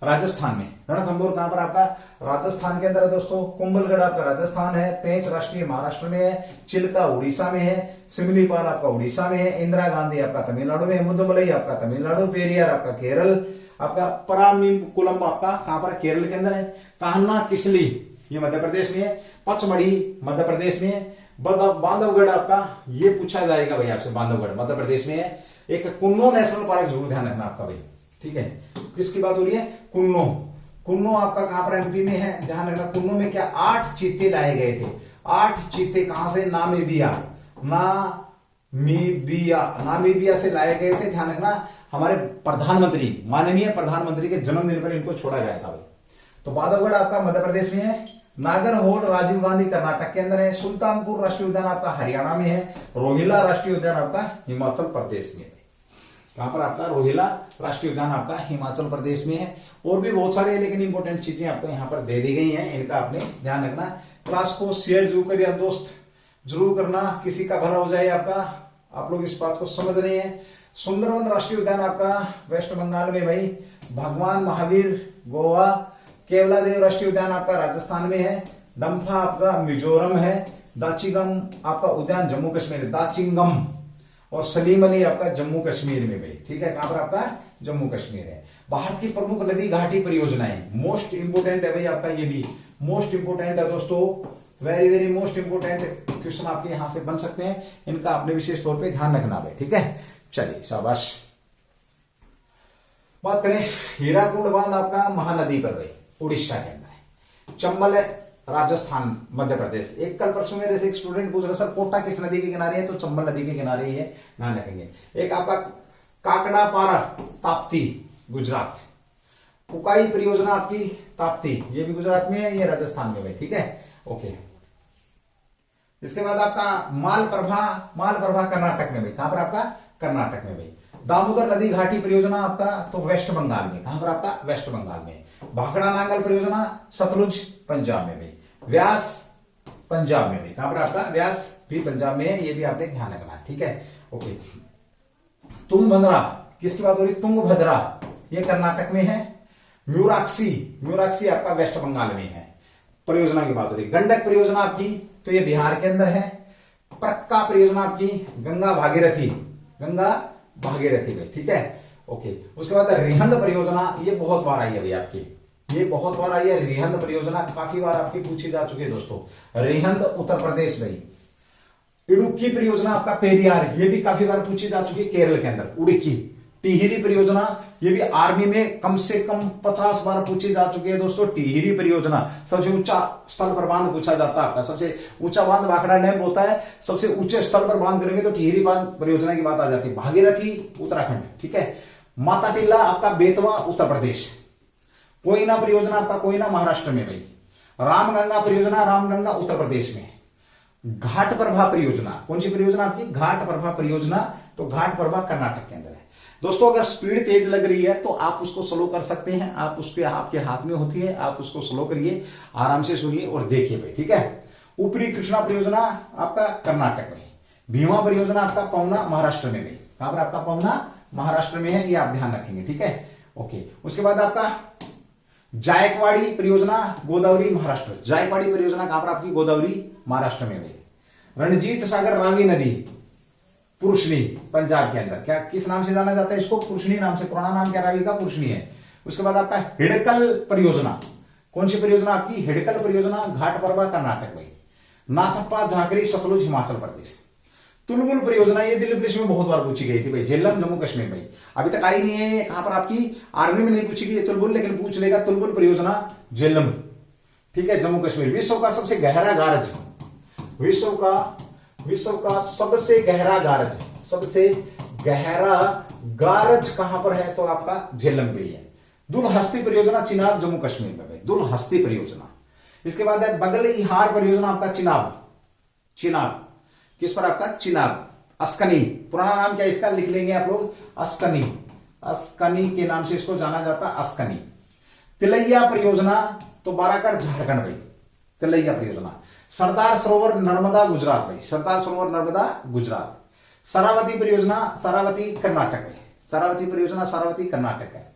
राजस्थान में, रणथंभौर कहां पर आपका राजस्थान के अंदर है दोस्तों। कुंभलगढ़ आपका राजस्थान है, पेंच राष्ट्रीय महाराष्ट्र में है, चिल्का उड़ीसा में है, सिमलीपाल आपका उड़ीसा में है, इंदिरा गांधी आपका तमिलनाडु में, मुदमलई आपका तमिलनाडु, पेरियार आपका केरल, आपका परामीकुलम आपका कहां पर, केरल के अंदर है, कान्हा किसली ये मध्य प्रदेश में है, पचमढ़ी मध्य प्रदेश में है, बांधवगढ़ आपका ये पूछा जाएगा भाई आपसे, बांधवगढ़ मध्य प्रदेश में है। एक कुन्नो नेशनल पार्क जरूर ध्यान रखना आपका भाई, ठीक है। किसकी बात हो रही है, कुन्नो आपका कहां पर, एमपी में है, ध्यान रखना। कुन्नो में क्या 8 चीते लाए गए थे, 8 चीते कहां से, नामीबिया से लाए गए थे, ध्यान रखना। हमारे प्रधानमंत्री, माननीय प्रधानमंत्री के जन्मदिन पर इनको छोड़ा गया था भाई। तो बांधवगढ़ आपका मध्य प्रदेश में है, नागरहोल राजीव गांधी कर्नाटक के अंदर है, सुल्तानपुर राष्ट्रीय उद्यान आपका हरियाणा में है, रोहिला राष्ट्रीय उद्यान आपका हिमाचल प्रदेश में है। कहां पर आपका, रोहिला राष्ट्रीय उद्यान आपका हिमाचल प्रदेश में है। और भी बहुत सारे लेकिन इंपॉर्टेंट चीजें आपको यहाँ पर दे दी गई हैं, इनका आपने ध्यान रखना। क्लास को शेयर जरूर करिए दोस्त, जरूर करना, किसी का भला हो जाए आपका, आप लोग इस बात को समझ रहे हैं। सुंदरवन राष्ट्रीय उद्यान आपका वेस्ट बंगाल में भाई, भगवान महावीर गोवा, केवलादेव राष्ट्रीय उद्यान आपका राजस्थान में है, डम्फा आपका मिजोरम है, दाचिंगम आपका उद्यान जम्मू कश्मीर, दाचिंगम, और सलीम अली आपका जम्मू कश्मीर में भाई, ठीक है। कहां पर आपका, जम्मू कश्मीर है। भारत की प्रमुख नदी घाटी परियोजनाएं, मोस्ट इंपोर्टेंट है भाई आपका, ये भी मोस्ट इंपोर्टेंट है दोस्तों, very very most important question आपके यहां से बन सकते हैं, इनका आपने विशेष तौर पे ध्यान रखना भाई, ठीक है। चलिए शाबाश। बात करें हीराकुंड बांध आपका महानदी पर भाई, उड़ीसा के अंदर है। चंबल है राजस्थान मध्य प्रदेश। एक कल परसों मेरे से एक स्टूडेंट पूछ रहा सर कोटा किस नदी के किनारे है, तो चंबल नदी के किनारे ही है, ध्यान रखेंगे। एक आपका काकड़ापारा ताप्ती गुजरात, उकाई परियोजना आपकी ताप्ती, ये भी गुजरात में है, ये राजस्थान में भाई, ठीक है, ओके। इसके बाद आपका मालप्रभा कर्नाटक में भाई, कहां पर आपका, कर्नाटक में भाई। दामोदर नदी घाटी परियोजना आपका तो वेस्ट बंगाल में, कहां पर आपका, वेस्ट बंगाल में। भाखड़ा नांगल परियोजना सतलुज पंजाब में भाई, व्यास पंजाब में भाई, कहां पर आपका, व्यास भी पंजाब में है, ये भी आपने ध्यान रखना, ठीक है, ओके। तुंगभद्रा, किसकी बात हो रही, तुंगभद्रा ये कर्नाटक में है। म्यूराक्सी आपका वेस्ट बंगाल में है, परियोजना की बात हो रही। गंडक परियोजना आपकी तो ये बिहार के अंदर है। प्रक्का परियोजना आपकी गंगा भागीरथी भाई, ठीक है, ओके। उसके बाद रिहंद परियोजना, ये बहुत बार आई है भाई आपकी, ये बहुत बार आई है रिहंद परियोजना, काफी बार आपकी पूछी जा चुकी है दोस्तों, रिहंद उत्तर प्रदेश भाई। इडुक्की परियोजना आपका पेरियार, ये भी काफी बार पूछी जा चुकी है, केरल के अंदर। उड़ुक्की टिहरी परियोजना, ये भी आर्मी में कम से कम 50 बार पूछी जा चुकी है दोस्तों। टिहरी परियोजना सबसे ऊंचा स्थल पर बांध पूछा जाता है आपका, सबसे ऊंचा बांध भाखड़ा डैम होता है, सबसे ऊंचे स्थल पर बांध करेंगे तो टिहरी बांध परियोजना की बात आ जाती है। भागीरथी उत्तराखंड, ठीक है। माता टिल्ला आपका बेतवा उत्तर प्रदेश। कोयना परियोजना आपका कोयना महाराष्ट्र में भाई। रामगंगा परियोजना रामगंगा उत्तर प्रदेश में। घाट प्रभा परियोजना, कौन सी परियोजना आपकी, घाट प्रभा परियोजना, तो घाट प्रभा कर्नाटक के अंदर है। दोस्तों अगर स्पीड तेज लग रही है तो आप उसको स्लो कर सकते हैं, आप उसके आपके हाथ में होती है, आप उसको स्लो करिए, आराम से सुनिए और देखिए भाई, ठीक है। ऊपरी कृष्णा परियोजना आपका कर्नाटक में, भीमा परियोजना आपका पवना महाराष्ट्र में गई, कहां पर आपका पवना महाराष्ट्र में है, ये आप ध्यान रखेंगे, ठीक है। ओके, उसके बाद आपका जायकवाड़ी परियोजना गोदावरी महाराष्ट्र, जायकवाड़ी परियोजना कहां पर आपकी गोदावरी महाराष्ट्र में गई। रणजीत सागर रावी नदी पुरुषनी पंजाब के अंदर, क्या किस नाम से जाना जाता है इसको, पुरुषनी नाम से, पुराना नाम क्या रावी का, पुरुषनी है। उसके बाद आपका हिडकल परियोजना, कौन सी परियोजना आपकी, हिडकल परियोजना घाटपर्वा कर्नाटक में। नाथप्पा झाकरी सतलुज हिमाचल प्रदेश। तुलबुल परियोजना, ये दिल्ली पुलिस में बहुत बार पूछी गई थी भाई, झेलम जम्मू कश्मीर में, अभी तक आई नहीं है, कहां पर आपकी आर्मी में नहीं पूछी गई तुलबुल, लेकिन पूछ लेगा तुलबुल परियोजना झेलम, ठीक है, जम्मू कश्मीर। विश्व का सबसे गहरा गारज, विश्व का सबसे गहरा गारज, सबसे गहरा गारज कहां पर है, तो आपका झेलम पे है। दुलहस्ती परियोजना चिनाब जम्मू कश्मीर में भाई, दुलहस्ती परियोजना। इसके बाद है बगलिहार परियोजना आपका चिनाब, किस पर आपका, चिनाब, अस्कनी, पुराना नाम क्या इसका लिख लेंगे आप लोग, अस्कनी के नाम से इसको जाना जाता, अस्कनी। तिलैया परियोजना तो बाराकर झारखंड भाई, तिलैया परियोजना। सरदार सरोवर नर्मदा गुजरात भाई, सरदार सरोवर नर्मदा गुजरात। शरावती परियोजना शरावती कर्नाटक है, शरावती परियोजना शरावती कर्नाटक है।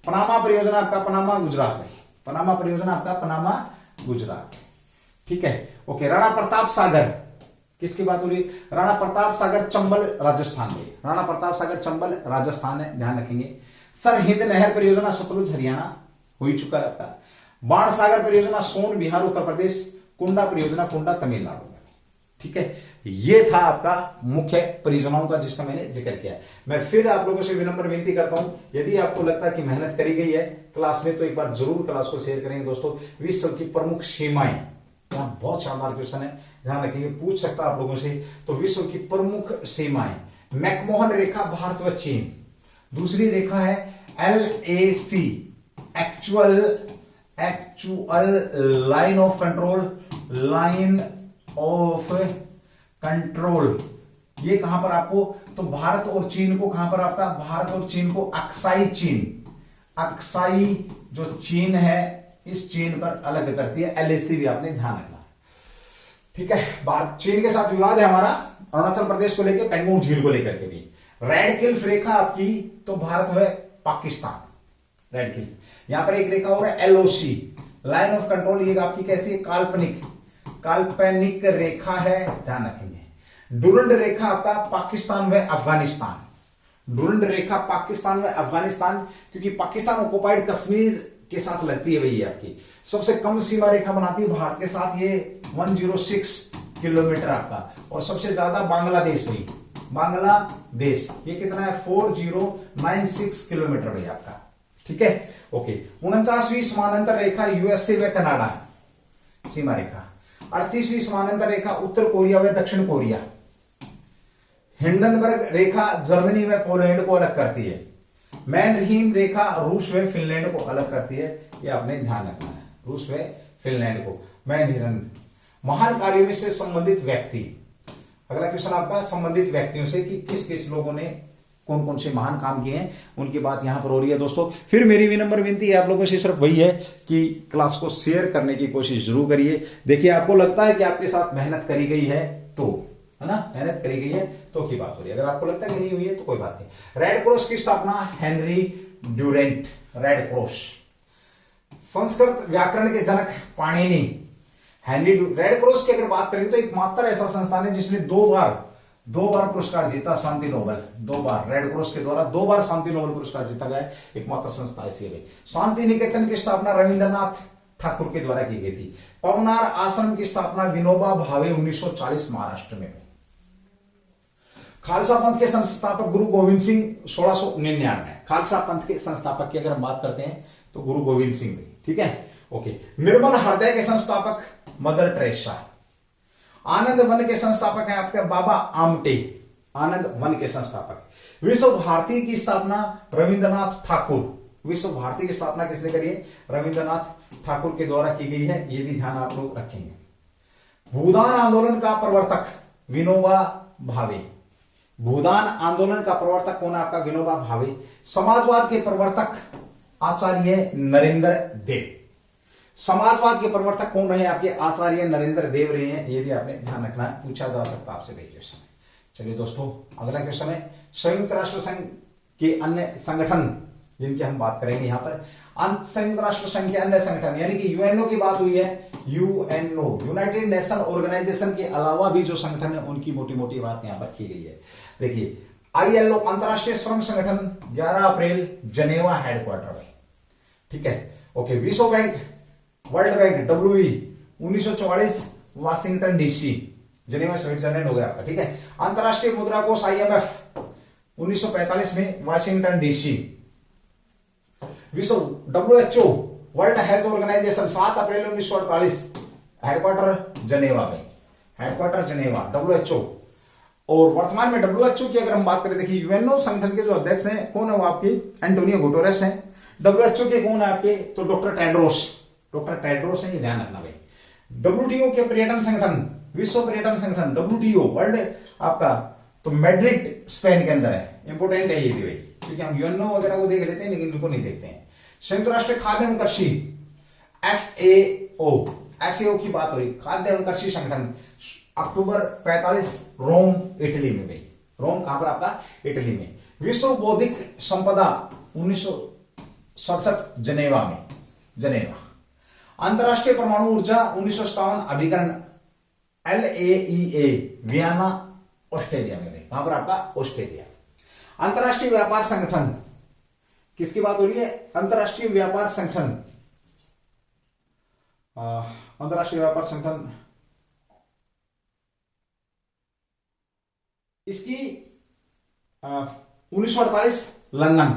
पनामा परियोजना आपका पनामा गुजरात भाई, पनामा परियोजना आपका पनामा गुजरात, ठीक है। ओके, राणा प्रताप सागर, किसकी बात हो रही है, राणा प्रताप सागर चंबल राजस्थान में, राणा प्रताप सागर चंबल राजस्थान है, ध्यान रखेंगे। सरहिंद नहर परियोजना सतलुज हरियाणा हो ही चुका है आपका। बाण सागर परियोजना सोन बिहार उत्तर प्रदेश। कुंडा परियोजना कुंडा तमिलनाडु में, ठीक है। ये था आपका मुख्य परियोजनाओं का जिसका मैंने जिक्र किया। मैं फिर आप लोगों से विनम्र विनती करता हूं, यदि आपको लगता है कि मेहनत करी गई है क्लास में, तो एक बार जरूर क्लास को शेयर करेंगे दोस्तों। विश्व की प्रमुख सीमाएं, यहाँ बहुत शानदार क्वेश्चन है, ध्यान रखिए, पूछ सकता आप लोगों से। तो विश्व की प्रमुख सीमाएं, मैकमोहन रेखा भारत व चीन। दूसरी रेखा है LAC, actual line of control, ये कहां पर आपको, तो भारत और चीन को कहां पर आपका, भारत और चीन को अक्साई चीन, अक्साई जो चीन है इस चीन पर अलग करती है। LAC भी आपने ध्यान रखना, ठीक है। भारत चीन के साथ विवाद है हमारा, अरुणाचल प्रदेश को लेकर, पेंगोंग झील को लेकर के भी। रेड क्लिफ रेखा आपकी, तो भारत है पाकिस्तान, रेड क्लिफ। यहां पर एक रेखा और है LOC, लाइन ऑफ कंट्रोल, ये आपकी कैसी है, काल्पनिक रेखा है, ध्यान रखेंगे। डुरंड रेखा आपका पाकिस्तान व अफगानिस्तान, डुरंड रेखा पाकिस्तान व अफगानिस्तान, क्योंकि पाकिस्तान ऑक्युपाइड कश्मीर के साथ लगती है भाई, आपकी सबसे कम सीमा रेखा बनाती है भारत के साथ, ये 106 किलोमीटर आपका। और सबसे ज्यादा बांग्लादेश भाई, बांग्लादेश ये कितना है, 4096 किलोमीटर भाई आपका, ठीक है। ओके, 49वीं समानांतर रेखा USA व कनाडा सीमा रेखा। 38वीं समानांतर रेखा उत्तर कोरिया व दक्षिण कोरिया। हिंडनबर्ग रेखा जर्मनी व पोलैंड को अलग करती है। मैनहीम रेखा रूस व फिनलैंड को अलग करती है, ये आपने ध्यान रखना है, रूस व फिनलैंड को। मैनहीरन, महान कार्यों से संबंधित व्यक्ति, अगला क्वेश्चन आपका संबंधित व्यक्तियों से कि किस किस लोगों ने कौन कौन से महान काम किए हैं, उनकी बात यहां पर हो रही है दोस्तों। फिर मेरी विनम्र विनती है आप लोगों से सिर्फ वही है कि क्लास को शेयर करने की कोशिश जरूर करिए। देखिए, आपको लगता है कि आपके साथ मेहनत करी गई है तो, है ना, मेहनत करी गई है तो की बात हो रही है। अगर आपको लगता है कि नहीं हुई है तो कोई बात नहीं। रेड क्रॉस की स्थापना Henry Durant, red cross. Sanskrit व्याकरण के जनक पाणिनि, हेनरी रेड क्रॉस की अगर बात करेंगे तो एकमात्र ऐसा संस्थान है जिसने दो बार पुरस्कार जीता, शांति नोबेल, 2 बार, रेड क्रॉस के द्वारा 2 बार शांति नोबेल पुरस्कार जीता गया एकमात्र संस्था ऐसी है। शांति निकेतन की स्थापना रविंद्रनाथ ठाकुर के द्वारा की गई थी। पवनार आश्रम की स्थापना विनोबा भावे 1940 महाराष्ट्र में। खालसा पंथ के संस्थापक गुरु गोविंद सिंह 1699। खालसा पंथ के संस्थापक की अगर हम बात करते हैं तो गुरु गोविंद सिंह, ठीक है। ओके, निर्मल हृदय के संस्थापक मदर टेरेसा। आनंद वन के संस्थापक हैं आपके बाबा आमटे, आनंद वन के संस्थापक। विश्व भारती की स्थापना रविंद्रनाथ ठाकुर, विश्व भारती की स्थापना किसने करी है, रविंद्रनाथ ठाकुर के द्वारा की गई है, ये भी ध्यान आप लोग रखेंगे। भूदान आंदोलन का प्रवर्तक विनोबा भावे, भूदान आंदोलन का प्रवर्तक कौन है आपका? विनोबा भावे। समाजवाद के प्रवर्तक आचार्य नरेंद्र देव। समाजवाद के प्रवर्तक कौन रहे? आपके आचार्य नरेंद्र देव रहे हैं। ये भी आपने ध्यान रखना है, पूछा जा सकता है आपसे क्वेश्चन। चलिए दोस्तों, अगला क्वेश्चन है संयुक्त राष्ट्र संघ के अन्य संगठन जिनकी हम बात करेंगे यहां पर। संयुक्त राष्ट्र संघ के अन्य संगठन यानी कि यूएनओ की बात हुई है। यूएनओ यूनाइटेड नेशन ऑर्गेनाइजेशन के अलावा भी जो संगठन है उनकी मोटी मोटी बात यहां पर की गई है। देखिए, आईएलओ अंतरराष्ट्रीय श्रम संगठन 11 अप्रैल जनेवा हेडक्वार्टर में, ठीक है। ओके, विश्व बैंक, वर्ल्ड बैंक, डब्ल्यूई 1944 वाशिंगटन डीसी, जनेवा स्विट्जरलैंड हो गया आपका, ठीक है। अंतरराष्ट्रीय मुद्रा कोष आईएमएफ 1945 में वाशिंगटन डीसी। विश्व WHO World Health Organization 7 April 1948 headquarter Geneva में, हेडक्वार्टर जनेवा डब्ल्यूएचओ। और वर्तमान में डब्ल्यूएचओ की अगर हम बात करें, देखिए यूएनओ संगठन के जो अध्यक्ष हैं कौन है? वो आपके एंटोनियो गुटेरेस हैं। डब्ल्यूएचओ के कौन है आपके? तो डॉक्टर टेड्रोस है, ये ध्यान रखना भाई। डब्ल्यूटीओ के पर्यटन संगठन, विश्व पर्यटन संगठन डब्ल्यूटीओ वर्ल्ड आपका तो मैड्रिड स्पेन के अंदर है। इंपोर्टेंट है ये भी भाई, क्योंकि हम यूएनओ वगैरह को देख लेते हैं लेकिन इनको नहीं देखते हैं। संयुक्त राष्ट्र खाद्य एवं कृषि एफएओ की बात हो रही, खाद्य एवं कृषि संगठन अक्टूबर 45 रोम इटली में भाई। रोम कहां पर आपका? इटली में। विश्व बौद्धिक संपदा 1967 जनेवा में, जनेवा। अंतरराष्ट्रीय परमाणु ऊर्जा 1957 अभिकरण LAEA वियना ऑस्ट्रेलिया में, कहां पर आपका? ऑस्ट्रेलिया। अंतरराष्ट्रीय व्यापार संगठन किसकी बात हो रही है? अंतरराष्ट्रीय व्यापार संगठन, अंतरराष्ट्रीय व्यापार संगठन इसकी 1948 लंदन,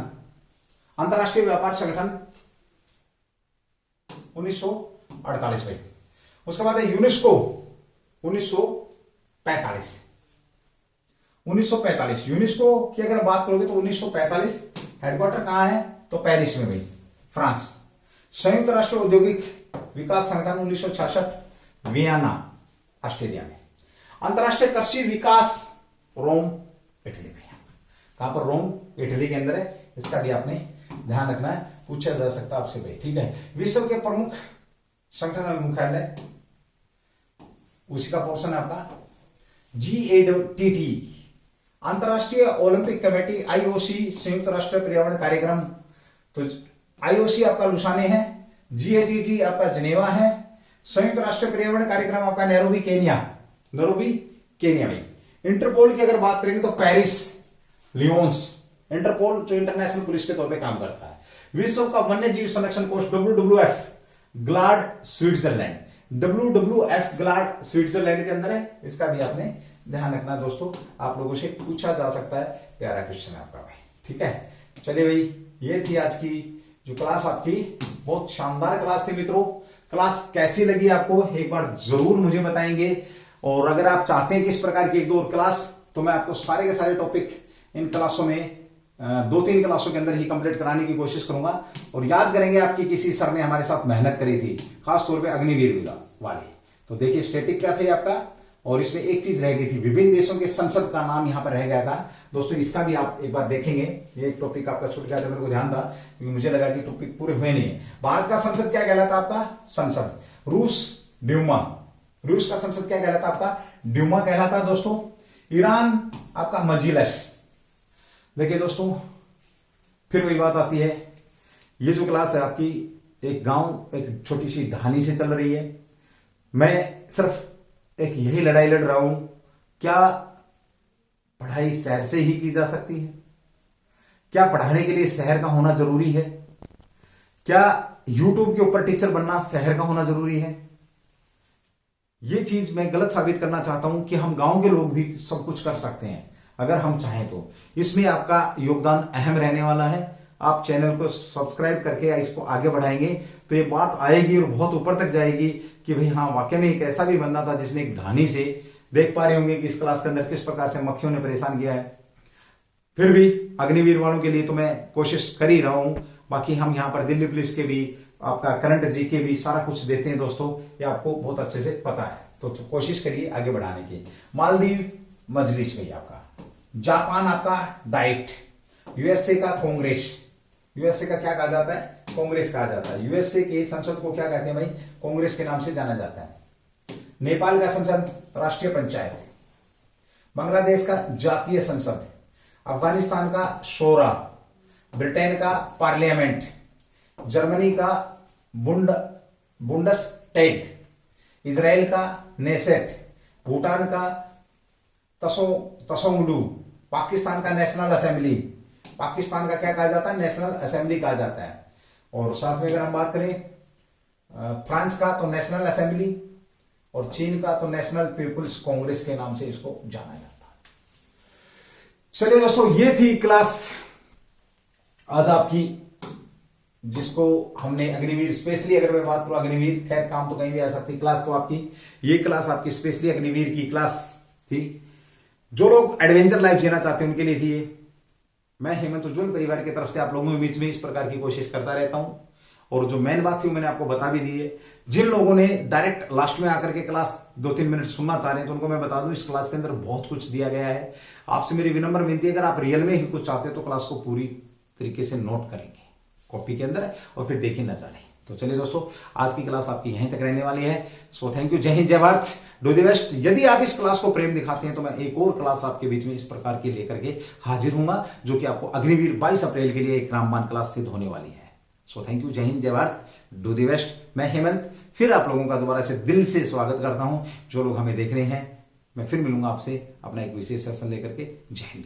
अंतरराष्ट्रीय व्यापार संगठन 1948 में। उसके बाद है यूनेस्को 1945 यूनेस्को की अगर बात करोगे तो 1945 हेडक्वार्टर कहां है? तो पेरिस में भाई, फ्रांस। संयुक्त राष्ट्र औद्योगिक विकास संगठन 1966 वियना ऑस्ट्रेलिया में। अंतरराष्ट्रीय कृषि विकास रोम इटली में, कहां पर? रोम इटली के अंदर है। इसका भी आपने ध्यान रखना है, पूछा जा सकता है आपसे भाई, ठीक है। विश्व के प्रमुख संगठन मुख्यालय उसी का पोर्शन है आपका GATT, अंतरराष्ट्रीय ओलंपिक कमेटी IOC, संयुक्त राष्ट्र पर्यावरण कार्यक्रम तो IOC आपका लुसाने है, GATT आपका जनेवा है। संयुक्त राष्ट्र पर्यावरण कार्यक्रम आपका नैरोबी केनिया में। इंटरपोल की अगर बात करेंगे तो पेरिस, लियोन्स, इंटरपोल जो इंटरनेशनल पुलिस के तौर पे काम करता है। विश्व का वन्य जीव संरक्षण कोष WWF glad Switzerland, WWF glad Switzerland के अंदर है। इसका भी आपने ध्यान रखना दोस्तों, आप लोगों से पूछा जा सकता है, प्यारा क्वेश्चन है आपका भाई, ठीक है। चलिए भाई, ये थी आज की जो क्लास आपकी, बहुत शानदार क्लास थी मित्रों। क्लास कैसी लगी आपको एक बार जरूर मुझे बताएंगे, और अगर आप चाहते हैं कि इस प्रकार की एक दो और क्लास, तो मैं आपको सारे के सारे टॉपिक इन क्लासों में 2-3 क्लासों के अंदर ही कंप्लीट कराने की कोशिश करूंगा। और याद करेंगे आपकी किसी सर ने हमारे साथ मेहनत करी थी, खासतौर पे अग्निवीर वाले। तो देखिए स्टैटिक क्या थे आपका, और इसमें एक चीज रह गई थी, विभिन्न देशों के संसद का नाम यहां पर रह गया था दोस्तों। इसका भी आप एक बार देखेंगे, ये एक टॉपिक आपका छूट गया था, मेरे को ध्यान था क्योंकि मुझे लगा कि टॉपिक पूरे हुए नहीं है। भारत का संसद क्या कहलाता आपका? संसद। रूस ड्यूमा, रूस का संसद क्या कहलाता आपका? ड्यूमा कहलाता दोस्तों। ईरान आपका मजलिस। देखिए दोस्तों, फिर वही बात आती है, ये जो क्लास है आपकी एक गांव, एक छोटी सी ढानी से चल रही है। मैं सिर्फ एक यही लड़ाई लड़ रहा हूं, क्या पढ़ाई शहर से ही की जा सकती है? क्या पढ़ाने के लिए शहर का होना जरूरी है? क्या यूट्यूब के ऊपर टीचर बनना शहर का होना जरूरी है? ये चीज मैं गलत साबित करना चाहता हूं कि हम गांव के लोग भी सब कुछ कर सकते हैं अगर हम चाहें तो। इसमें आपका योगदान अहम रहने वाला है। आप चैनल को सब्सक्राइब करके इसको आगे बढ़ाएंगे तो ये बात आएगी और बहुत ऊपर तक जाएगी कि भाई हाँ, वाकई में एक ऐसा भी बंदा था जिसने एक ढानी से, देख पा रहे होंगे कि इस क्लास के अंदर किस प्रकार से मक्खियों ने परेशान किया है। फिर भी अग्निवीर वालों के लिए तो मैं कोशिश कर ही रहा हूं। बाकी हम यहाँ पर दिल्ली पुलिस के भी, आपका करंट जीके भी सारा कुछ देते हैं दोस्तों, ये आपको बहुत अच्छे से पता है। तो कोशिश करिए आगे बढ़ाने की। मालदीव मजलिस में आपका जापान आपका डाइट, यूएसए का कांग्रेस, यूएसए का क्या कहा जाता है, कांग्रेस कहा जाता है। यूएसए के संसद को क्या कहते हैं भाई, कांग्रेस के नाम से जाना जाता है। नेपाल का संसद राष्ट्रीय पंचायत, बांग्लादेश का जातीय संसद, अफगानिस्तान का शोरा, ब्रिटेन का पार्लियामेंट, जर्मनी का बुंडसटैग, इजराइल का नेसेट, भूटान का तसोंगडू, पाकिस्तान का नेशनल असेंबली, पाकिस्तान का क्या कहा जाता है, नेशनल असेंबली कहा जाता है। और साथ में अगर हम बात करें फ्रांस का तो नेशनल असेंबली, और चीन का तो नेशनल पीपुल्स कांग्रेस के नाम से इसको जाना जाता है। चलिए दोस्तों, ये थी क्लास आज आपकी, जिसको हमने अग्निवीर स्पेशली, अगर मैं बात करूं अग्निवीर, खैर काम तो कहीं भी आ सकती, क्लास तो आपकी, ये क्लास आपकी स्पेशली अग्निवीर की क्लास थी। जो लोग एडवेंचर लाइफ जीना चाहते हैं उनके लिए थी ये। मैं हेमंत उज्ज्वल परिवार की तरफ से आप लोगों के बीच में इस प्रकार की कोशिश करता रहता हूं। और जो मेन बात थी मैंने आपको बता भी दी है। जिन लोगों ने डायरेक्ट लास्ट में आकर के क्लास 2-3 मिनट सुनना चाह रहे हैं तो उनको मैं बता दूं, इस क्लास के अंदर बहुत कुछ दिया गया है। आपसे मेरी विनम्र विनती है, अगर आप रियल में ही कुछ चाहते हैं तो क्लास को पूरी तरीके से नोट करेंगे कॉपी के अंदर और फिर देखें नजारे। तो चलिए दोस्तों, आज की क्लास आपकी यहीं तक रहने वाली है। सो थैंक यू, जय हिंद, जय भारत, डू द बेस्ट। यदि आप इस क्लास को प्रेम दिखाते हैं तो मैं एक और क्लास आपके बीच में इस प्रकार की लेकर के हाजिर हूंगा, जो कि आपको अग्निवीर 22 अप्रैल के लिए एक रामबाण क्लास सिद्ध होने वाली है। सो थैंक यू, जय हिंद, जय भारत, डू द बेस्ट। मैं हेमंत फिर आप लोगों का दोबारा से दिल से स्वागत करता हूं। जो लोग हमें देख रहे हैं, मैं फिर मिलूंगा आपसे अपना एक विशेष सेशन लेकर के। जय हिंद।